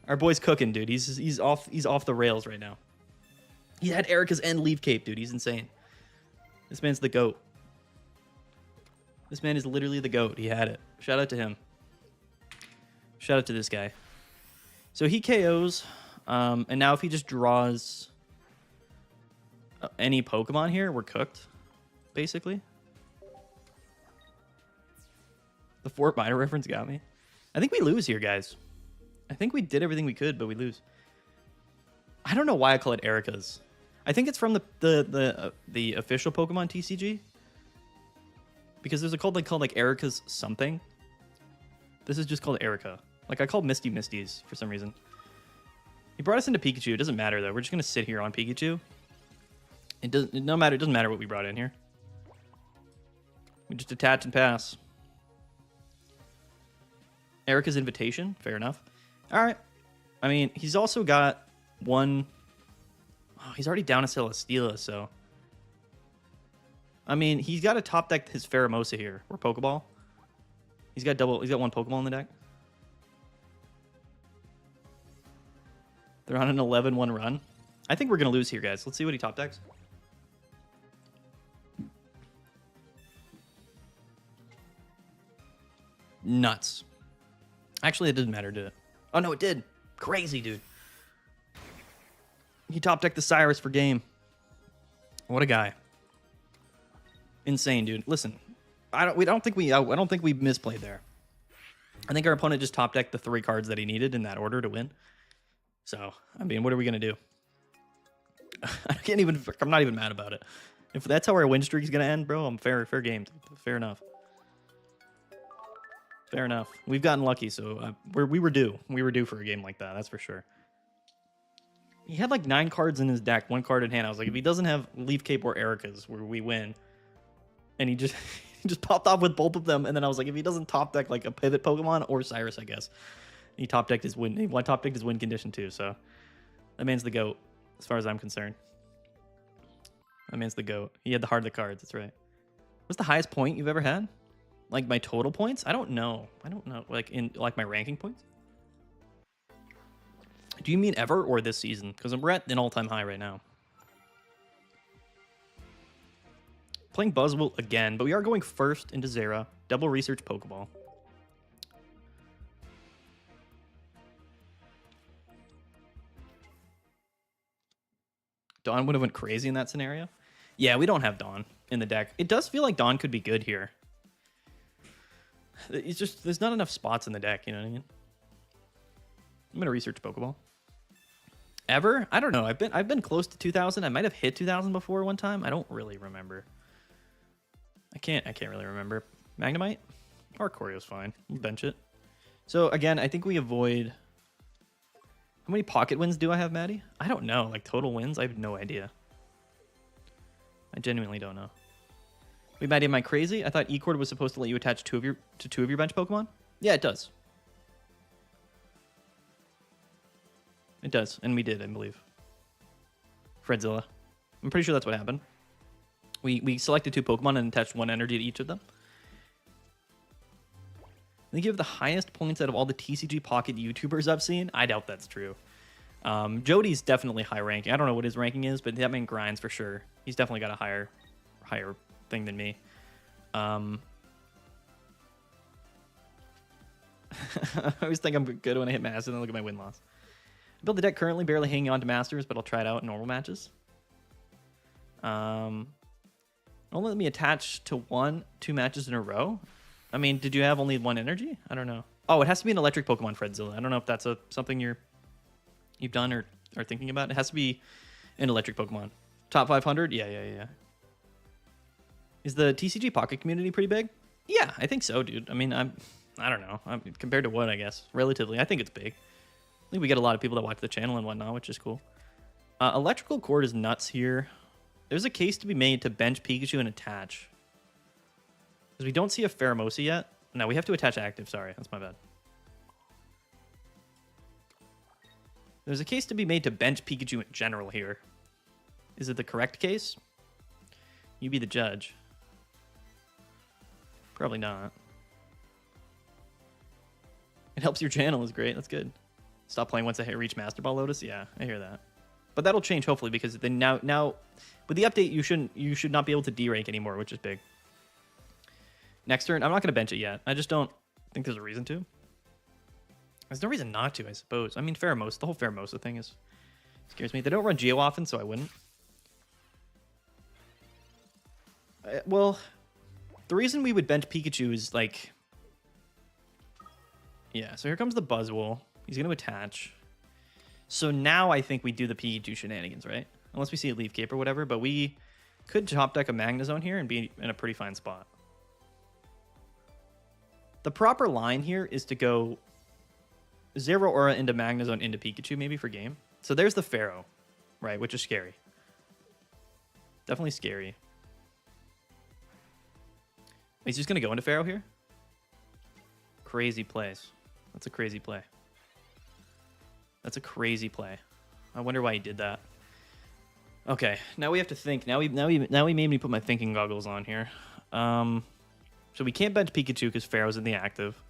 Our boy's cooking, dude. He's off the rails right now. He had Erica's and Leaf Cape, dude. He's insane. This man's the GOAT. This man is literally the GOAT. He had it. Shout out to him. Shout out to this guy. So he KOs, and now if he just draws any Pokemon here, we're cooked, basically. The Fort Minor reference got me. I think we lose here, guys. I think we did everything we could, but we lose. I don't know why I call it Erica's. I think it's from the official Pokemon TCG. Because there's a called like Erica's something. This is just called Erica. Like I called Misty Misties for some reason. He brought us into Pikachu. It doesn't matter though. We're just gonna sit here on Pikachu. It doesn't matter what we brought in here. We just attach and pass. Erica's invitation, fair enough. All right. I mean, he's also got one. Oh, he's already down a Celesteela, so. I mean, he's got to top deck his Pheromosa here, or Pokeball. He's got one Pokeball in the deck. They're on an 11-1 run. I think we're gonna lose here, guys. Let's see what he top decks. Nuts. Actually, it didn't matter, did it? Oh, no, it did. Crazy, dude. He top decked the Cyrus for game. What a guy. Insane, dude. Listen, I don't think we misplayed there. I think our opponent just top decked the 3 cards that he needed in that order to win. So, I mean, what are we gonna do? I'm not even mad about it. If that's how our win streak is gonna end, bro, I'm fair game. Fair enough. Fair enough. We've gotten lucky, so we were due. We were due for a game like that, that's for sure. He had like 9 cards in his deck, 1 card in hand. I was like, if he doesn't have Leaf Cape or Erica's, where we win, and he just he just popped off with both of them, and then I was like, if he doesn't top deck like a pivot Pokemon or Cyrus, I guess. He top decked his win. He top decked his win condition too, so that man's the GOAT, as far as I'm concerned. That man's the GOAT. He had the heart of the cards, that's right. What's the highest point you've ever had? Like my total points? I don't know. Like in like my ranking points? Do you mean ever or this season? Because we're at an all-time high right now. Playing Buzzwole again, but we are going first into Zera. Double research Pokeball. Dawn would have went crazy in that scenario. Yeah, we don't have Dawn in the deck. It does feel like Dawn could be good here. It's just, there's not enough spots in the deck, you know what I mean? I'm going to research Pokeball. Ever? I don't know. I've been close to 2,000. I might have hit 2,000 before one time. I don't really remember. I can't really remember. Magnemite? Or Corio's fine. We'll bench it. So again, I think we avoid... How many pocket wins do I have, Maddie? I don't know. Like total wins? I have no idea. I genuinely don't know. Wait, Maddie, am I crazy? I thought E-Cord was supposed to let you attach two of your bench Pokemon? Yeah, it does. It does, and we did, I believe. Fredzilla. I'm pretty sure that's what happened. We selected 2 Pokemon and attached 1 energy to each of them. I think you have the highest points out of all the TCG Pocket YouTubers I've seen. I doubt that's true. Jody's definitely high ranking. I don't know what his ranking is, but that man grinds for sure. He's definitely got a higher thing than me. I always think I'm good when I hit Masters, and then look at my win-loss. I build the deck currently, barely hanging on to Masters, but I'll try it out in normal matches. Don't let me attach to 2 matches in a row. I mean, did you have only 1 energy? I don't know. Oh, it has to be an electric Pokemon, Fredzilla. I don't know if that's something you've done or are thinking about. It has to be an electric Pokemon. Top 500? Yeah. Is the TCG Pocket community pretty big? Yeah, I think so, dude. I mean, I don't know. Compared to what, I guess? Relatively, I think it's big. I think we get a lot of people that watch the channel and whatnot, which is cool. Electrical Cord is nuts here. There's a case to be made to bench Pikachu and attach. Because we don't see a Pheromosa yet. No, we have to attach active. Sorry, that's my bad. There's a case to be made to bench Pikachu in general here. Is it the correct case? You be the judge. Probably not. It helps your channel is great. That's good. Stop playing once I reach Master Ball Lotus. Yeah, I hear that. But that'll change hopefully because then now with the update you should not be able to D-rank anymore, which is big. Next turn, I'm not going to bench it yet. I just don't think there's a reason to. There's no reason not to, I suppose. I mean, Pheromosa, the whole Pheromosa thing scares me. They don't run Geo often, so I wouldn't. Well, the reason we would bench Pikachu is like Yeah, so here comes the Buzzwole. He's going to attach. So now I think we do the Pikachu shenanigans, right? Unless we see a Leaf Cape or whatever, but we could top deck a Magnezone here and be in a pretty fine spot. The proper line here is to go Zeraora into Magnezone into Pikachu maybe for game. So there's the Pharaoh, right, which is scary. Definitely scary. He's just going to go into Pharaoh here? Crazy plays. That's a crazy play. That's a crazy play. I wonder why he did that. Okay, now we have to think. Now he made me put my thinking goggles on here. So we can't bench Pikachu because Pharaoh's in the active.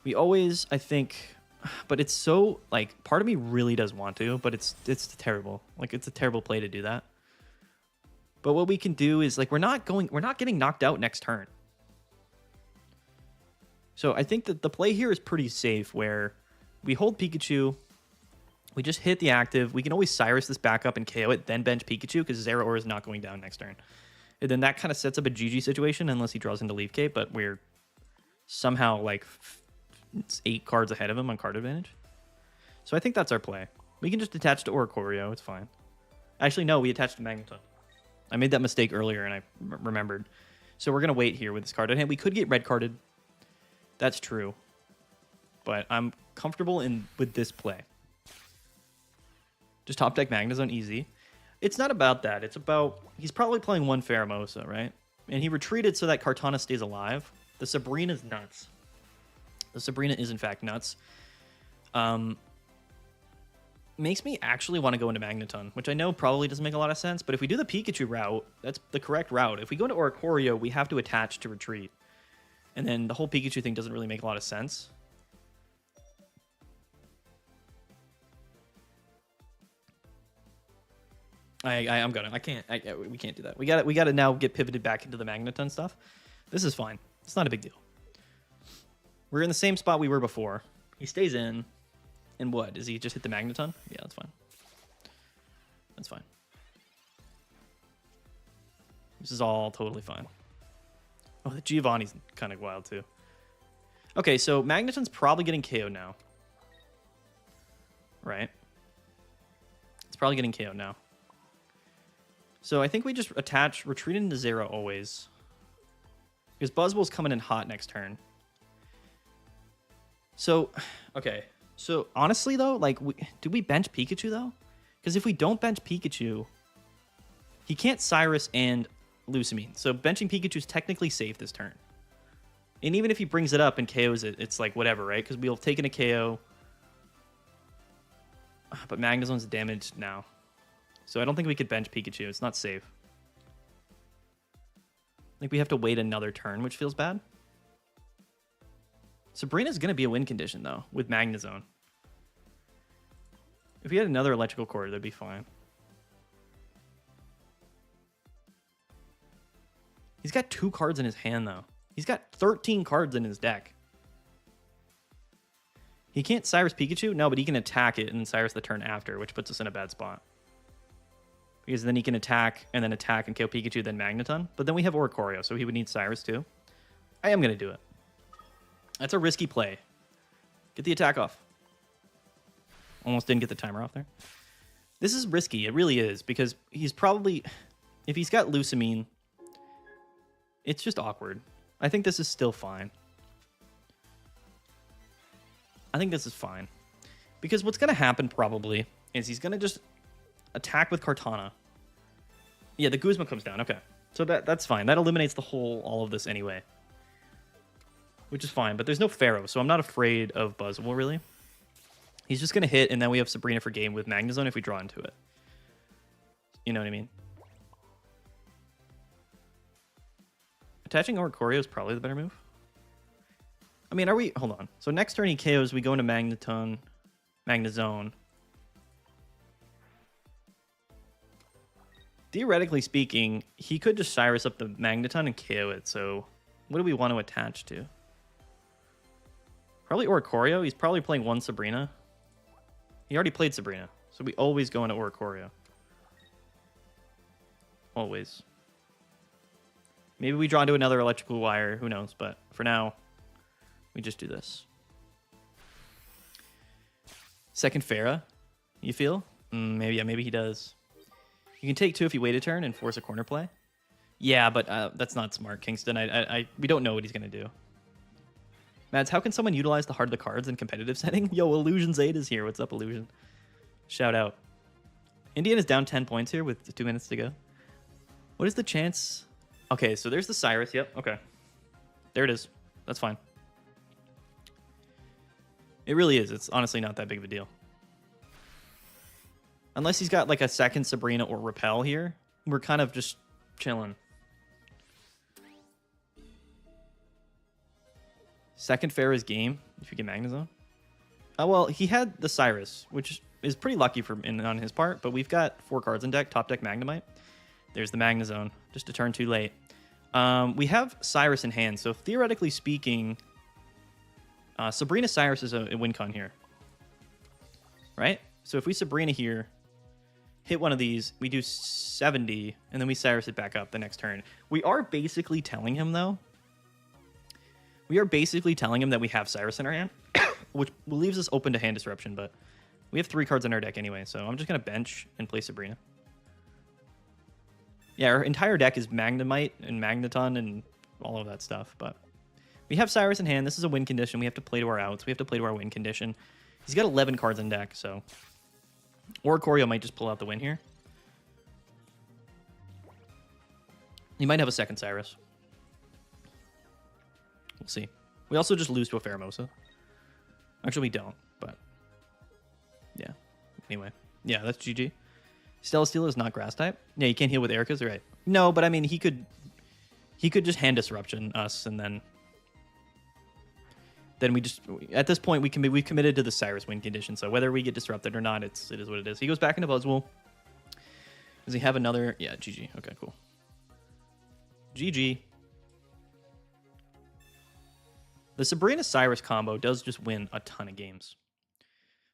We always, I think, but it's so like part of me really does want to, but it's terrible. Like it's a terrible play to do that. But what we can do is like we're not getting knocked out next turn. So I think that the play here is pretty safe where we hold Pikachu, we just hit the active, we can always Cyrus this back up and KO it, then bench Pikachu because Zeraora is not going down next turn. And then that kind of sets up a GG situation unless he draws into Leaf Cape, but we're somehow like 8 cards ahead of him on card advantage. So I think that's our play. We can just attach to Oricorio, it's fine. Actually, no, we attached to Magneton. I made that mistake earlier and I remembered. So we're going to wait here with this card in hand. We could get red carded. That's true. But I'm comfortable with this play. Just top deck Magnezone easy. It's not about that. It's about he's probably playing one Pheromosa, right? And he retreated so that Kartana stays alive. The Sabrina's nuts. The Sabrina is in fact nuts. Makes me actually want to go into Magneton, which I know probably doesn't make a lot of sense, but if we do the Pikachu route, that's the correct route. If we go into Oricorio, we have to attach to retreat. And then the whole Pikachu thing doesn't really make a lot of sense. We can't do that. We got to now get pivoted back into the Magneton stuff. This is fine. It's not a big deal. We're in the same spot we were before. He stays in. And what? Does he just hit the Magneton? Yeah, that's fine. That's fine. This is all totally fine. Oh, the Giovanni's kind of wild too. Okay, so Magneton's probably getting KO'd now. Right? It's probably getting KO'd now. So I think we just attach, retreat into Zero always. Because Buzzwole's coming in hot next turn. So, okay. So honestly though, like, do we bench Pikachu though? Because if we don't bench Pikachu, he can't Cyrus and Lusamine. So benching Pikachu is technically safe this turn. And even if he brings it up and KOs it, it's like whatever, right? Because we'll have taken a KO. But Magnezone's damaged now. So I don't think we could bench Pikachu. It's not safe. I think we have to wait another turn, which feels bad. Sabrina's going to be a win condition, though, with Magnezone. If we had another electrical cord, that'd be fine. He's got 2 cards in his hand, though. He's got 13 cards in his deck. He can't Cyrus Pikachu? No, but he can attack it and Cyrus the turn after, which puts us in a bad spot. Because then he can attack and KO Pikachu, then Magneton. But then we have Oricorio, so he would need Cyrus, too. I am going to do it. That's a risky play. Get the attack off. Almost didn't get the timer off there. This is risky. It really is. Because he's probably... If he's got Lusamine, it's just awkward. I think this is still fine. I think this is fine. Because what's going to happen probably is he's going to just attack with Kartana. Yeah, the Guzma comes down. Okay. So that's fine. That eliminates all of this anyway. Which is fine, but there's no Pharaoh, so I'm not afraid of Buzzwole, really. He's just going to hit, and then we have Sabrina for game with Magnezone if we draw into it. You know what I mean? Attaching Oricorio is probably the better move. I mean, hold on. So next turn he KOs, we go into Magnezone. Theoretically speaking, he could just Cyrus up the Magneton and KO it, so what do we want to attach to? Probably Oricorio. He's probably playing one Sabrina. He already played Sabrina, so we always go into Oricorio. Always. Maybe we draw into another electrical wire. Who knows? But for now, we just do this. Second Pharah, you feel? Maybe, yeah, maybe he does. You can take 2 if you wait a turn and force a corner play. Yeah, but that's not smart, Kingston. We don't know what he's going to do. Mads, how can someone utilize the heart of the cards in competitive setting? Yo, Illusion's 8 is here. What's up, Illusion? Shout out. Indian is down 10 points here with 2 minutes to go. What is the chance? Okay, so there's the Cyrus. Yep, okay. There it is. That's fine. It really is. It's honestly not that big of a deal. Unless he's got like a second Sabrina or Repel here, we're kind of just chilling. Second Pharah's game, if you get Magnezone. Oh, well, he had the Cyrus, which is pretty lucky on his part, but we've got 4 cards in deck, top deck Magnemite. There's the Magnezone, just a turn too late. We have Cyrus in hand, so theoretically speaking, Sabrina Cyrus is a win con here. Right? So if we Sabrina here, hit one of these, we do 70, and then we Cyrus it back up the next turn. We are basically telling him, though, that we have Cyrus in our hand, which leaves us open to hand disruption, but we have 3 cards in our deck anyway, so I'm just going to bench and play Sabrina. Yeah, our entire deck is Magnemite and Magneton and all of that stuff, but we have Cyrus in hand. This is a win condition. We have to play to our outs. We have to play to our win condition. He's got 11 cards in deck, so... Or Choreo might just pull out the win here. He might have a second Cyrus. We'll see. We also just lose to a Pheromosa. Actually, we don't, but... Yeah. Anyway. Yeah, that's GG. Stellasteel is not grass type. Yeah, you can't heal with Erica's, right? No, but I mean, he could just hand disruption us, and then we just at this point we committed to the Cyrus win condition. So whether we get disrupted or not, it is what it is. He goes back into Buzzwole. Does he have another? Yeah, GG. Okay, cool. GG. The Sabrina Cyrus combo does just win a ton of games,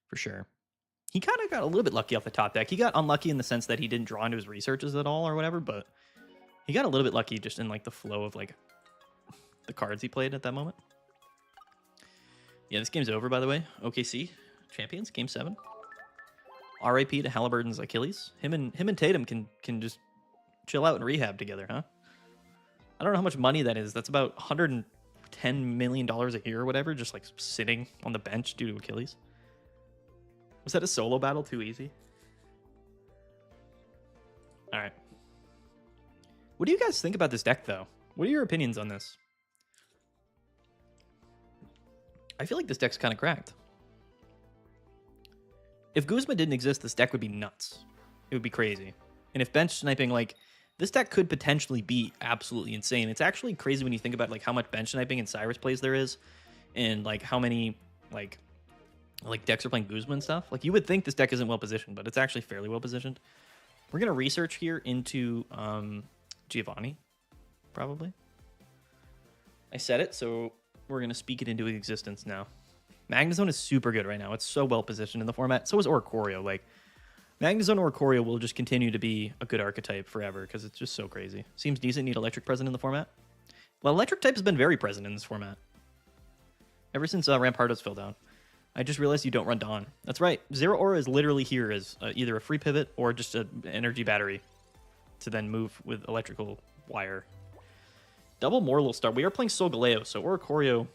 for sure. He kind of got a little bit lucky off the top deck. He got unlucky in the sense that he didn't draw into his researches at all or whatever, but he got a little bit lucky just in like the flow of like the cards he played at that moment. Yeah, this game's over, by the way. OKC champions, game 7. RIP to Halliburton's Achilles. Him and Tatum can just chill out and rehab together, huh? I don't know how much money that is. That's about $110 million a year or whatever, just like sitting on the bench due to Achilles. Was that a solo battle too easy? All right. What do you guys think about this deck, though? What are your opinions on this? I feel like this deck's kind of cracked. If Guzma didn't exist, this deck would be nuts. It would be crazy. And if bench sniping, like, this deck could potentially be absolutely insane. It's actually crazy when you think about, like, how much bench sniping and Cyrus plays there is. And, like, how many, like decks are playing Guzma and stuff. Like, you would think this deck isn't well positioned, but it's actually fairly well positioned. We're gonna research here into Giovanni, probably. I said it, so we're gonna speak it into existence now. Magnezone is super good right now. It's so well positioned in the format. So is Oricorio. Like, Magnezone Oricorio will just continue to be a good archetype forever because it's just so crazy. Seems decent. Need electric present in the format. Well, electric type has been very present in this format ever since Rampardos fell down. I just realized you don't run Dawn. That's right. Zero Aura is literally here as either a free pivot or just an energy battery to then move with electrical wire. Double Mortal start. We are playing Solgaleo, so Oricorio.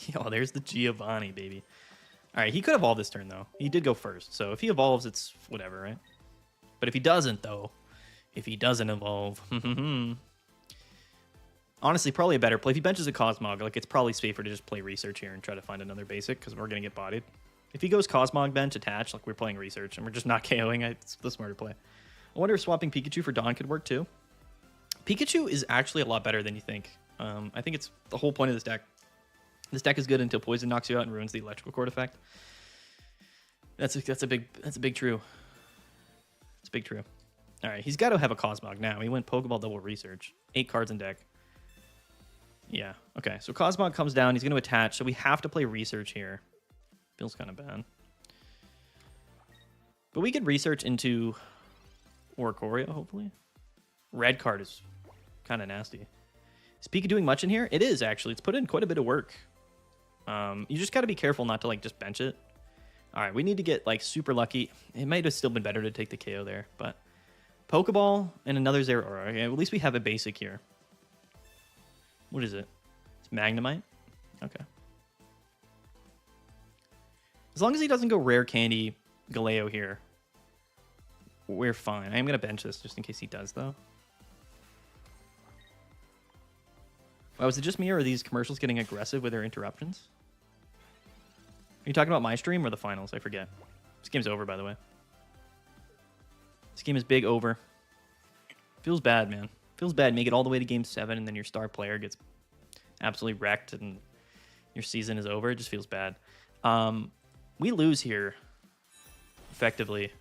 Yo, there's the Giovanni, baby. All right, he could evolve this turn, though. He did go first, so if he evolves, it's whatever, right? But if he doesn't, though, if he doesn't evolve, honestly, probably a better play. If he benches a Cosmog, like, it's probably safer to just play Research here and try to find another basic, because we're going to get bodied. If he goes Cosmog bench, attach, like, we're playing Research, and we're just not KOing, it's the smarter play. I wonder if swapping Pikachu for Dawn could work, too. Pikachu is actually a lot better than you think. I think it's the whole point of this deck. This deck is good until Poison knocks you out and ruins the electrical cord effect. That's a big true. It's a big true. All right, he's got to have a Cosmog now. He went Pokeball double Research. 8 cards in deck. Yeah, okay. So Cosmog comes down. He's going to attach. So we have to play Research here. Feels kind of bad. But we could Research into Oricorio, hopefully. Red card is kind of nasty. Is Pika doing much in here? It is, actually. It's put in quite a bit of work. You just got to be careful not to, like, just bench it. All right, we need to get like super lucky. It might have still been better to take the KO there, but Pokeball and another Zeraora. Okay, at least we have a basic here. What is it? It's Magnemite? Okay. As long as he doesn't go Rare Candy Galeo here, we're fine. I am going to bench this just in case he does, though. Wow, is it just me, or are these commercials getting aggressive with their interruptions? Are you talking about my stream or the finals? I forget. This game's over, by the way. This game is big over. Feels bad, man. Feels bad. Make it all the way to Game 7, and then your star player gets absolutely wrecked, and your season is over. It just feels bad. We lose here, effectively,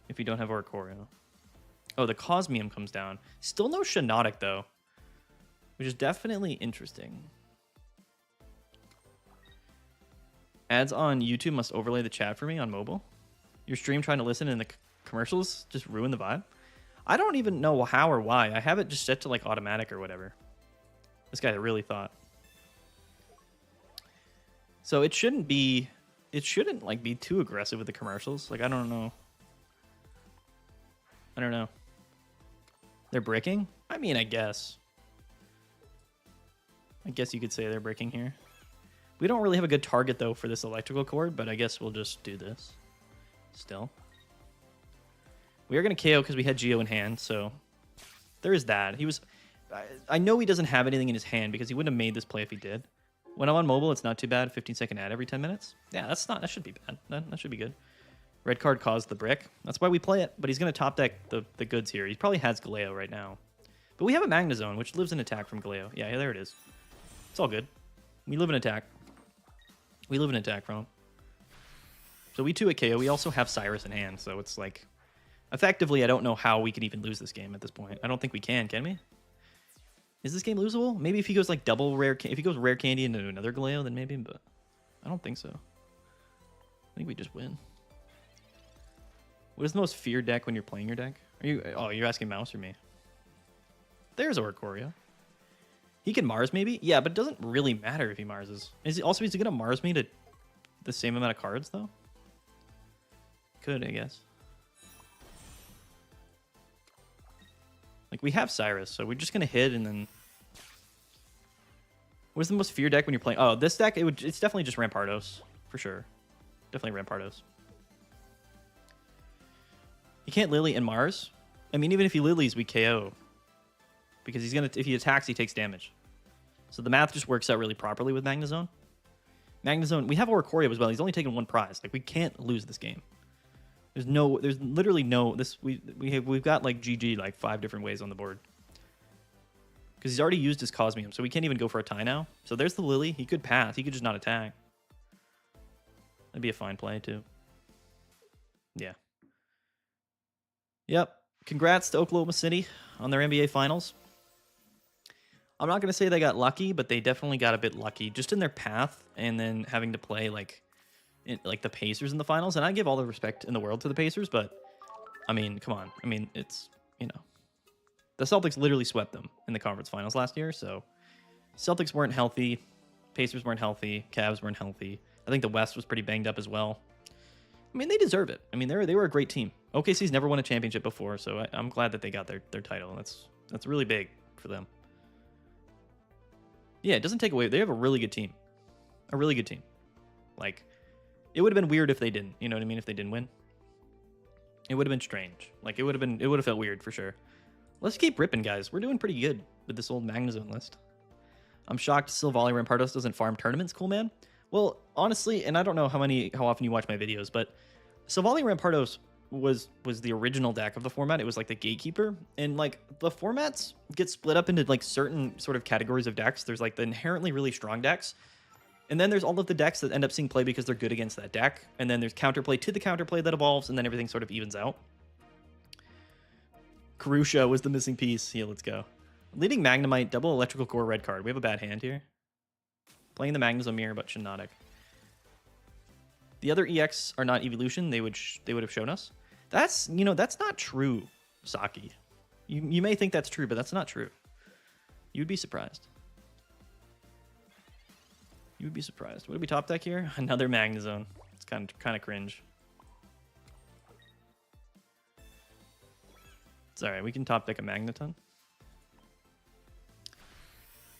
if you don't have Oricorio. Oh, the Cosmium comes down. Still no Shiinotic, though, which is definitely interesting. Ads on YouTube must overlay the chat for me on mobile. Your stream trying to listen and the commercials just ruin the vibe. I don't even know how or why. I have it just set to like automatic or whatever. This guy really thought. So it shouldn't like be too aggressive with the commercials. Like, I don't know. They're breaking? I mean, I guess you could say they're breaking here. We don't really have a good target, though, for this electrical cord, but I guess we'll just do this still. We are going to KO because we had Geo in hand, so there is that. I know he doesn't have anything in his hand because he wouldn't have made this play if he did. When I'm on mobile, it's not too bad. 15-second ad every 10 minutes. Yeah, that should be bad. That should be good. Red card caused the brick. That's why we play it, but he's going to top deck the goods here. He probably has Galeo right now. But we have a Magnezone, which lives in attack from Galeo. Yeah, there it is. It's all good. We live in attack. We live in attack from him. So we 2 at KO. We also have Cyrus in hand, so it's like... Effectively, I don't know how we could even lose this game at this point. I don't think we can we? Is this game losable? Maybe if he goes like double rare... If he goes Rare Candy into another Galeo, then maybe, but... I don't think so. I think we just win. What is the most feared deck when you're playing your deck? You're asking Mouse or me? There's Oricorio. He can Mars maybe? Yeah, but it doesn't really matter if he Marses. Is he going to Mars me to the same amount of cards, though? Could, I guess. Like, we have Cyrus, so we're just going to hit and then... What is the most feared deck when you're playing? Oh, this deck, it's definitely just Rampardos, for sure. Definitely Rampardos. You can't Lily and Mars. I mean, even if he Lilies, we KO. Because if he attacks, he takes damage. So the math just works out really properly with Magnezone. Magnezone, we have Oricorio as well. He's only taken 1 prize. Like, we can't lose this game. There's literally no, we've got like GG like 5 different ways on the board. Because he's already used his Cosmium, so we can't even go for a tie now. So there's the Lily. He could pass. He could just not attack. That'd be a fine play, too. Yeah. Yep. Congrats to Oklahoma City on their NBA Finals. I'm not going to say they got lucky, but they definitely got a bit lucky just in their path and then having to play like the Pacers in the finals. And I give all the respect in the world to the Pacers, but I mean, come on. I mean, it's, the Celtics literally swept them in the conference finals last year. So Celtics weren't healthy. Pacers weren't healthy. Cavs weren't healthy. I think the West was pretty banged up as well. I mean, they deserve it. I mean, they were a great team. OKC's never won a championship before, so I'm glad that they got their title. That's really big for them. Yeah, it doesn't take away. They have a really good team. A really good team. Like, it would have been weird if they didn't. You know what I mean? If they didn't win. It would have been strange. Like, it would have felt weird for sure. Let's keep ripping, guys. We're doing pretty good with this old Magnezone list. I'm shocked Silvally Rampardos doesn't farm tournaments. Cool, man. Well, honestly, and I don't know how often you watch my videos, but Silvally Rampardos was the original deck of the format. It was like the gatekeeper, and like the formats get split up into like certain sort of categories of decks. There's like the inherently really strong decks, and then there's all of the decks that end up seeing play because they're good against that deck, and then there's counterplay to the counterplay that evolves, and then everything sort of evens out. Karusha was the missing piece. Yeah, let's go. Leading Magnemite, double electrical core, red card. We have a bad hand here. Playing the Magnezone Mirror, but Shiinotic. The other EX are not evolution. They would have shown us. That's not true, Saki. You may think that's true, but that's not true. You'd be surprised. You would be surprised. What did we top deck here? Another Magnezone. It's kind of cringe. It's all right. We can top deck a Magneton.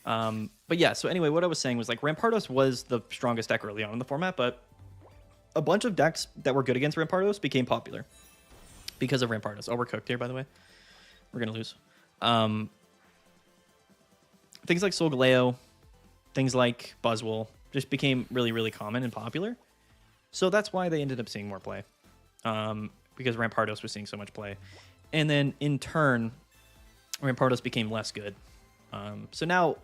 But yeah, so anyway, what I was saying was like Rampardos was the strongest deck early on in the format, but a bunch of decks that were good against Rampardos became popular because of Rampardos. Oh, we're cooked here, by the way. We're going to lose. Things like Solgaleo, things like Buzzwole just became really, really common and popular. So that's why they ended up seeing more play, because Rampardos was seeing so much play. And then in turn, Rampardos became less good. So now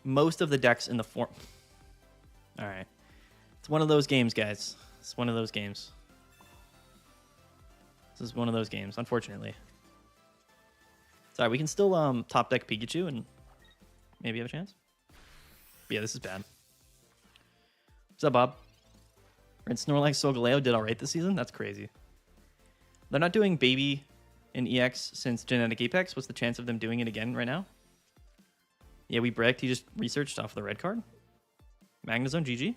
most of the decks in the form... All right. It's one of those games, guys. It's one of those games. This is one of those games, unfortunately. Sorry, we can still top deck Pikachu and maybe have a chance. But yeah, this is bad. What's up, Bob? And Snorlax Solgaleo did all right this season? That's crazy. They're not doing Baby in EX since Genetic Apex. What's the chance of them doing it again right now? Yeah, we bricked. He just researched off the red card. Magnezone, GG.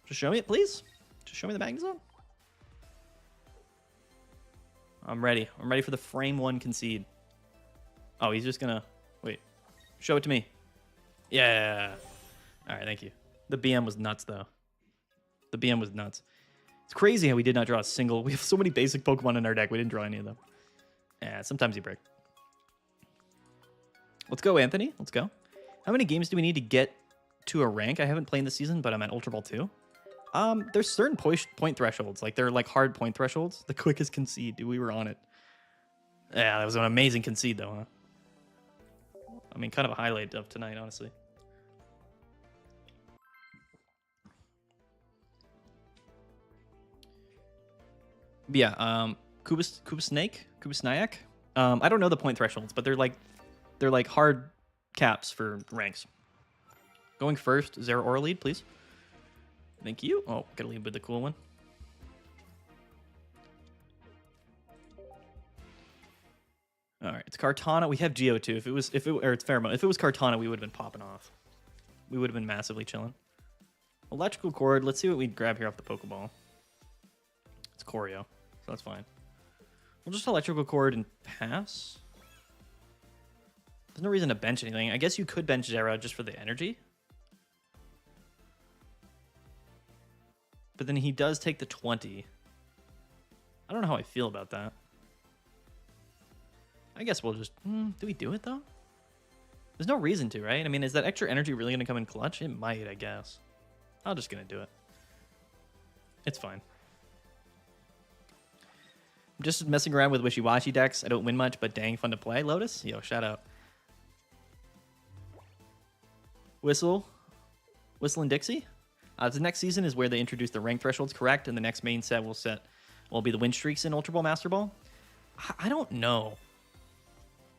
Just show me it, please. Just show me the Magnezone. I'm ready. I'm ready for the frame one concede. Oh, he's just gonna... Wait. Show it to me. Yeah. All right, thank you. The BM was nuts, though. The BM was nuts. It's crazy how we did not draw a single... We have so many basic Pokemon in our deck. We didn't draw any of them. Yeah, sometimes you break. Let's go, Anthony. Let's go. How many games do we need to get to a rank? I haven't played this season, but I'm at Ultra Ball 2. There's certain point thresholds. Like, they're like hard point thresholds. The quickest concede. Dude, we were on it. Yeah, that was an amazing concede, though, huh? I mean, kind of a highlight of tonight, honestly. But yeah, Kubasnayak. I don't know the point thresholds, but they're like hard caps for ranks. Going first, Zeraora lead, please. Thank you. Oh, gotta lead with the cool one. All right, it's Kartana. We have Geo too. Or it's Pheromone. If it was Kartana, we would have been popping off. We would have been massively chilling. Electrical Cord. Let's see what we grab here off the Pokeball. It's Choreo, so that's fine. We'll just Electrical Cord and pass. There's no reason to bench anything. I guess you could bench Zera just for the energy. But then he does take the 20. I don't know how I feel about that. I guess we'll just... do we do it, though? There's no reason to, right? I mean, is that extra energy really going to come in clutch? It might, I guess. I'm just going to do it. It's fine. I'm just messing around with wishy-washy decks. I don't win much, but dang, fun to play. Lotus? Yo, shout out. Whistle and Dixie? The next season is where they introduce the rank thresholds, correct? And the next main set will be the win streaks in Ultra Ball, Master Ball. I don't know.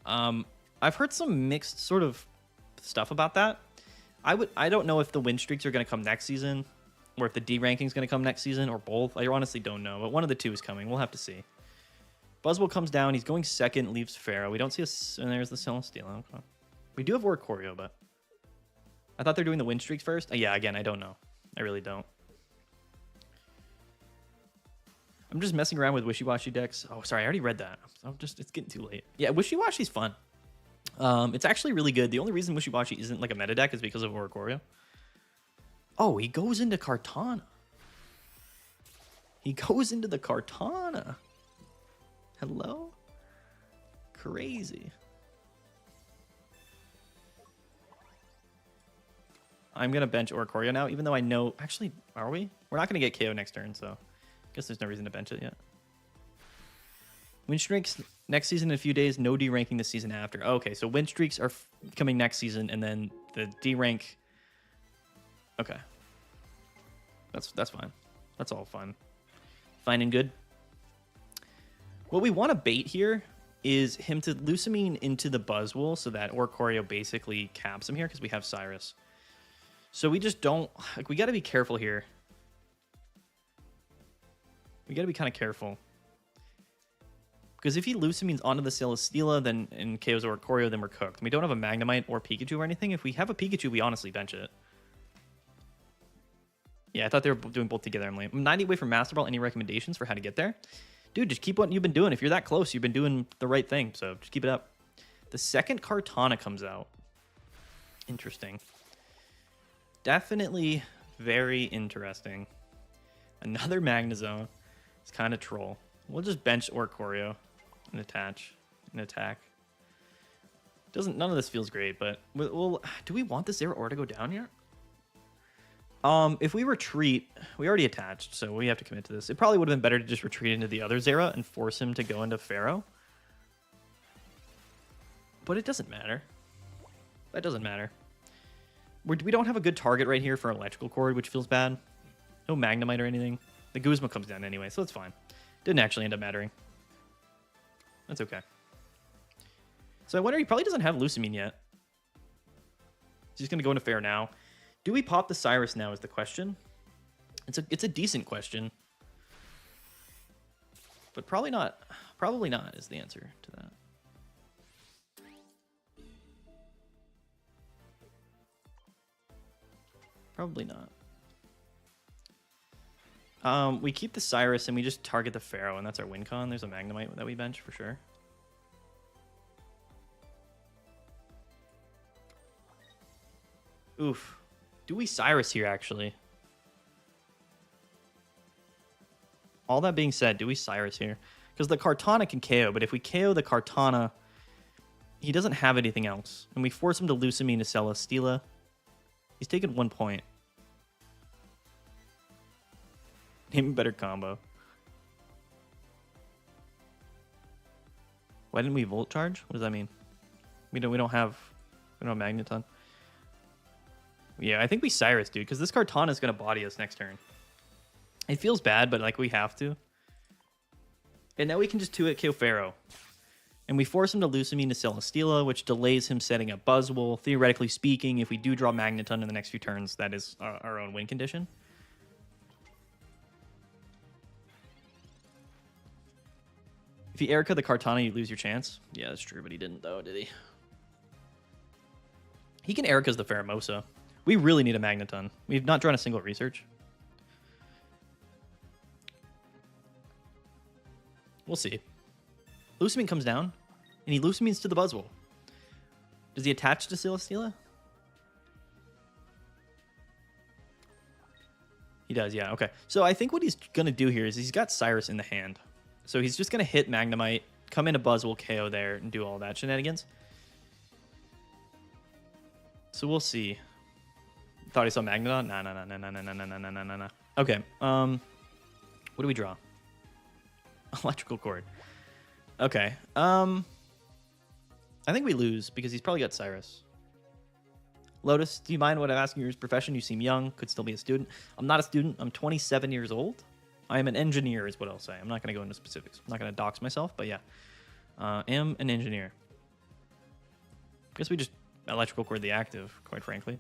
I've heard some mixed sort of stuff about that. I don't know if the win streaks are going to come next season, or if the D ranking is going to come next season, or both. I honestly don't know, but one of the two is coming. We'll have to see. Buzzwole comes down. He's going second, leaves Pharaoh. We don't see and there's the Celesteela. Okay. We do have Oricorio, but I thought they're doing the win streaks first. Yeah, again, I don't know. I really don't. I'm just messing around with wishy-washy decks. Oh, sorry, I already read that. It's getting too late. Yeah, wishy-washy's fun. It's actually really good. The only reason wishy-washy isn't like a meta deck is because of Oricorio. Oh, he goes into Kartana. He goes into the Kartana. Hello? Crazy. I'm going to bench Oricorio now, even though I know... Actually, are we? We're not going to get KO next turn, so... I guess there's no reason to bench it yet. Win streaks next season in a few days. No D ranking the season after. Okay, so win streaks are coming next season, and then the D rank... Okay. That's fine. That's all fun. Fine and good. What we want to bait here is him to Lusamine into the Buzzwole so that Oricorio basically caps him here because we have Cyrus. So we just don't... Like, we got to be careful here. We got to be kind of careful. Because if he Lusamines onto the Celesteela and KOs Oricorio, then we're cooked. We don't have a Magnemite or Pikachu or anything. If we have a Pikachu, we honestly bench it. Yeah, I thought they were doing both together. I'm lame. I'm 90 away from Master Ball. Any recommendations for how to get there? Dude, just keep what you've been doing. If you're that close, you've been doing the right thing. So just keep it up. The second Kartana comes out. Interesting. Definitely very interesting. Another Magnezone. It's kind of troll. We'll just bench Oricorio and attach and attack. None of this feels great, but we'll do we want the Zeraora to go down here? If we retreat, we already attached, so we have to commit to this. It probably would have been better to just retreat into the other Zera and force him to go into Pharaoh. But it doesn't matter. That doesn't matter. We don't have a good target right here for electrical cord, which feels bad. No Magnemite or anything. The Guzma comes down anyway, so it's fine. Didn't actually end up mattering. That's okay. So I wonder, he probably doesn't have Lusamine yet. He's going to go into Fair now. Do we pop the Cyrus now is the question. It's a decent question. But probably not. Probably not is the answer to that. Probably not. We keep the Cyrus and we just target the Pharaoh, and that's our win con. There's a Magnemite that we bench for sure. Oof. Do we Cyrus here, actually? All that being said, do we Cyrus here? Because the Kartana can KO, but if we KO the Kartana, he doesn't have anything else. And we force him to Lusamine to Celesteela. He's taken 1 point. Name a better combo. Why didn't we Volt Charge? What does that mean? We don't have Magneton. Yeah, I think we Cyrus, dude, because this Kartana is going to body us next turn. It feels bad, but like we have to. And now we can just 2-hit KO Pharaoh. And we force him to Lusamine to Celesteela, which delays him setting up Buzzwole. Theoretically speaking, if we do draw Magneton in the next few turns, that is our own win condition. If you Erica the Kartana, you lose your chance. Yeah, that's true, but he didn't, though, did he? He can Erica's the Pheromosa. We really need a Magneton. We've not drawn a single research. We'll see. Lusamine comes down, and he Lusamines to the Buzzwole. Does he attach to Celesteela? He does, yeah, okay. So I think what he's going to do here is he's got Cyrus in the hand. So he's just going to hit Magnemite, come into Buzzwole, KO there, and do all that shenanigans. So we'll see. Thought he saw Magneton? No. Okay, what do we draw? Electrical cord. Okay, I think we lose because he's probably got Cyrus. Lotus, do you mind what I'm asking your profession? You seem young, could still be a student. I'm not a student. I'm 27 years old. I am an engineer is what I'll say. I'm not going to go into specifics. I'm not going to dox myself, but yeah. Am an engineer. Guess we just electrical cord the active, quite frankly.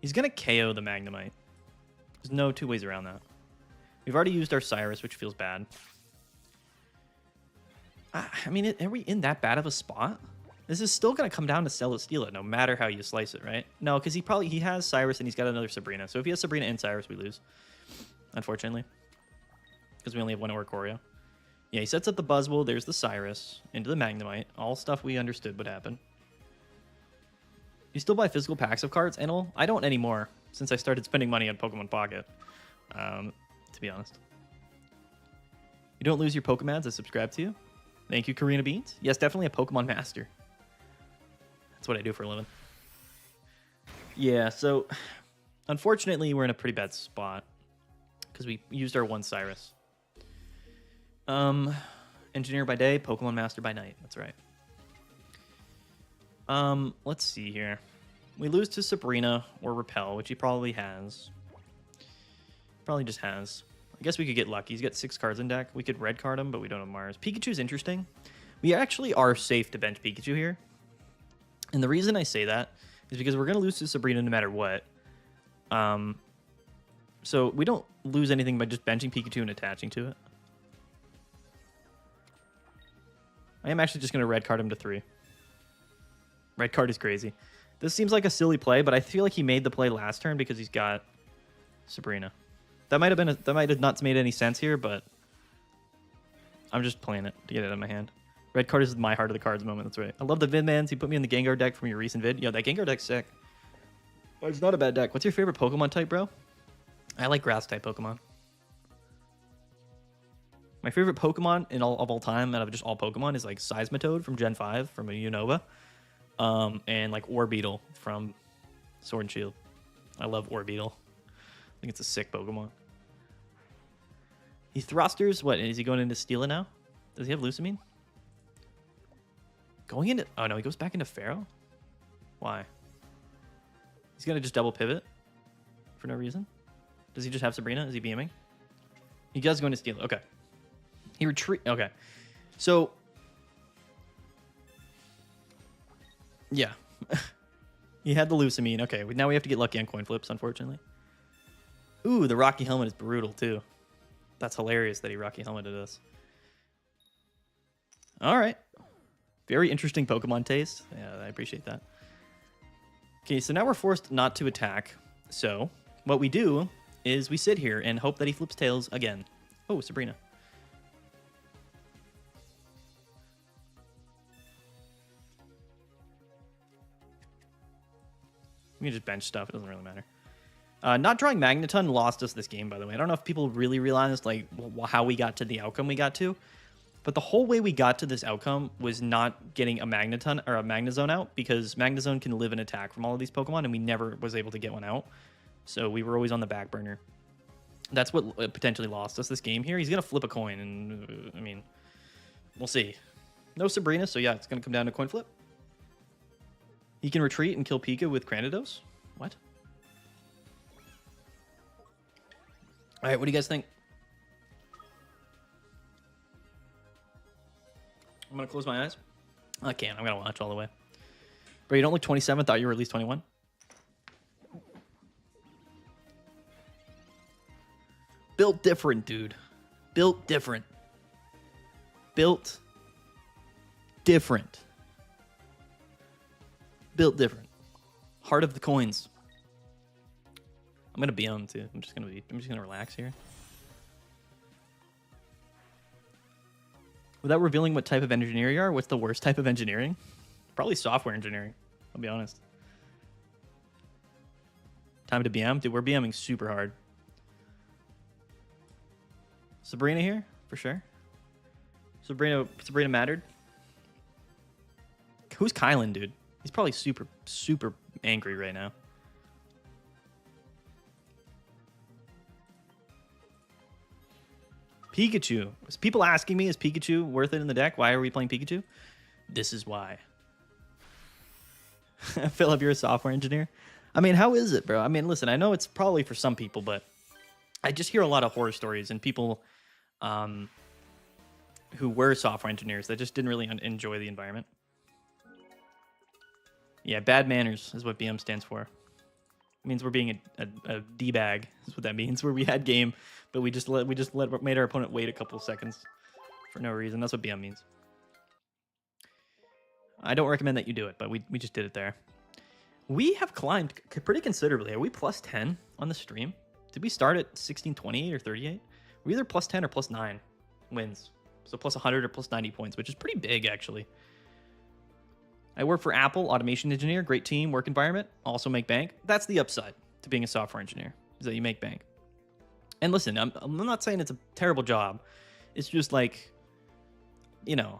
He's going to KO the Magnemite. There's no two ways around that. We've already used our Cyrus, which feels bad. I mean, are we in that bad of a spot? This is still going to come down to Celesteela, no matter how you slice it, right? No, because he has Cyrus and he's got another Sabrina. So if he has Sabrina and Cyrus, we lose. Unfortunately. Because we only have one Oricorio. Yeah, he sets up the Buzzwole. There's the Cyrus. Into the Magnemite. All stuff we understood would happen. You still buy physical packs of cards, Enel? I don't anymore, since I started spending money on Pokemon Pocket. To be honest. You don't lose your Pokemons I subscribe to you? Thank you, Karina Beans. Yes, definitely a Pokemon Master. That's what I do for a living. Yeah, so unfortunately, we're in a pretty bad spot because we used our one Cyrus. Engineer by day, Pokemon Master by night. That's right. Let's see here. We lose to Sabrina or Repel, which he probably has. Probably just has. I guess we could get lucky. He's got 6 cards in deck. We could red card him, but we don't have Mars. Pikachu's interesting. We actually are safe to bench Pikachu here. And the reason I say that is because we're going to lose to Sabrina no matter what. So we don't lose anything by just benching Pikachu and attaching to it. I am actually just going to red card him to 3. Red card is crazy. This seems like a silly play, but I feel like he made the play last turn because he's got Sabrina. That might have not made any sense here, but I'm just playing it to get it out of my hand. Red card is my heart of the cards moment. That's right. I love the Vidmans. You put me in the Gengar deck from your recent vid. Yo, that Gengar deck's sick. Oh, it's not a bad deck. What's your favorite Pokemon type, bro? I like grass type Pokemon. My favorite Pokemon of all time out of just all Pokemon is like Seismitoad from Gen 5 from a Unova. And like Orbeetle from Sword and Shield. I love Orbeetle. I think it's a sick Pokemon. He thrusters. What? Is he going into Steela now? Does he have Lusamine? Going into... Oh, no. He goes back into Pharaoh? Why? He's going to just double pivot for no reason? Does he just have Sabrina? Is he BMing? He does go into Steela. Okay. He retreat... Okay. So... Yeah. He had the Lusamine. Okay. Now we have to get lucky on coin flips, unfortunately. Ooh, the Rocky Helmet is brutal, too. That's hilarious that he Rocky Helmeted us. All right. Very interesting Pokemon taste. Yeah, I appreciate that. Okay, so now we're forced not to attack. So what we do is we sit here and hope that he flips tails again. Oh, Sabrina. We can just bench stuff. It doesn't really matter. Not drawing Magneton lost us this game, by the way. I don't know if people really realized like how we got to the outcome we got to. But the whole way we got to this outcome was not getting a Magneton or a Magnezone out, because Magnezone can live and attack from all of these Pokemon, and we never was able to get one out. So we were always on the back burner. That's what potentially lost us this game here. He's going to flip a coin, and I mean, we'll see. No Sabrina, so yeah, it's going to come down to coin flip. He can retreat and kill Pika with Cranidos. What? All right, what do you guys think? I'm going to close my eyes. I can't. I'm going to watch all the way. Bro, you don't look 27? Thought you were at least 21? Built different, dude. Built different. Built different. Built different. Heart of the coins. I'm going to be on, too. I'm just going to relax here. Without revealing what type of engineer you are, what's the worst type of engineering? Probably software engineering, I'll be honest. Time to BM? Dude, we're BMing super hard. Sabrina here, for sure. Sabrina mattered. Who's Kylan, dude? He's probably super, super angry right now. Pikachu. Was people asking me, is Pikachu worth it in the deck? Why are we playing Pikachu? This is why. Philip, you're a software engineer. I mean, how is it, bro? I mean, listen, I know it's probably for some people, but I just hear a lot of horror stories and people who were software engineers that just didn't really enjoy the environment. Yeah, bad manners is what BM stands for. It means we're being a D-bag, is what that means, where we had game, but we just made our opponent wait a couple seconds for no reason. That's what BM means. I don't recommend that you do it, but we just did it there. We have climbed pretty considerably. Are we plus 10 on the stream? Did we start at 1628 or 38? We're either plus 10 or plus 9 wins. So plus 100 or plus 90 points, which is pretty big, actually. I work for Apple, automation engineer, great team, work environment, also make bank. That's the upside to being a software engineer, is that you make bank. And listen, I'm not saying it's a terrible job. It's just like, you know,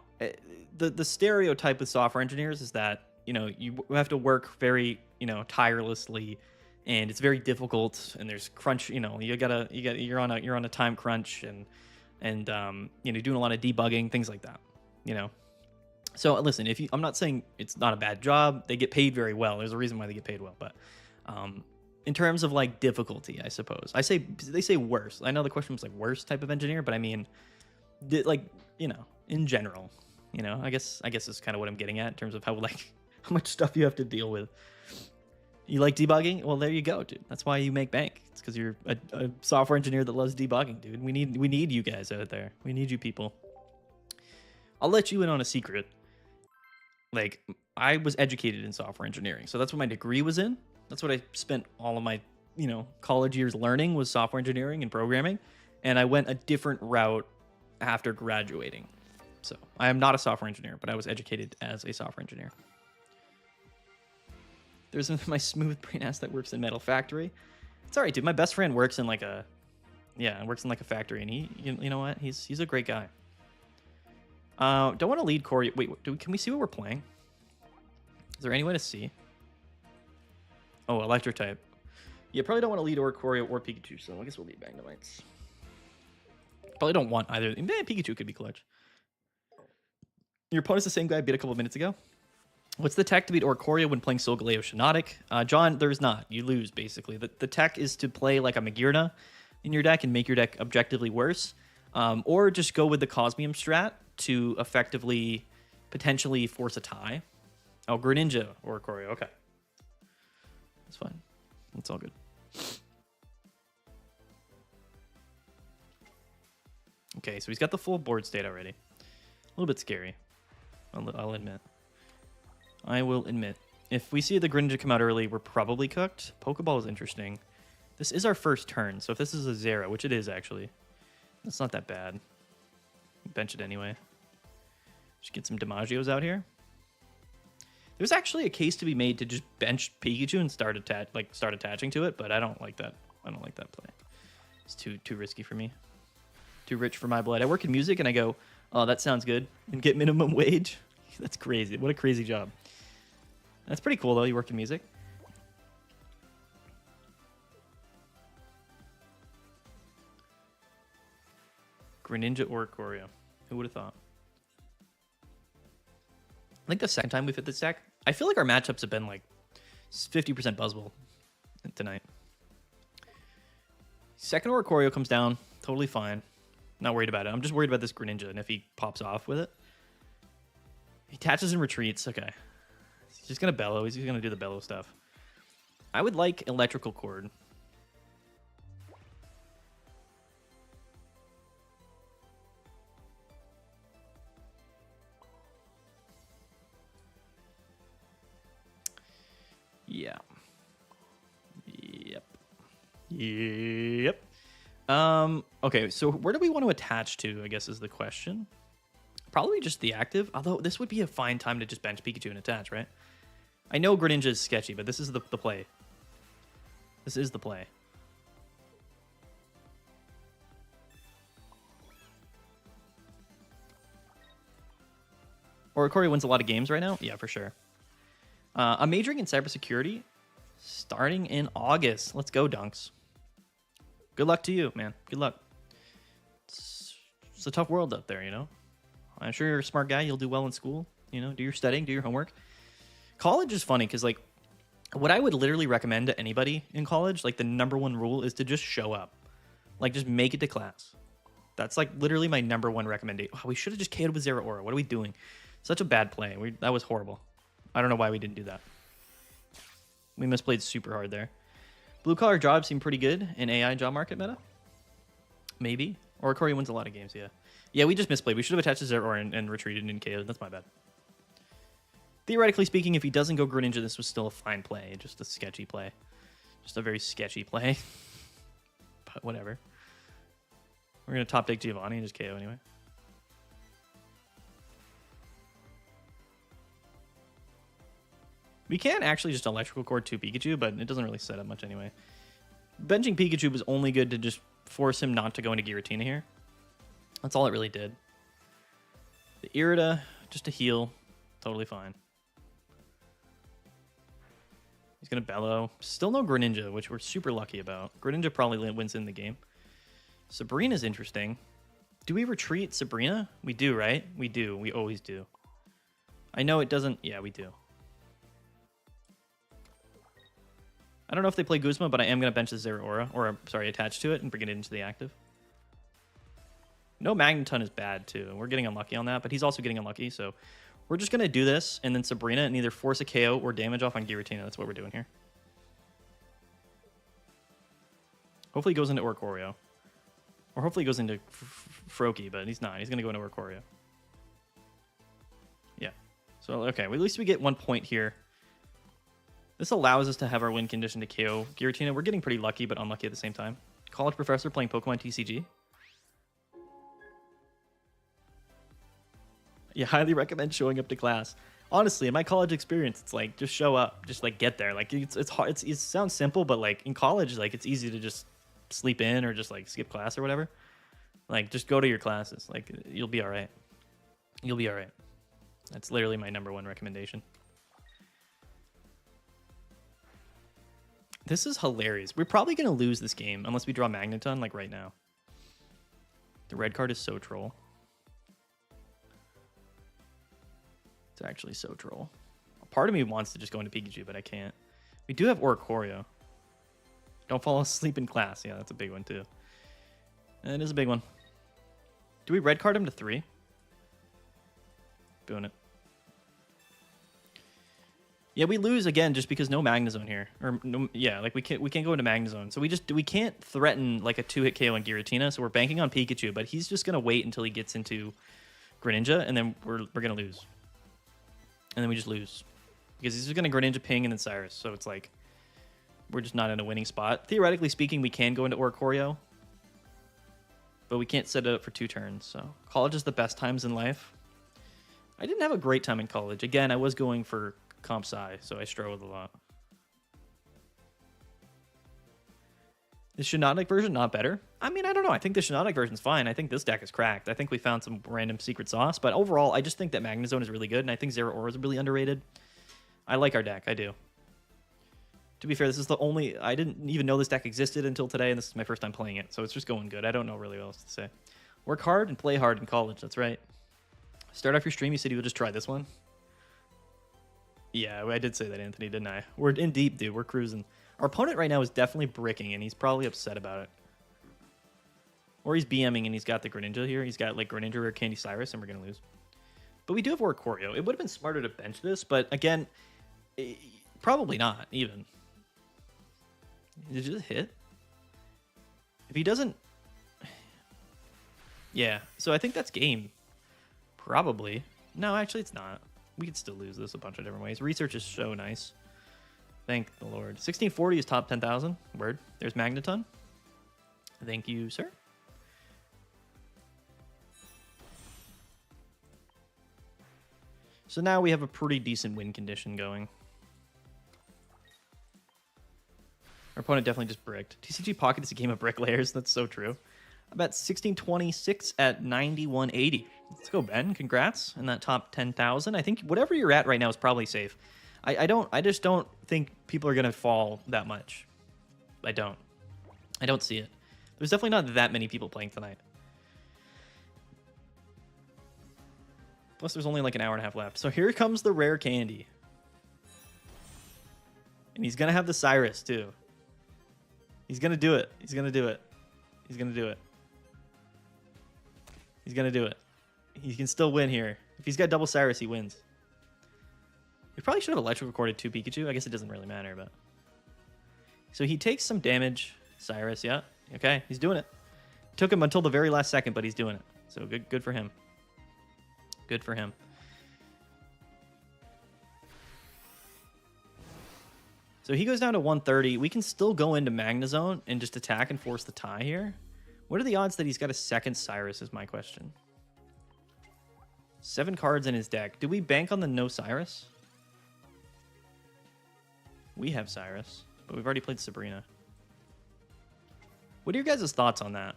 the stereotype with software engineers is that, you know, you have to work very, you know, tirelessly, and it's very difficult, and there's crunch, you know, you're on a time crunch, and you know, doing a lot of debugging, things like that, you know. So listen, I'm not saying it's not a bad job. They get paid very well. There's a reason why they get paid well, but in terms of like difficulty, I suppose they say worse. I know the question was like worst type of engineer, but I mean, like, you know, in general, you know, I guess is kind of what I'm getting at in terms of how much stuff you have to deal with. You like debugging? Well, there you go, dude. That's why you make bank. It's because you're a software engineer that loves debugging, dude. We need you guys out there. We need you people. I'll let you in on a secret. Like, I was educated in software engineering, so that's what my degree was in. That's what I spent all of my college years learning was software engineering and programming, and I went a different route after graduating. So I am not a software engineer, but I was educated as a software engineer. There's my smooth brain ass that works in Metal Factory. It's all right, dude. My best friend works in like a factory, and he, you know what? He's a great guy. Don't want to lead Corey. Wait, can we see what we're playing? Is there any way to see? Oh, electric type. Yeah, probably don't want to lead or Corey or Pikachu, so I guess we'll lead Magnemites. Probably don't want either. Pikachu could be clutch. Your opponent's the same guy I beat a couple of minutes ago. What's the tech to beat Oricorio when playing Solgaleo Shiinotic? John, there's not. You lose, basically. The tech is to play like a Magirna in your deck and make your deck objectively worse. Or just go with the Cosmium strat to effectively, potentially force a tie. Oh, Greninja Oricorio. Okay. That's fine. That's all good. Okay, so he's got the full board state already. A little bit scary. I'll admit. I will admit. If we see the Greninja come out early, we're probably cooked. Pokeball is interesting. This is our first turn, so if this is a Zera, which it is actually, that's not that bad. Bench it anyway. Just get some DiMaggios out here. There's actually a case to be made to just bench Pikachu and start attaching to it, but I don't like that. I don't like that play. It's too risky for me. Too rich for my blood. I work in music and I go, oh, that sounds good, and get minimum wage. That's crazy. What a crazy job. That's pretty cool, though. You work in music. Greninja Oricorio. Who would have thought? I think the second time we've hit this deck, I feel like our matchups have been like 50% Buzzwole tonight. Second Oricorio comes down. Totally fine. Not worried about it. I'm just worried about this Greninja and if he pops off with it. He attaches and retreats. Okay. He's just going to bellow. He's going to do the bellow stuff. I would like Electrical Cord. Yeah. Yep. Okay, so where do we want to attach to, I guess, is the question. Probably just the active, although this would be a fine time to just bench Pikachu and attach, right? I know Greninja is sketchy, but this is the play. This is the play. Oricorio wins a lot of games right now? Yeah, for sure. I'm majoring in cybersecurity starting in August. Let's go, Dunks. Good luck to you, man. Good luck. It's a tough world out there, you know? I'm sure you're a smart guy. You'll do well in school. You know, do your studying, do your homework. College is funny because, like, what I would literally recommend to anybody in college, like, the #1 rule is to just show up. Like, just make it to class. That's, like, literally my #1 recommendation. Oh, we should have just KO'd with Zeraora. What are we doing? Such a bad play. That was horrible. I don't know why we didn't do that. We misplayed super hard there. Blue-collar jobs seem pretty good in AI job market meta. Maybe. Oricorio wins a lot of games, yeah. Yeah, we just misplayed. We should have attached to Zeraora and retreated and KO'd. That's my bad. Theoretically speaking, if he doesn't go Greninja, this was still a fine play. Just a sketchy play. Just a very sketchy play. But whatever. We're going to top deck Giovanni and just KO anyway. We can actually just Electrical Cord to Pikachu, but it doesn't really set up much anyway. Benching Pikachu was only good to just force him not to go into Giratina here. That's all it really did. The Irida, just to heal. Totally fine. He's going to Bellow. Still no Greninja, which we're super lucky about. Greninja probably wins in the game. Sabrina's interesting. Do we retreat Sabrina? We do, right? We do. We always do. I know it doesn't... Yeah, we do. I don't know if they play Guzma, but I am going to bench the Zeraora. Or, sorry, attach to it and bring it into the active. No, Magneton is bad, too. We're getting unlucky on that, but he's also getting unlucky, so... We're just going to do this, and then Sabrina, and either force a KO or damage off on Giratina. That's what we're doing here. Hopefully he goes into Oricorio. Or hopefully he goes into Froakie, but he's not. He's going to go into Oricorio. Yeah. So, okay. Well, at least we get 1 point here. This allows us to have our win condition to KO Giratina. We're getting pretty lucky, but unlucky at the same time. College professor playing Pokemon TCG. Yeah, highly recommend showing up to class. Honestly, in my college experience, it's like just show up, just like get there. Like it's hard. It sounds simple, but like in college, like it's easy to just sleep in or just like skip class or whatever. Like just go to your classes. Like you'll be all right. You'll be all right. That's literally my #1 recommendation. This is hilarious. We're probably going to lose this game unless we draw Magneton like right now. The red card is so troll. It's actually so troll. A part of me wants to just go into Pikachu, but I can't. We do have Oricorio. Don't fall asleep in class. Yeah, that's a big one too. It is a big one. Do we red card him to 3? Doing it. Yeah, we lose again just because no Magnezone here. Or no, yeah, like we can't go into Magnezone. So we can't threaten like a 2-hit KO on Giratina. So we're banking on Pikachu, but he's just gonna wait until he gets into Greninja, and then we're gonna lose. And then we just lose because he's just gonna Greninja Ping and then Cyrus. So it's like we're just not in a winning spot. Theoretically speaking, we can go into Oricorio, but we can't set it up for 2 turns. So college is the best times in life. I didn't have a great time in college. Again, I was going for comp sci, so I struggled a lot. The Shiinotic version not better? I mean, I don't know. I think the Shiinotic version's fine. I think this deck is cracked. I think we found some random secret sauce, but overall, I just think that Magnezone is really good, and I think Zeraora is really underrated. I like our deck. I do. To be fair, this is the only... I didn't even know this deck existed until today, and this is my first time playing it, so it's just going good. I don't know really what else to say. Work hard and play hard in college. That's right. Start off your stream. You said you would just try this one. Yeah, I did say that, Anthony, didn't I? We're in deep, dude. We're cruising. Our opponent right now is definitely bricking, and he's probably upset about it. Or he's BMing, and he's got the Greninja here. He's got, like, Greninja or Candy Cyrus, and we're going to lose. But we do have Oricorio. It would have been smarter to bench this, but, again, probably not, even. Did it just hit? If he doesn't... Yeah, so I think that's game. Probably. No, actually, it's not. We could still lose this a bunch of different ways. Research is so nice. Thank the Lord. 1640 is top 10,000. Word. There's Magneton. Thank you, sir. So now we have a pretty decent win condition going. Our opponent definitely just bricked. TCG Pocket is a game of brick layers. That's so true. About 1626 at 9180. Let's go, Ben. Congrats in that top 10,000. I think whatever you're at right now is probably safe. I just don't think people are gonna fall that much. I don't see it. There's definitely not that many people playing tonight. Plus, there's only like an hour and a half left. So here comes the rare candy, and he's gonna have the Cyrus too. He's gonna do it. He's gonna do it. He's gonna do it. He's gonna do it. He can still win here. If he's got double Cyrus, he wins. We probably should have electric recorded 2 Pikachu. I guess it doesn't really matter, but... So he takes some damage. Cyrus, yeah. Okay, he's doing it. Took him until the very last second, but he's doing it. So good for him. Good for him. So he goes down to 130. We can still go into Magnezone and just attack and force the tie here. What are the odds that he's got a second Cyrus is my question. 7 cards in his deck. Do we bank on the no Cyrus? We have Cyrus, but we've already played Sabrina. What are your guys' thoughts on that?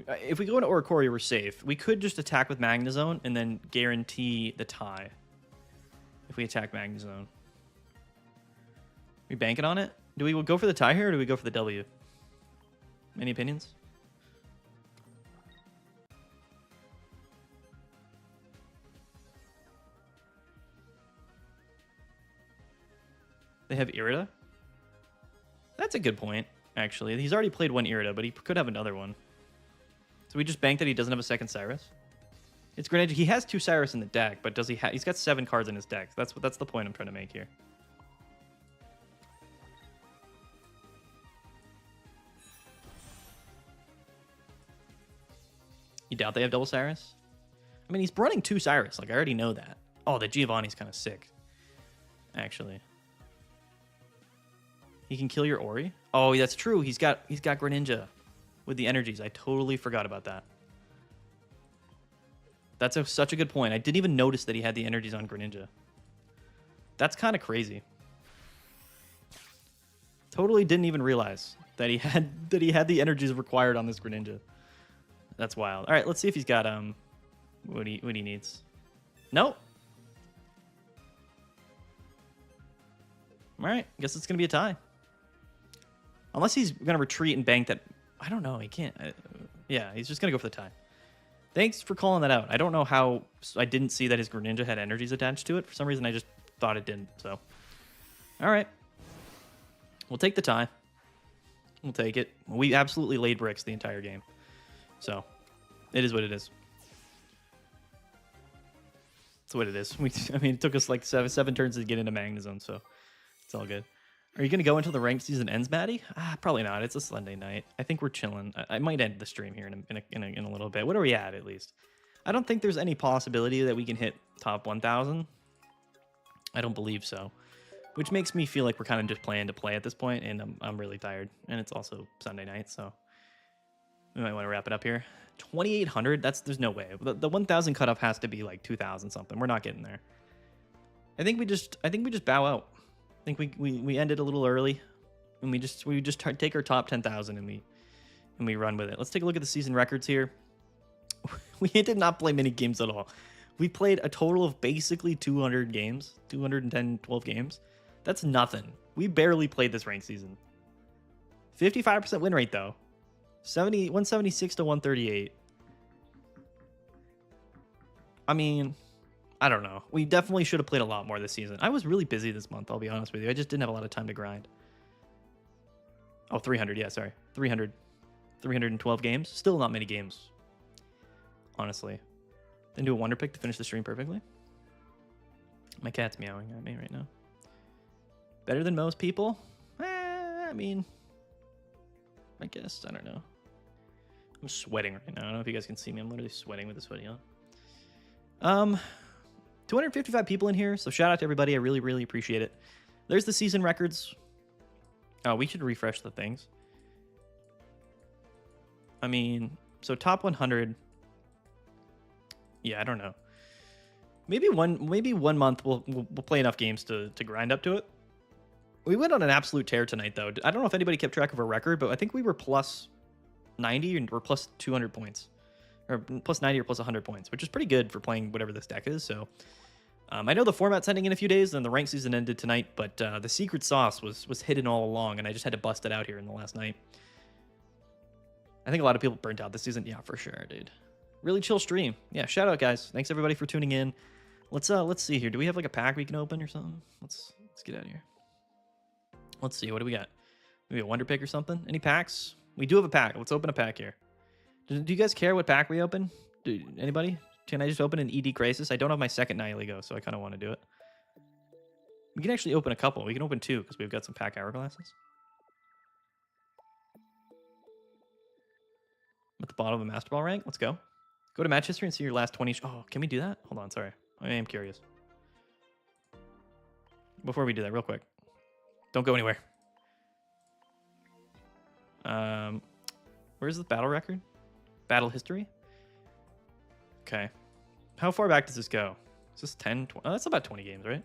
If we go into Oricorio, we're safe. We could just attack with Magnezone and then guarantee the tie. If we attack Magnezone. We banking on it? Do we go for the tie here or do we go for the W? Any opinions? They have Irida? That's a good point, actually. He's already played 1 Irida, but he could have another one. So we just bank that he doesn't have a second Cyrus? It's Greninja. He has 2 Cyrus in the deck, but does he have... He's got 7 cards in his deck. That's the point I'm trying to make here. You doubt they have double Cyrus? I mean, he's running 2 Cyrus. Like, I already know that. Oh, the Giovanni's kind of sick. actually. He can kill your Ori? Oh, that's true. He's got Greninja with the energies. I totally forgot about that. That's such a good point. I didn't even notice that he had the energies on Greninja. That's kind of crazy. Totally didn't even realize that he had the energies required on this Greninja. That's wild. All right, let's see if he's got what he needs. Nope. All right, guess it's gonna be a tie. Unless he's gonna retreat and bank that. I don't know. He can't. Yeah, he's just gonna go for the tie. Thanks for calling that out. I don't know how I didn't see that his Greninja had energies attached to it. For some reason, I just thought it didn't. So, all right. We'll take the tie. We'll take it. We absolutely laid bricks the entire game. So, it is what it is. That's what it is. I mean, it took us like seven turns to get into Magnezone, so it's all good. Are you going to go until the ranked season ends, Maddie? Probably not. It's a Sunday night. I think we're chilling. I might end the stream here in a little bit. What are we at least? I don't think there's any possibility that we can hit top 1,000. I don't believe so. Which makes me feel like we're kind of just playing to play at this point, and I'm really tired. And it's also Sunday night, so we might want to wrap it up here. 2,800? There's no way. The 1,000 cutoff has to be like 2,000 something. We're not getting there. I think we just bow out. I think we ended a little early, and we just take our top 10,000 and we run with it. Let's take a look at the season records here. We did not play many games at all. We played a total of basically 200 games, 210, 12 games. That's nothing. We barely played this ranked season. 55% win rate though. 176 to 138. I mean, I don't know. We definitely should have played a lot more this season. I was really busy this month, I'll be honest with you. I just didn't have a lot of time to grind. Oh, 300. Yeah, sorry. 300. 312 games. Still not many games, honestly. Then do a wonder pick to finish the stream perfectly. My cat's meowing at me right now. Better than most people? I mean, I guess. I don't know. I'm sweating right now. I don't know if you guys can see me. I'm literally sweating with this hoodie on. 255 people in here, so shout out to everybody. I really, really appreciate it. There's the season records. Oh, we should refresh the things. I mean, so top 100. Yeah, I don't know. Maybe one month we'll play enough games to grind up to it. We went on an absolute tear tonight, though. I don't know if anybody kept track of a record, but I think we were plus 90 or plus 200 points. Or plus 90 or plus 100 points, which is pretty good for playing whatever this deck is. So I know the format's ending in a few days, and the ranked season ended tonight, but the secret sauce was hidden all along, and I just had to bust it out here in the last night. I think a lot of people burnt out this season. Yeah, for sure, dude. Really chill stream. Yeah, shout out, guys. Thanks everybody for tuning in. Let's see here. Do we have like a pack we can open or something? Let's get out of here. Let's see. What do we got? Maybe a wonder pick or something? Any packs? We do have a pack. Let's open a pack here. Do you guys care what pack we open? Anybody? Can I just open an ED Crisis? I don't have my second Nihilego, so I kind of want to do it. We can actually open a couple. We can open two because we've got some pack hourglasses. At the bottom of the Master Ball rank. Let's go. Go to match history and see your last 20. Oh, can we do that? Hold on, sorry. I am curious. Before we do that, real quick. Don't go anywhere. Where's the battle record? Battle history? Okay. How far back does this go? Is this 10, 20? Oh, that's about 20 games, right?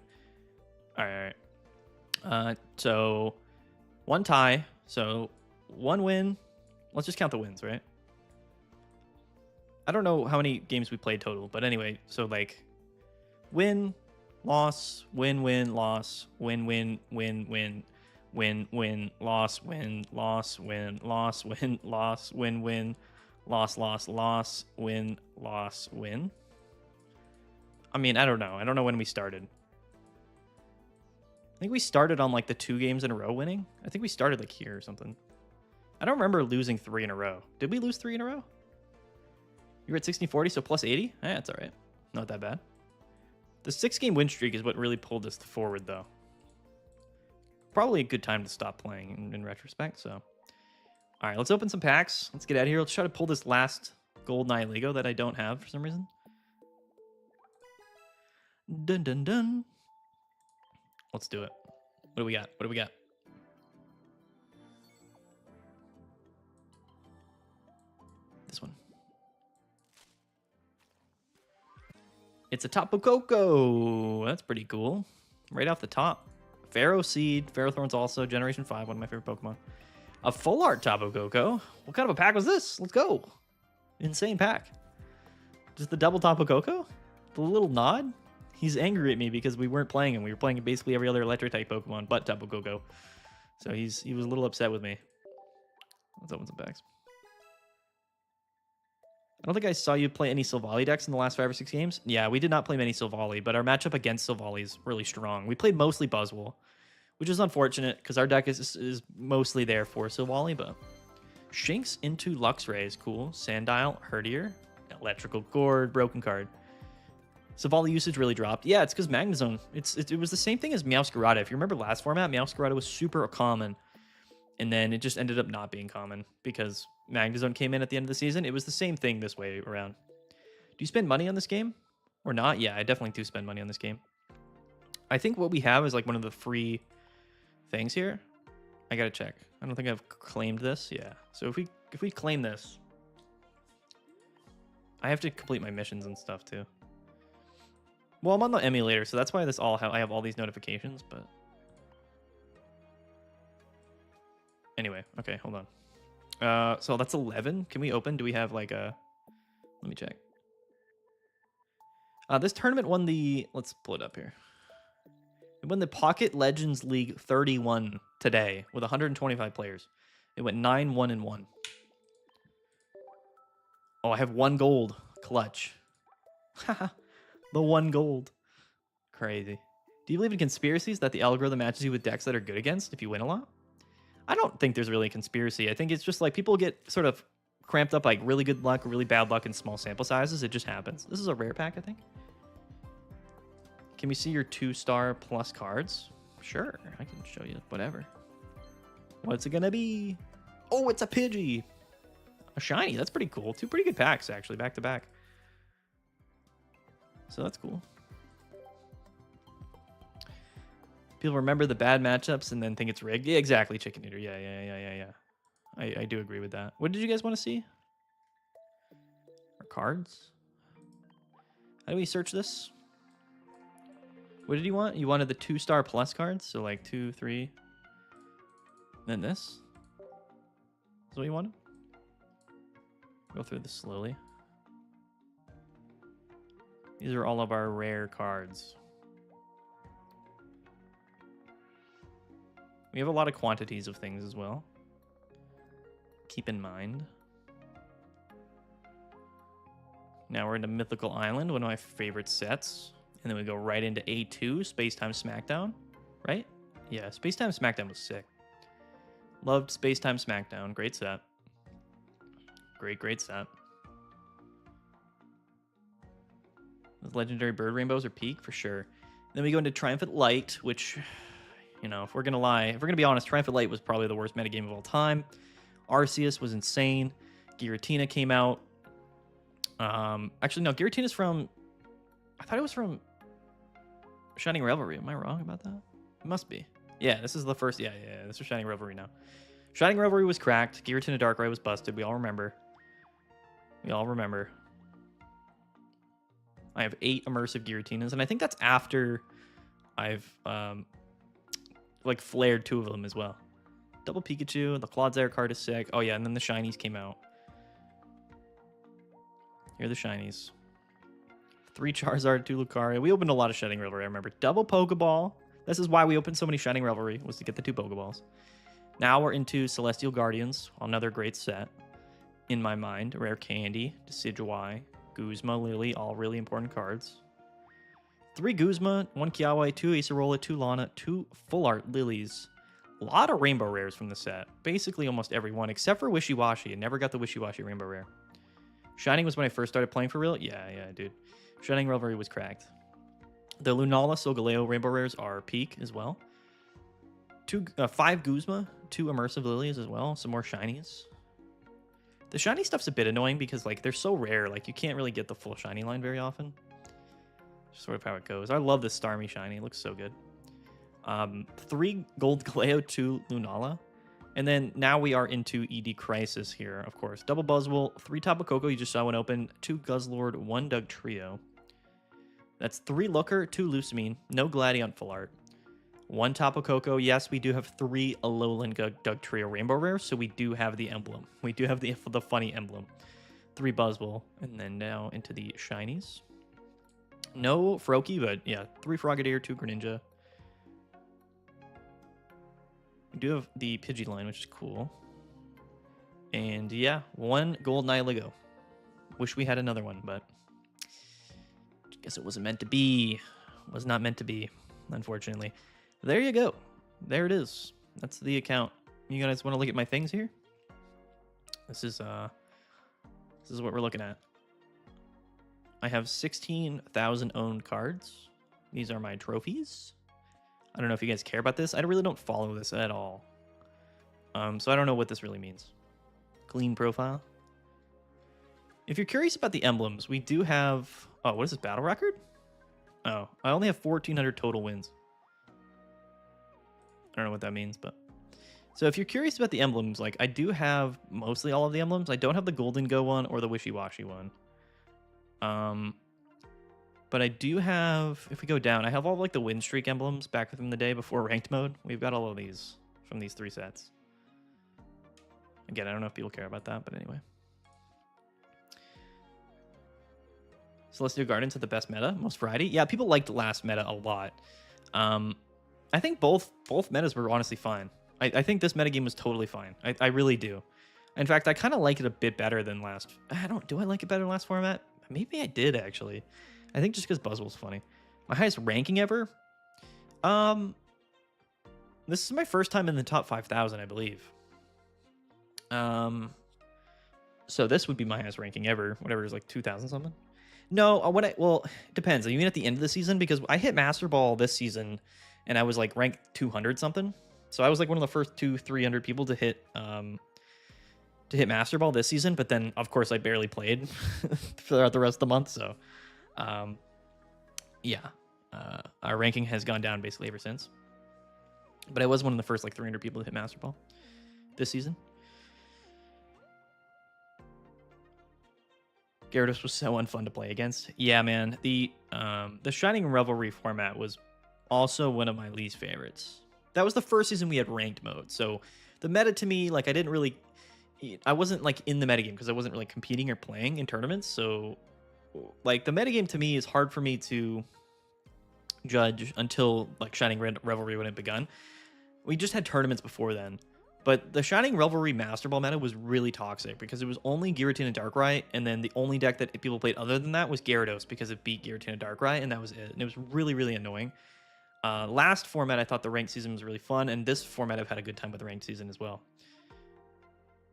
All right. So one tie. So one win. Let's just count the wins, right? I don't know how many games we played total, but anyway, so like win, loss, win, win, loss, win, win, win, win, win, win, loss, win, loss, win, loss, win, loss, win, win, loss, loss, loss, win, loss, win. I mean, I don't know. I don't know when we started. I think we started on like the 2 games in a row winning. I think we started like here or something. I don't remember losing 3 in a row. Did we lose 3 in a row? You were at 1640, so plus 80? That's all right. Not that bad. The 6-game win streak is what really pulled us forward, though. Probably a good time to stop playing in retrospect, so. All right, let's open some packs. Let's get out of here. Let's try to pull this last gold Nihilego that I don't have for some reason. Dun, dun, dun. Let's do it. What do we got? What do we got? This one. It's a Tapu Koko. That's pretty cool. Right off the top. Pharaoh Seed. Pharaoh Thorns also. Generation 5. One of my favorite Pokemon. A full art Tapu Koko. What kind of a pack was this? Let's go. Insane pack. Just the double Tapu Koko? The little nod? He's angry at me because we weren't playing him. We were playing basically every other electric type Pokemon but Tapu Koko. So he was a little upset with me. Let's open some packs. I don't think I saw you play any Silvally decks in the last 5 or 6 games. Yeah, we did not play many Silvally, but our matchup against Silvally is really strong. We played mostly Buzzwole, which is unfortunate because our deck is mostly there for Silvally, but Shinx into Luxray is cool. Sandile, Herdier, Electrical Gourd, Broken Card. Silvally usage really dropped. Yeah, it's because Magnezone. It was the same thing as Meowscarada. If you remember last format, Meowscarada was super common, and then it just ended up not being common because Magnezone came in at the end of the season. It was the same thing this way around. Do you spend money on this game or not? Yeah, I definitely do spend money on this game. I think what we have is like one of the free things here. I gotta check. I don't think I've claimed this. Yeah. So if we claim this, I have to complete my missions and stuff too. Well, I'm on the emulator, so that's why I have all these notifications. But anyway, okay, hold on. So that's 11. Can we open? Do we have like a? Let me check. This tournament won the. Let's pull it up here. It won the Pocket Legends League 31 today with 125 players. It went 9-1-1. Oh, I have 1 gold. Clutch. The 1 gold. Crazy. Do you believe in conspiracies that the algorithm matches you with decks that are good against if you win a lot? I don't think there's really a conspiracy. I think it's just like people get sort of cramped up like really good luck or really bad luck in small sample sizes. It just happens. This is a rare pack, I think. Can we see your 2-star plus cards? Sure, I can show you whatever. What's it gonna be? Oh, it's a Pidgey. A shiny. That's pretty cool. 2 pretty good packs, actually, back to back. So that's cool. People remember the bad matchups and then think it's rigged. Yeah, exactly, Chicken Eater. Yeah. I do agree with that. What did you guys want to see? Our cards? How do we search this? What did you want? You wanted the 2-star plus cards? So like 2, 3. Then this? Is what you wanted? Go through this slowly. These are all of our rare cards. We have a lot of quantities of things as well. Keep in mind. Now we're into Mythical Island, one of my favorite sets. And then we go right into A2, Space Time Smackdown, right? Yeah, Space Time Smackdown was sick. Loved Space Time Smackdown. Great set. Great set. Those legendary bird rainbows are peak for sure. Then we go into Triumphant Light, which, you know, if we're gonna be honest, Triumphant Light was probably the worst metagame of all time. Arceus was insane. Giratina came out. Actually, no, Giratina's from. I thought it was from Shining Revelry. Am I wrong about that? It must be. Yeah, this is the first. Yeah. This is Shining Revelry now. Shining Revelry was cracked. Giratina Darkrai was busted. We all remember. I have 8 immersive Giratinas, and I think that's after I've like flared 2 of them as well. Double Pikachu. The Clodsire card is sick. Oh yeah, and then the shinies came out. Here are the shinies. 3 Charizard, 2 Lucario. We opened a lot of Shining Revelry, I remember. Double Pokeball. This is why we opened so many Shining Revelry, was to get the 2 Pokeballs. Now we're into Celestial Guardians, another great set. In my mind, Rare Candy, Decidueye, Guzma, Lily, all really important cards. 3 Guzma, 1 Kiawe, 2 Acerola, 2 Lana, 2 Full Art Lilies. A lot of Rainbow Rares from the set. Basically almost every one, except for Wishy-Washy. I never got the Wishy-Washy Rainbow Rare. Shining was when I first started playing for real? Yeah, dude. Shining Revelry was cracked. The Lunala, Solgaleo Rainbow Rares are peak as well. 5 Guzma, 2 Immersive Lilies as well. Some more shinies. The shiny stuff's a bit annoying because like they're so rare. Like you can't really get the full shiny line very often. Just sort of how it goes. I love this Starmie shiny. It looks so good. 3 gold Galeo, 2 Lunala. And then now we are into ED Crisis here, of course. Double Buzzwole, 3 Tapu Koko, you just saw one open, 2 Guzzlord, 1 Doug Trio. That's 3 Looker, 2 Lusamine, no Gladiant Full Art. 1 Tapu Koko. Yes, we do have 3 Alolan Doug Trio Rainbow Rares, so we do have the emblem. We do have the funny emblem. 3 Buzzwole, and then now into the shinies. No Froakie, but yeah, 3 Frogadier, 2 Greninja. We do have the Pidgeline, which is cool. And yeah, 1 gold Nihilego. Wish we had another one, but guess it wasn't meant to be. Was not meant to be, unfortunately. There you go. There it is. That's the account. You guys want to look at my things here? This is what we're looking at. I have 16,000 owned cards. These are my trophies. I don't know if you guys care about this. I really don't follow this at all. So I don't know what this really means. Clean profile. If you're curious about the emblems, we do have... Oh, what is this, battle record? Oh, I only have 1,400 total wins. I don't know what that means, but... So if you're curious about the emblems, like, I do have mostly all of the emblems. I don't have the Golden Go one or the Wishy-Washy one. But I do have... If we go down, I have all, like, the win streak emblems back from the day before ranked mode. We've got all of these from these 3 sets. Again, I don't know if people care about that, but anyway. Celestial Gardens had the best meta, most variety. Yeah, people liked last meta a lot. I think both metas were honestly fine. I think this metagame was totally fine. I really do. In fact, I kind of like it a bit better than last. Do I like it better than last format? Maybe I did, actually. I think just because Buzzwole's funny. My highest ranking ever? This is my first time in the top 5,000, I believe. So this would be my highest ranking ever. Whatever is like 2,000 something. No, well, it depends. You mean at the end of the season? Because I hit Master Ball this season, and I was like ranked 200 something. So I was like one of the first 200-300 people to hit Master Ball this season. But then, of course, I barely played throughout the rest of the month. So, yeah, our ranking has gone down basically ever since. But I was one of the first like 300 people to hit Master Ball this season. Gyarados was so unfun to play against. Yeah, man. The Shining Revelry format was also one of my least favorites. That was the first season we had ranked mode. So the meta to me, like, I wasn't like in the metagame because I wasn't really competing or playing in tournaments. So like the metagame to me is hard for me to judge until like Shining Revelry when it begun. We just had tournaments before then. But the Shining Revelry Master Ball meta was really toxic because it was only Giratina and Darkrai, and then the only deck that people played other than that was Gyarados because it beat Giratina and Darkrai, and that was it. And it was really, really annoying. Last format, I thought the ranked season was really fun, and this format I've had a good time with the ranked season as well.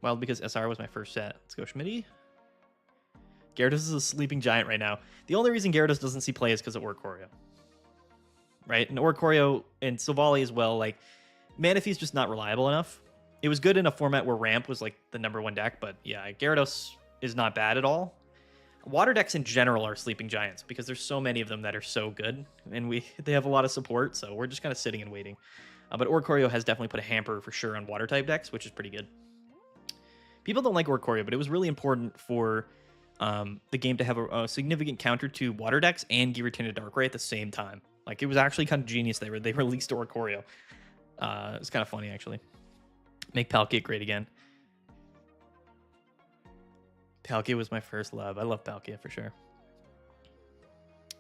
Well, because SR was my first set. Let's go, Schmitty. Gyarados is a sleeping giant right now. The only reason Gyarados doesn't see play is because of Oricorio. Right? And Oricorio and Silvally as well, like, Manaphy's just not reliable enough. It was good in a format where Ramp was like the #1 deck, but yeah, Gyarados is not bad at all. Water decks in general are sleeping giants because there's so many of them that are so good, and they have a lot of support, so we're just kind of sitting and waiting. But Oricorio has definitely put a hamper for sure on water type decks, which is pretty good. People don't like Oricorio, but it was really important for the game to have a significant counter to water decks and Giratina Darkrai at the same time. Like, it was actually kind of genius they released Oricorio. It's kind of funny, actually. Make Palkia great again. Palkia was my first love. I love Palkia for sure.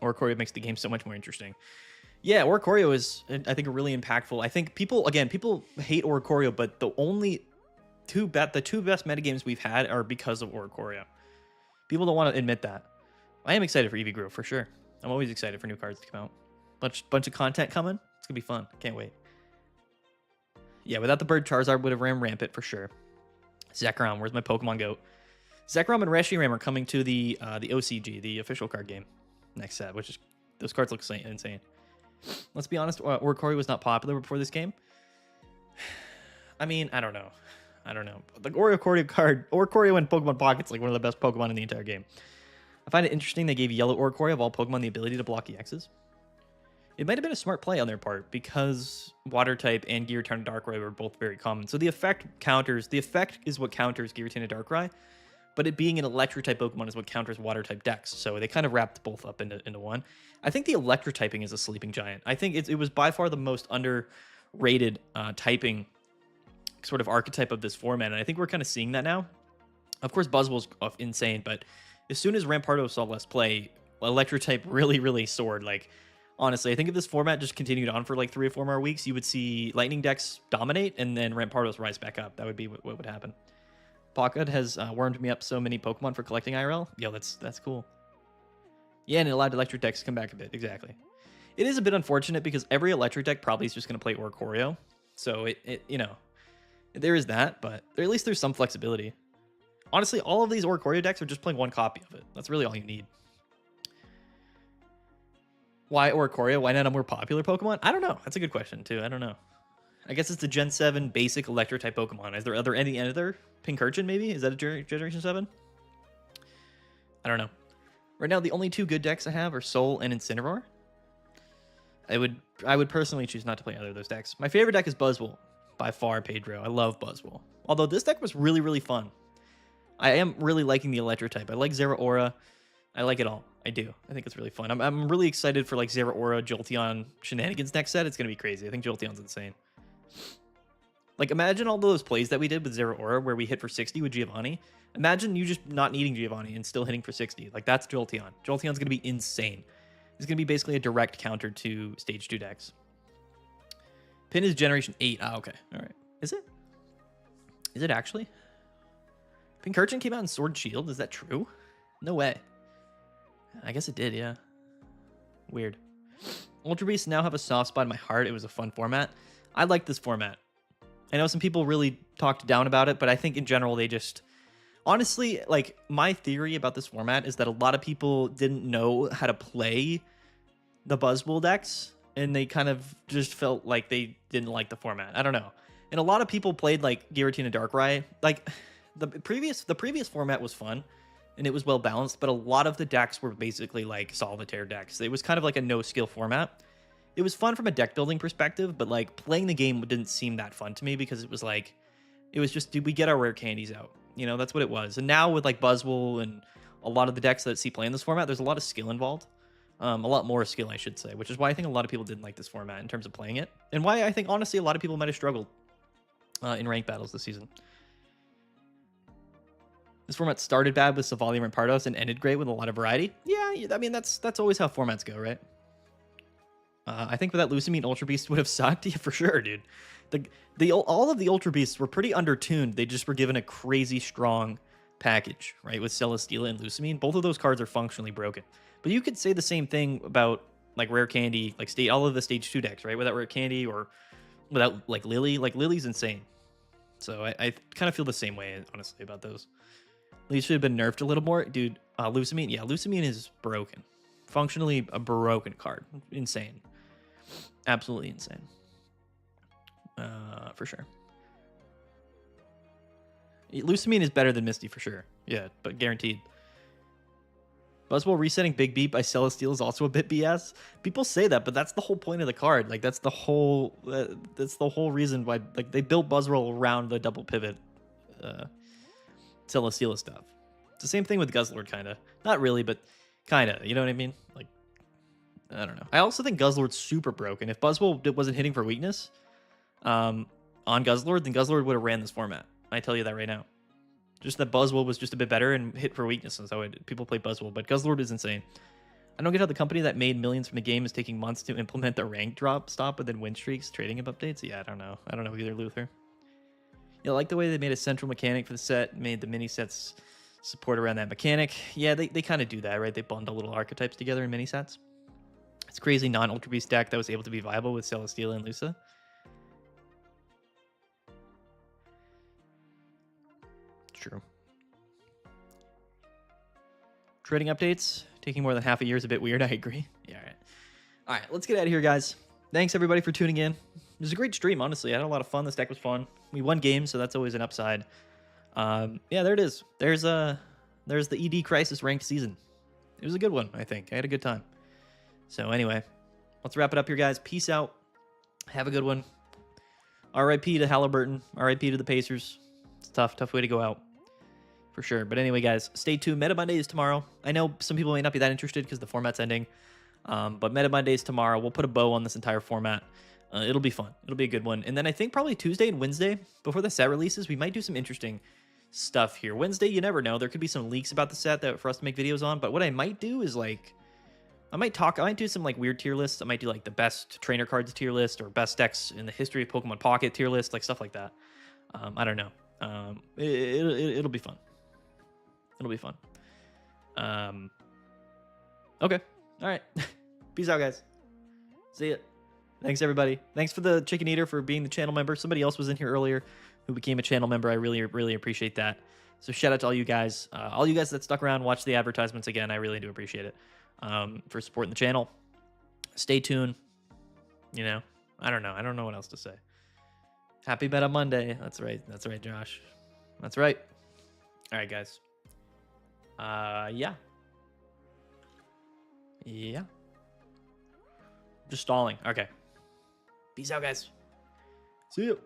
Oricorio makes the game so much more interesting. Yeah, Oricorio is, I think, really impactful. I think people hate Oricorio, but the two best metagames we've had are because of Oricorio. People don't want to admit that. I am excited for Eevee Grove for sure. I'm always excited for new cards to come out. Bunch of content coming. It's gonna be fun. Can't wait. Yeah, without the bird, Charizard would have ran rampant for sure. Zekrom, where's my Pokemon goat? Zekrom and Reshiram are coming to the OCG, the official card game, next set, which is, those cards look insane. Let's be honest, Oricorio was not popular before this game. I mean, I don't know. The Oricorio card, Oricorio in Pokemon Pocket's like one of the best Pokemon in the entire game. I find it interesting they gave Yellow Oricorio of all Pokemon the ability to block EXs. It might have been a smart play on their part because Water type and Giratina Darkrai were both very common. So the effect is what counters Giratina Darkrai, but it being an electric type Pokemon is what counters Water type decks. So they kind of wrapped both up into one. I think the electric typing is a sleeping giant. I think it was by far the most underrated typing sort of archetype of this format, and I think we're kind of seeing that now. Of course, Buzzwole's insane, but as soon as Rampardo saw less play, electric type really soared. Like, honestly, I think if this format just continued on for like 3 or 4 more weeks, you would see Lightning decks dominate and then Rampardos rise back up. That would be what would happen. Pocket has wormed me up so many Pokemon for collecting IRL. Yo, that's cool. Yeah, and it allowed electric decks to come back a bit. Exactly. It is a bit unfortunate because every electric deck probably is just going to play Oricorio. So it you know, there is that, but at least there's some flexibility. Honestly, all of these Oricorio decks are just playing one copy of it. That's really all you need. Why Oricorio? Why not a more popular Pokemon? I don't know. That's a good question, too. I don't know. I guess it's the Gen 7 basic electric type Pokemon. Is there any other? Pincurchin, maybe? Is that a Generation 7? I don't know. Right now, the only 2 good decks I have are Soul and Incineroar. I would personally choose not to play either of those decks. My favorite deck is Buzzwole. By far, Pedro. I love Buzzwole. Although this deck was really fun. I am really liking the electric type. I like Zeraora. I like it all. I do. I think it's really fun. I'm really excited for like Zeraora, Jolteon shenanigans next set. It's going to be crazy. I think Jolteon's insane. Like, imagine all those plays that we did with Zeraora where we hit for 60 with Giovanni. Imagine you just not needing Giovanni and still hitting for 60. Like, that's Jolteon. Jolteon's going to be insane. It's going to be basically a direct counter to Stage 2 decks. Pin is Generation 8. Ah, okay. All right. Is it? Is it actually? Pincurchin came out in Sword Shield. Is that true? No way. I guess it did, yeah. Weird. Ultra Beasts now have a soft spot in my heart. It was a fun format. I like this format. I know some people really talked down about it, but I think in general they just... Honestly, like, my theory about this format is that a lot of people didn't know how to play the Buzzwole decks, and they kind of just felt like they didn't like the format. I don't know. And a lot of people played, like, Giratina Darkrai. Like, the previous format was fun, and it was well balanced, but a lot of the decks were basically, like, solitaire decks. It was kind of like a no-skill format. It was fun from a deck building perspective, but, like, playing the game didn't seem that fun to me because it was like, it was just, did we get our rare candies out? You know, that's what it was. And now with, like, Buzzwole and a lot of the decks that see play in this format, there's a lot of skill involved. A lot more skill, I should say, which is why I think a lot of people didn't like this format in terms of playing it. And why I think, honestly, a lot of people might have struggled in ranked battles this season. This format started bad with Savali and Rampardos and ended great with a lot of variety. Yeah, I mean, that's always how formats go, right? I think without Lusamine, Ultra Beast would have sucked. Yeah, for sure, dude. All of the Ultra Beasts were pretty undertuned. They just were given a crazy strong package, right? With Celesteela and Lusamine. Both of those cards are functionally broken. But you could say the same thing about, like, Rare Candy, like, all of the Stage 2 decks, right? Without Rare Candy or without, like, Lily. Like, Lily's insane. So I kind of feel the same way, honestly, about those. Lily should have been nerfed a little more. Dude, Lusamine, yeah, Lusamine is broken. Functionally a broken card. Insane. Absolutely insane. For sure. Lusamine is better than Misty for sure. Yeah, but guaranteed. Buzzwole resetting Big Beat by Celesteela is also a bit BS. People say that, but that's the whole point of the card. Like, that's the whole reason why, like, they built Buzzwole around the double pivot Celesteela stuff. It's the same thing with Guzzlord, kind of. Not really, but kind of. You know what I mean? Like, I don't know. I also think Guzzlord's super broken. If Buzzwole wasn't hitting for weakness on Guzzlord, then Guzzlord would have ran this format. I tell you that right now. Just that Buzzwole was just a bit better and hit for weakness. So people play Buzzwole, but Guzzlord is insane. I don't get how the company that made millions from the game is taking months to implement the rank drop stop within win streaks, trading up updates. Yeah, I don't know. I don't know either, Luther. Yeah, I like the way they made a central mechanic for the set, made the mini sets support around that mechanic. Yeah, they kind of do that, right? They bundle little archetypes together in mini sets. It's crazy non-Ultra Beast deck that was able to be viable with Celesteela and Lusa. True. Trading updates taking more than half a year is a bit weird. I agree. Yeah, all right, let's get out of here, guys. Thanks everybody for tuning in. It was a great stream, honestly. I had a lot of fun. This deck was fun. We won games, so that's always an upside. Yeah, there it is. There's the ED Crisis ranked season. It was a good one, I think. I had a good time. So anyway, let's wrap it up here, guys. Peace out. Have a good one. R.I.P. to Halliburton. R.I.P. to the Pacers. It's tough way to go out. For sure. But anyway, guys, stay tuned. Meta Monday is tomorrow. I know some people may not be that interested because the format's ending. But Meta Monday is tomorrow. We'll put a bow on this entire format. It'll be fun. It'll be a good one. And then I think probably Tuesday and Wednesday, before the set releases, we might do some interesting stuff here. Wednesday, you never know. There could be some leaks about the set that for us to make videos on. But what I might do is like, I might do some like weird tier lists. I might do like the best trainer cards tier list or best decks in the history of Pokemon Pocket tier list, like stuff like that. I don't know. It'll be fun. It'll be fun. Okay. All right. Peace out, guys. See ya. Thanks, everybody. Thanks for the Chicken Eater for being the channel member. Somebody else was in here earlier who became a channel member. I really appreciate that. So shout out to all you guys that stuck around, watch the advertisements again. I really do appreciate it. For supporting the channel. Stay tuned. You know, I don't know what else to say. Happy Meta Monday. That's right, Josh. That's right. All right, guys. Yeah. Just stalling. Okay. Peace out, guys. See you.